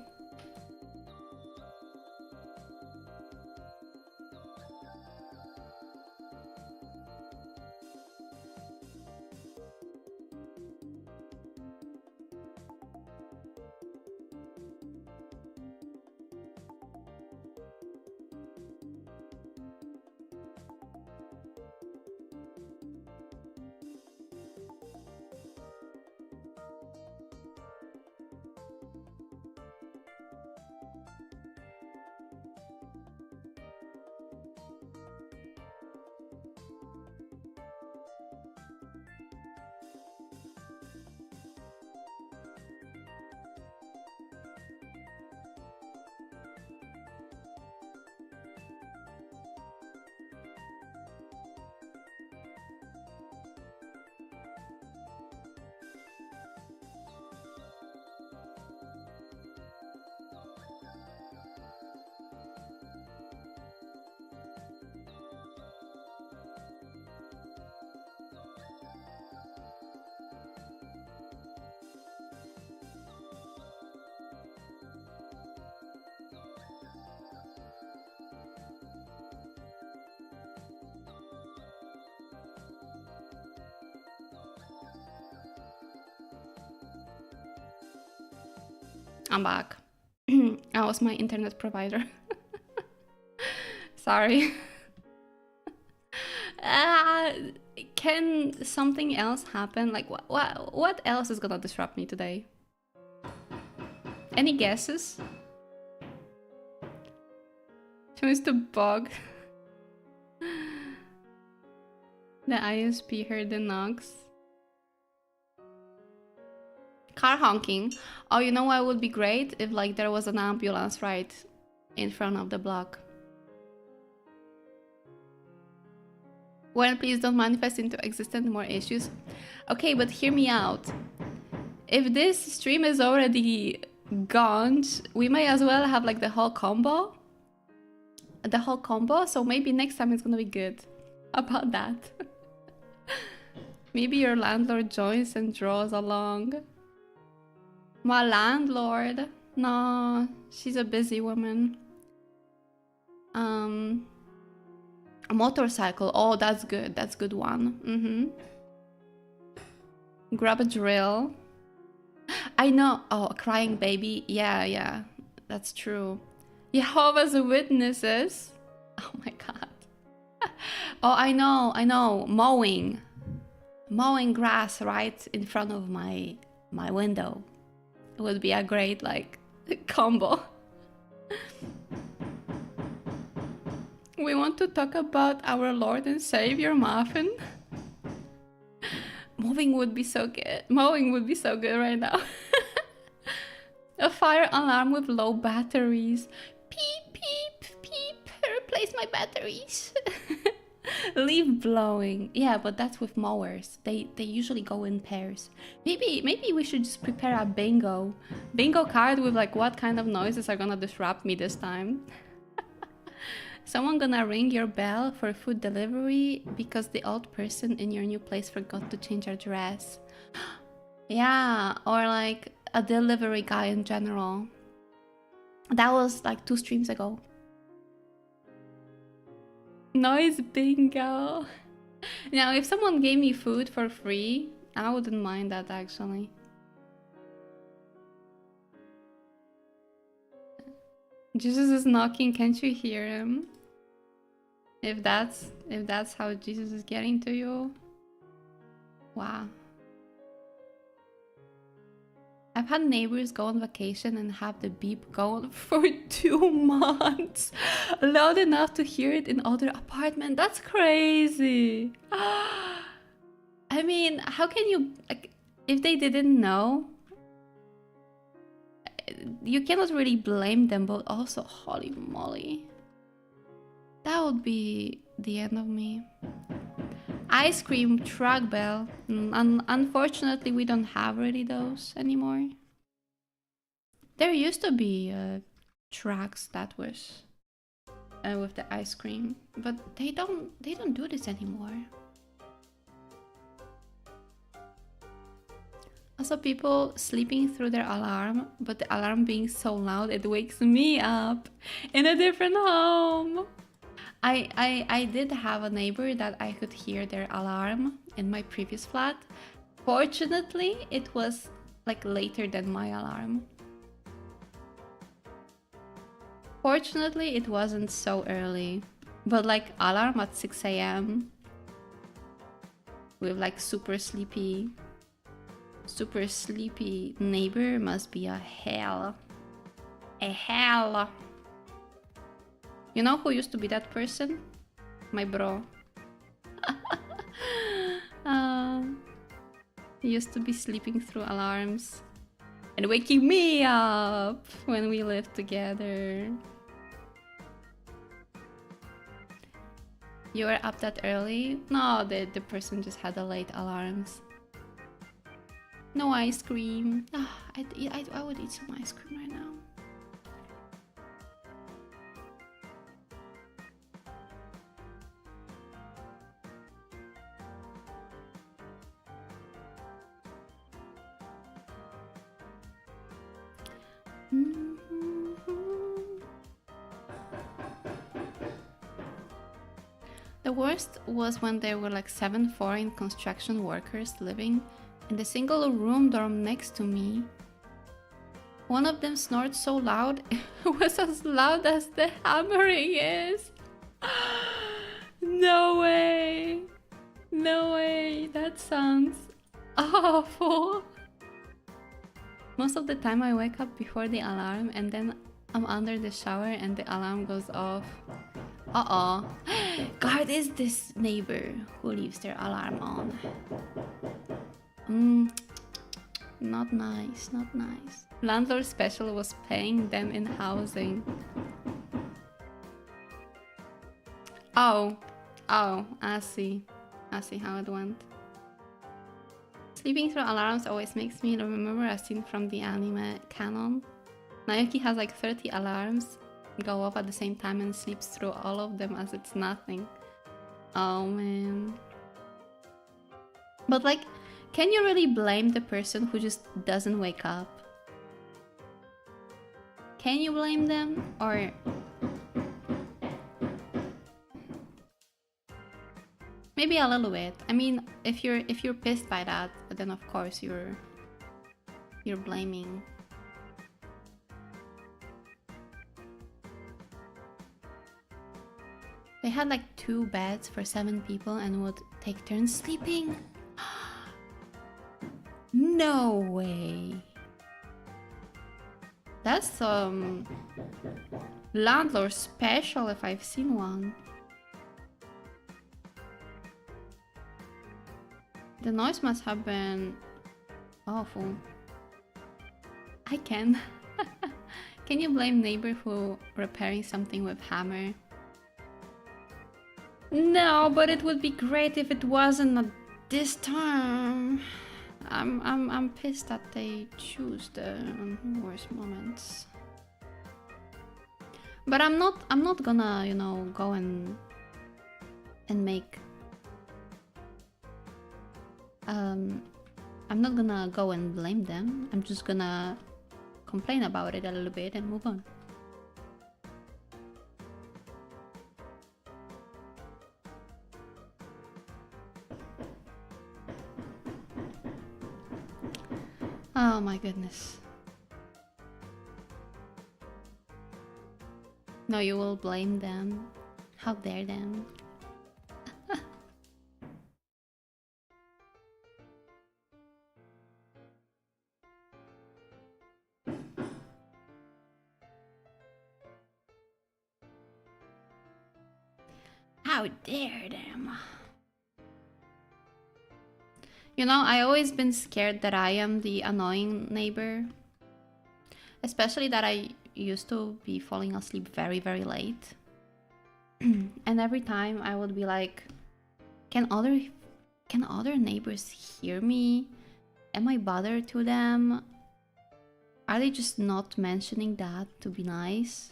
I'm back. I was my internet provider. Sorry. Can something else happen? Like, what else is gonna disrupt me today? Any guesses? Choose to bug. The ISP heard the knocks. Car honking. Oh, you know what would be great? If like there was an ambulance right in front of the block. Well, please don't manifest into existence more issues. Okay, but hear me out. If this stream is already gone, we may as well have like the whole combo. So maybe next time it's gonna be good. About that. Maybe your landlord joins and draws along. My landlord? No, she's a busy woman. A motorcycle. Oh, that's good. That's a good one. Grab a drill. I know. Oh, a crying baby. Yeah. That's true. Jehovah's Witnesses. Oh my god. Oh, I know. Mowing grass right in front of my window. It would be a great like combo. We want to talk about our Lord and Savior Muffin. Mowing would be so good right now. A fire alarm with low batteries. Peep, peep, peep. Replace my batteries. Leaf blowing. Yeah, but that's with mowers. They usually go in pairs. Maybe we should just prepare a bingo card with like what kind of noises are gonna disrupt me this time. Someone gonna ring your bell for food delivery because the old person in your new place forgot to change address. Yeah, or like a delivery guy in general. That was like 2 streams ago. Noise bingo. Now, if someone gave me food for free, I wouldn't mind that actually. Jesus is knocking, can't you hear him? If that's how Jesus is getting to you. Wow. I've had neighbors go on vacation and have the beep going for 2 months. Loud enough to hear it in other apartments. That's crazy. I mean, how can you, like, if they didn't know, you cannot really blame them, but also, holy moly. That would be the end of me. Ice cream truck bell. Unfortunately, we don't have really those anymore. There used to be trucks that was with the ice cream, but they don't do this anymore. Also, people sleeping through their alarm, but the alarm being so loud it wakes me up in a different home. I did have a neighbor that I could hear their alarm in my previous flat. Fortunately, it was like later than my alarm. Fortunately, it wasn't so early, but like alarm at 6 a.m. with like super sleepy neighbor must be a hell. A hell. You know who used to be that person? My bro. He used to be sleeping through alarms and waking me up when we lived together. You were up that early? No, the person just had a late alarms. No ice cream. I would eat some ice cream right now. The worst was when there were like 7 foreign construction workers living in the single room dorm next to me. One of them snorts so loud, it was as loud as the hammering is. No way. No way. That sounds awful. Most of the time I wake up before the alarm and then I'm under the shower and the alarm goes off. Uh-oh. God, is this neighbor who leaves their alarm on? Not nice, not nice. Landlord special was paying them in housing. Oh, I see. I see how it went. Sleeping through alarms always makes me remember a scene from the anime canon. Naoki has like 30 alarms go off at the same time and sleeps through all of them as it's nothing. Oh man. But like, can you really blame the person who just doesn't wake up? Can you blame them? Or maybe a little bit. I mean, if you're pissed by that, then of course you're blaming. They had like 2 beds for 7 people and would take turns sleeping. No way. That's landlord special if I've seen one. The noise must have been awful. I can. Can you blame neighbor who repairing something with hammer? No, but it would be great if it wasn't at this time. I'm pissed that they choose the worst moments. But I'm not gonna, you know, go and make I'm not gonna go and blame them. I'm just gonna complain about it a little bit and move on. Oh my goodness. No, you will blame them. How dare them? How dare them? You know, I always been scared that I am the annoying neighbor. Especially that I used to be falling asleep very, very late. And every time I would be like, can other neighbors hear me? Am I bothered to them? Are they just not mentioning that to be nice?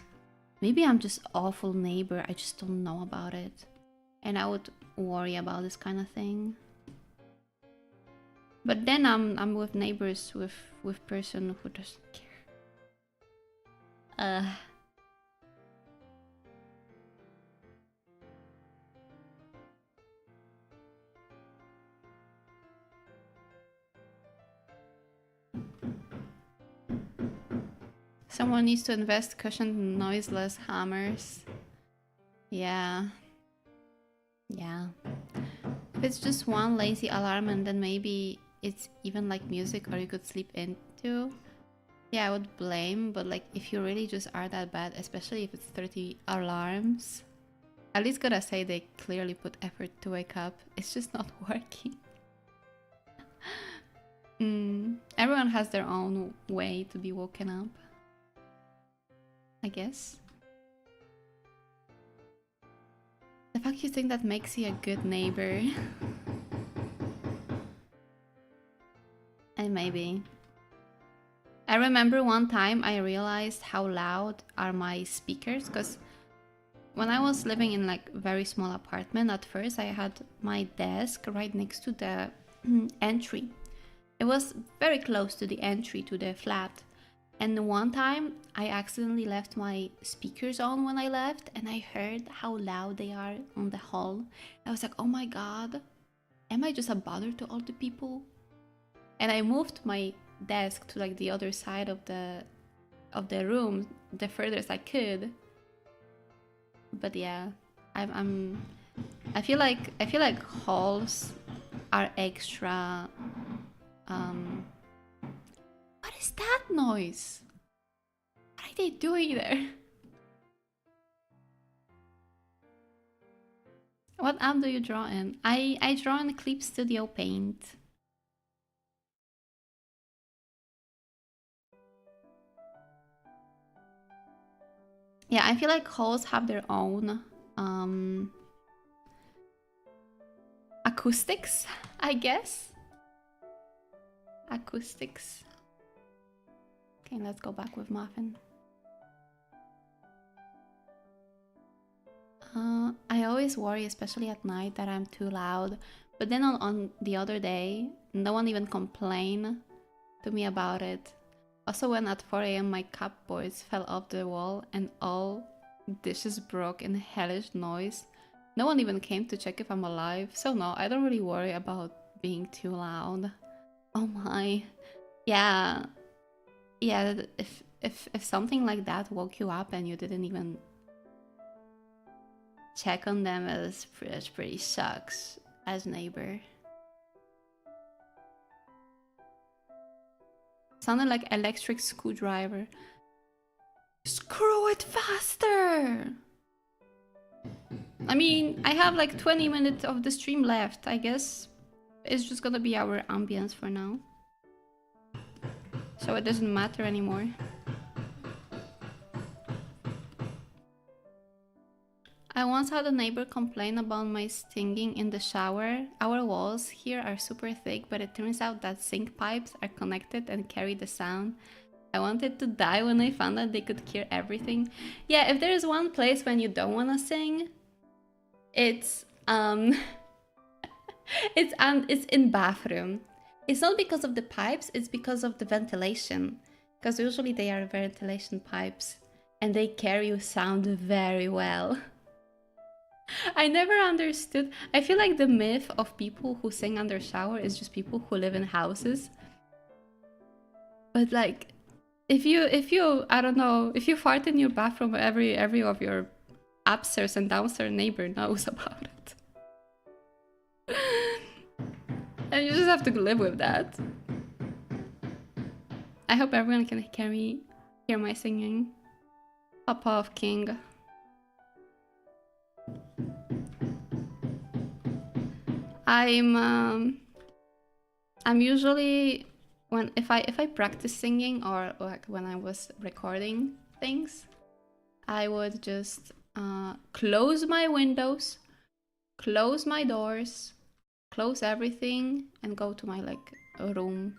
Maybe I'm just awful neighbor, I just don't know about it. And I would worry about this kind of thing. But then I'm with neighbors with person who doesn't care. Someone needs to invest cushioned noiseless hammers. Yeah. Yeah. If it's just one lazy alarm and then maybe it's even like music or you could sleep into, yeah, I would blame. But like if you really just are that bad, especially if it's 30 alarms, at least gotta say they clearly put effort to wake up. It's just not working. Everyone has their own way to be woken up, I guess. The fact you think that makes you a good neighbor. And maybe. I remember one time I realized how loud are my speakers, because when I was living in like a very small apartment at first, I had my desk right next to the entry. It was very close to the entry to the flat. And one time I accidentally left my speakers on when I left and I heard how loud they are on the hall. I was like, oh my god, am I just a bother to all the people? And I moved my desk to like the other side of the of the room the furthest I could. But yeah, I feel like halls are extra. What is that noise? What are they doing there? What app do you draw in? I draw in Clip Studio Paint. Yeah, I feel like halls have their own acoustics, I guess. Acoustics. Okay, let's go back with Muffin. I always worry, especially at night, that I'm too loud. But then on the other day, no one even complained to me about it. Also, when at 4 a.m. my cupboards fell off the wall and all dishes broke in hellish noise, no one even came to check if I'm alive. So no, I don't really worry about being too loud. Oh my. Yeah. Yeah, if something like that woke you up and you didn't even check on them, it's pretty sucks as neighbor. Sounded like electric screwdriver. Screw it faster! I mean, I have like 20 minutes of the stream left. I guess it's just gonna be our ambience for now. So it doesn't matter anymore. I once had a neighbor complain about my singing in the shower. Our walls here are super thick, but it turns out that sink pipes are connected and carry the sound. I wanted to die when I found that they could hear everything. Yeah, if there is one place when you don't want to sing, it's it's in bathroom. It's not because of the pipes, it's because of the ventilation. Because usually they are ventilation pipes and they carry sound very well. I never understood. I feel like the myth of people who sing under shower is just people who live in houses. But like, if you I don't know, if you fart in your bathroom, every of your upstairs and downstairs neighbor knows about it. And you just have to live with that. I hope everyone can hear my singing. Papa of King. I'm usually if I practice singing or like when I was recording things, I would just close my windows, close my doors, close everything, and go to my like room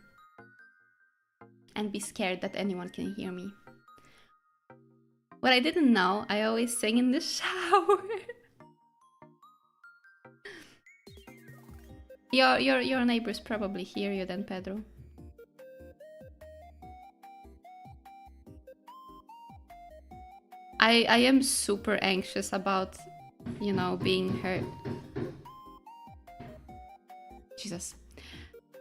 and be scared that anyone can hear me. What I didn't know, I always sing in the shower. Your neighbors probably hear you then, Pedro. I am super anxious about, you know, being heard. Jesus.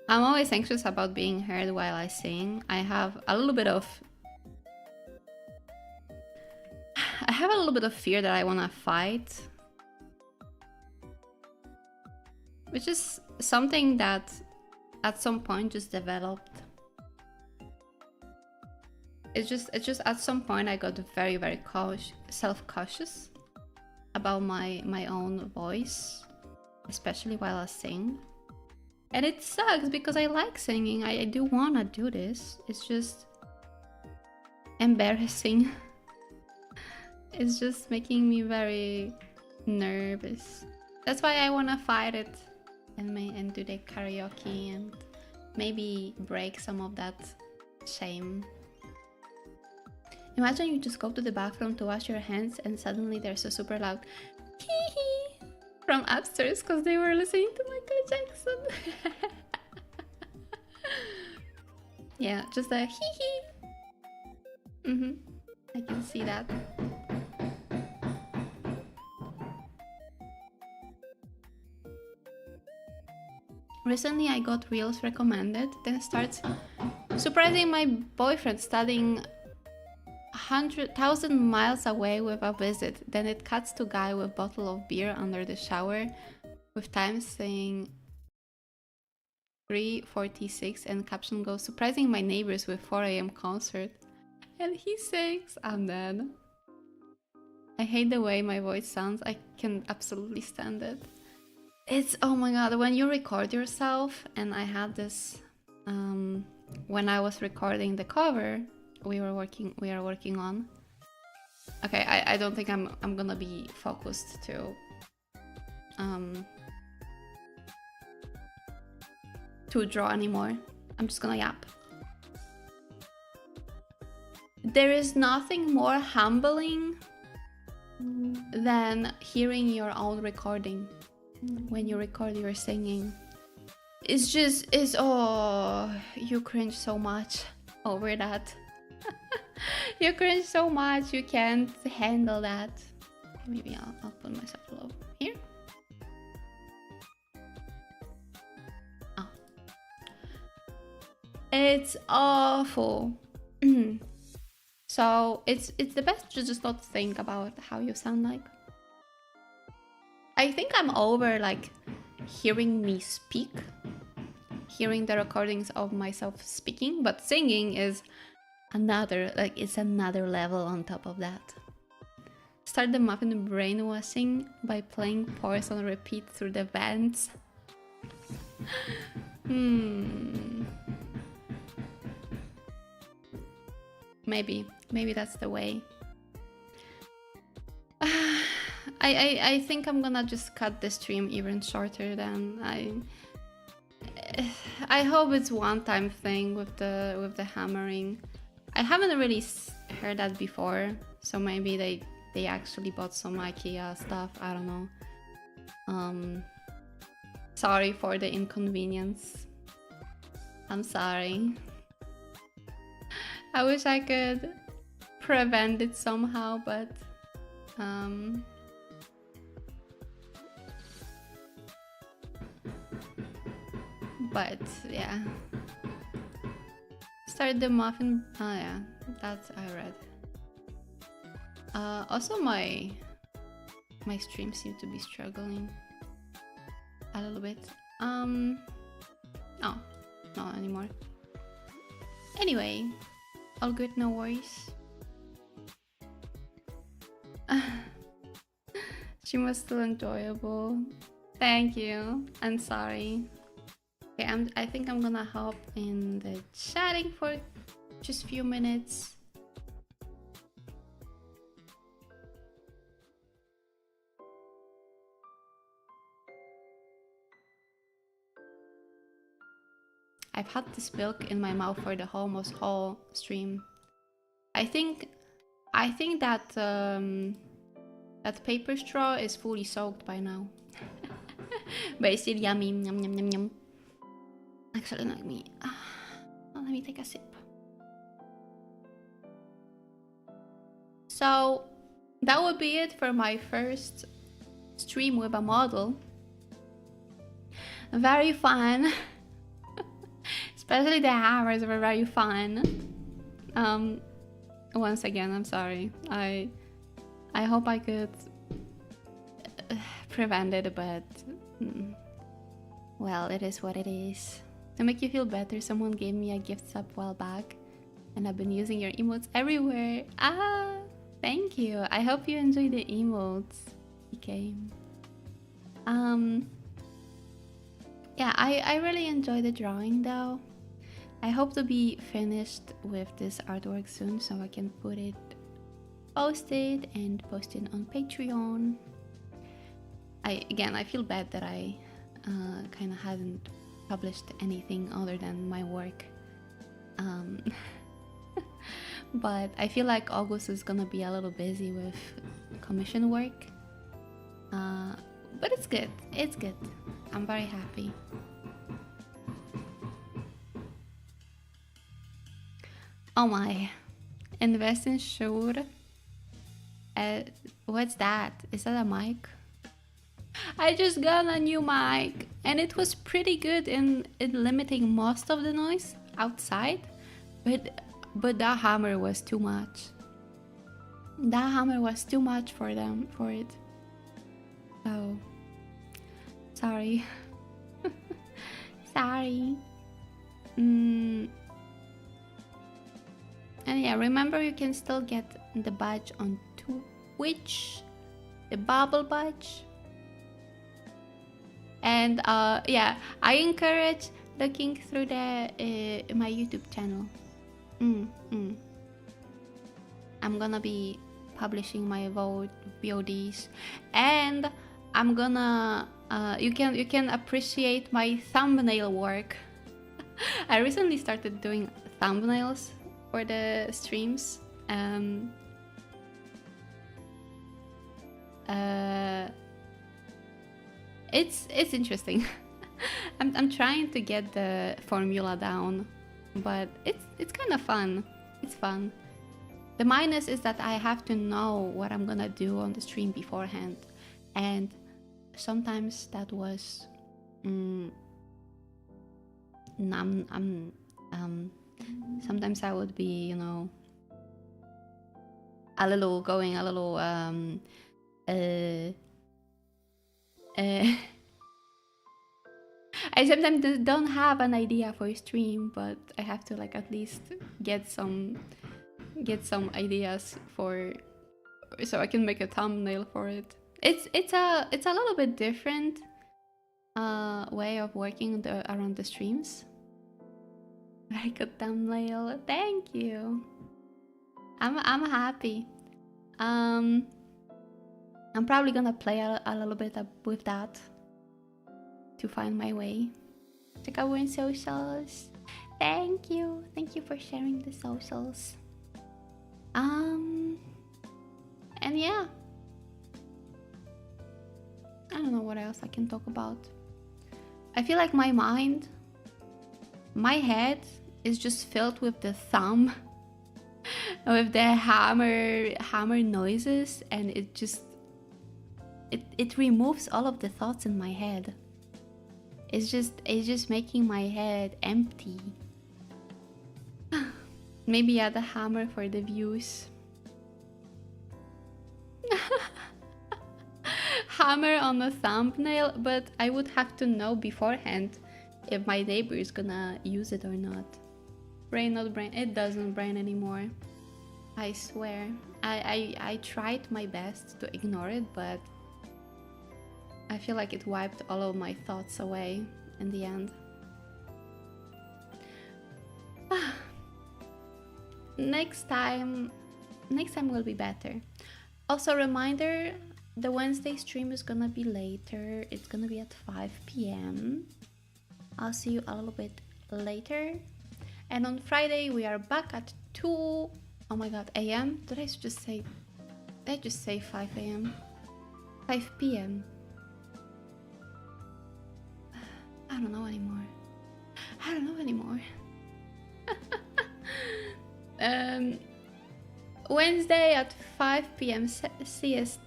I'm always anxious about being heard while I sing. I have a little bit of fear that I want to fight. Which is something that at some point just developed. It's just at some point I got very, very self-cautious about my own voice, especially while I sing. And it sucks because I like singing. I do want to do this. It's just embarrassing. It's just making me very nervous. That's why I want to fight it and do the karaoke and maybe break some of that shame. Imagine you just go to the bathroom to wash your hands and suddenly there's a super loud hee hee from upstairs because they were listening to Michael Jackson. Yeah, just a hee hee. I can see that. Recently I got Reels recommended, then starts surprising my boyfriend studying 100,000 miles away with a visit. Then it cuts to guy with bottle of beer under the shower with time saying 3:46 and caption goes, surprising my neighbors with 4 a.m. concert. And he sings, I'm dead. I hate the way my voice sounds. I can absolutely stand it. It's, oh my god, when you record yourself, and I had this when I was recording the cover we are working on. Okay, I don't think I'm gonna be focused to draw anymore. I'm just gonna yap. There is nothing more humbling than hearing your own recording. When you record your singing, oh, you cringe so much over that. You cringe so much, you can't handle that. Okay, maybe I'll put myself low here. Oh, it's awful. So it's the best to just not think about how you sound like. I think I'm over like hearing me speak, hearing the recordings of myself speaking, but singing is another, like, it's another level on top of that. Start the muffin brainwashing by playing pause on repeat through the vents. Maybe that's the way. I think I'm gonna just cut the stream even shorter than I hope it's one-time thing with the hammering. I haven't really heard that before, so maybe they actually bought some IKEA stuff. I don't know. Sorry for the inconvenience. I'm sorry. I wish I could prevent it somehow, but yeah. Start the muffin. Oh yeah, that's I read. Also my stream seemed to be struggling a little bit. Oh, not anymore. Anyway, all good, no worries. She was still enjoyable. Thank you. I'm sorry. Okay, I think I'm gonna hop in the chatting for just a few minutes. I've had this milk in my mouth for the almost whole stream. I think that that paper straw is fully soaked by now. But it's still yummy. Yum, yum, yum, yum. Actually, let me take a sip. So that would be it for my first stream with a model. Very fun. Especially the hammers were very fun. Once again, I'm sorry. I hope I could prevent it, but well, it is what it is. To make you feel better, someone gave me a gift sub a while back, and I've been using your emotes everywhere. Ah, thank you. I hope you enjoy the emotes. Okay. Yeah, I really enjoy the drawing though. I hope to be finished with this artwork soon so I can post it on Patreon. I feel bad that I kind of hadn't published anything other than my work. But I feel like August is gonna be a little busy with commission work. But it's good. It's good. I'm very happy. Oh my. Invest in Shure. What's that? Is that a mic? I just got a new mic and it was pretty good in limiting most of the noise outside, but that hammer was too much. That hammer was too much for it. So sorry. Sorry. And yeah, remember you can still get the badge on Twitch, the bubble badge. And yeah, I encourage looking through my YouTube channel. I'm gonna be publishing my VODs, and I'm gonna you can appreciate my thumbnail work. I recently started doing thumbnails for the streams. It's interesting. I'm trying to get the formula down, but it's kind of fun. It's fun. The minus is that I have to know what I'm gonna do on the stream beforehand, and sometimes that was sometimes I would be, you know, going a little I sometimes don't have an idea for a stream, but I have to like at least get some ideas so I can make a thumbnail for it. It's a little bit different way of working around the streams. Very good thumbnail. Thank you. I'm happy. I'm probably gonna play a little bit with that to find my way. Check out Wern socials. Thank you for sharing the socials. And yeah, I don't know what else I can talk about. I feel like my head is just filled with the thumb, with the hammer noises, and it removes all of the thoughts in my head. It's just making my head empty. Maybe add a hammer for the views. Hammer on a thumbnail, but I would have to know beforehand if my neighbor is gonna use it or not. Brain not brain. It doesn't brain anymore. I swear. I tried my best to ignore it, but I feel like it wiped all of my thoughts away in the end. Next time will be better. Also, reminder, the Wednesday stream is gonna be later. It's gonna be at 5 p.m. I'll see you a little bit later. And on Friday we are back at 2. Oh my god, a.m. Did I just say 5 a.m? 5 p.m. I don't know anymore. Wednesday at 5 p.m. CEST.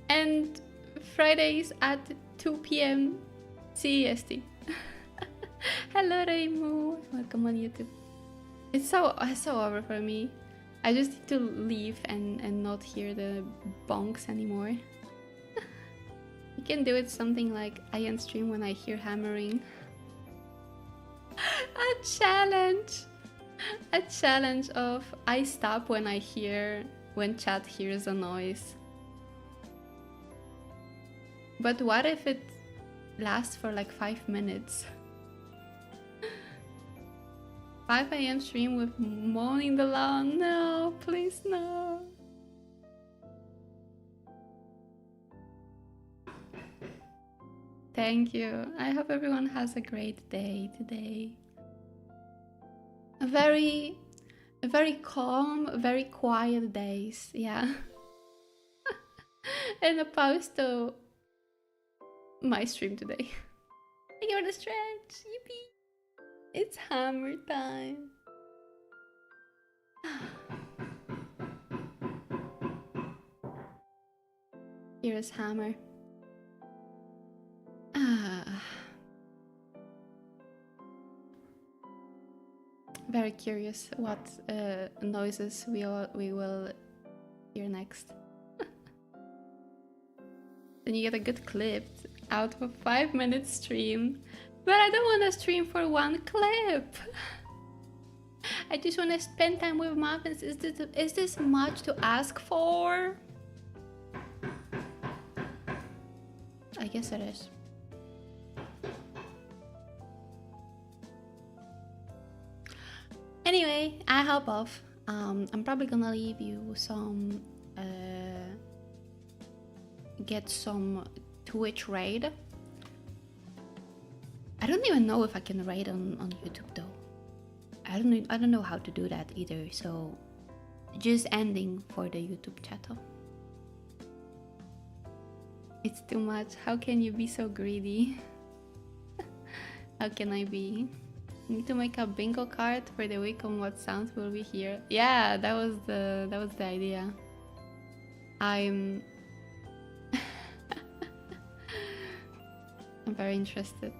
And Fridays at 2 p.m. CEST. Hello, Reimu. Welcome on YouTube. It's so over for me. I just need to leave and not hear the bonks anymore. You can do it something like I end stream when I hear hammering. A challenge of I stop when chat hears a noise. But what if it lasts for like 5 minutes? 5 a.m. stream with mowing the lawn. No, please no. Thank you. I hope everyone has a great day today. A very calm, very quiet days. Yeah. And opposed to my stream today. Thank you for the stretch. Yippee. It's hammer time. Here is hammer. very curious what noises we will hear next. Then you get a good clip out of a 5-minute stream. But I don't want to stream for one clip. I just want to spend time with muffins. Is this much to ask for? I guess it is. Anyway, I hop off. I'm probably gonna leave you some get some Twitch raid. I don't even know if I can raid on YouTube though. I don't know how to do that either, so just ending for the YouTube channel. It's too much. How can you be so greedy? How can I be? Need to make a bingo card for the week on what sounds will we hear. Yeah, that was the idea. I'm very interested.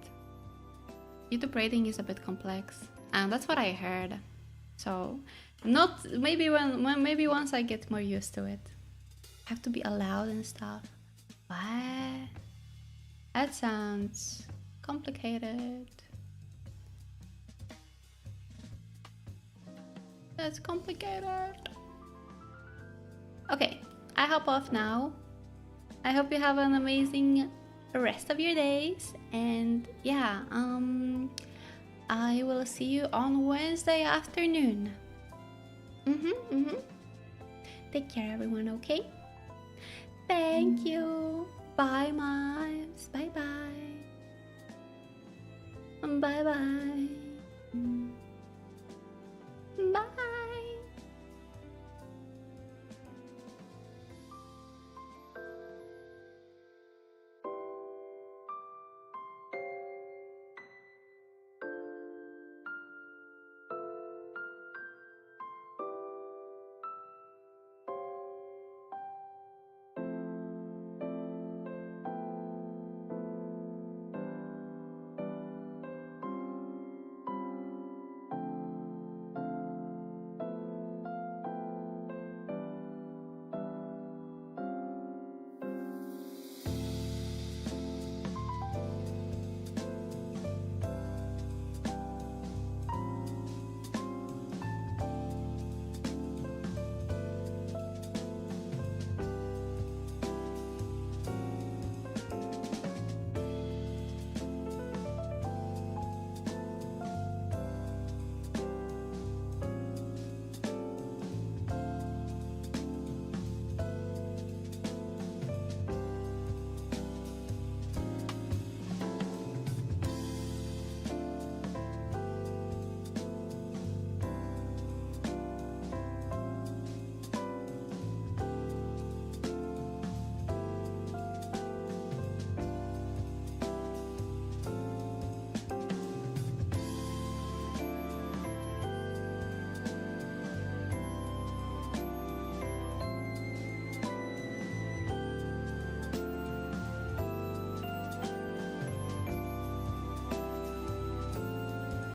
YouTube rating is a bit complex, and that's what I heard. So, not maybe maybe once I get more used to it. Have to be allowed and stuff. What? That sounds complicated. That's complicated. Okay, I hop off now. I hope you have an amazing rest of your days, and yeah, I will see you on Wednesday afternoon. Take care, everyone, okay? Thank you. Bye, Mimes. Bye-bye. Bye-bye.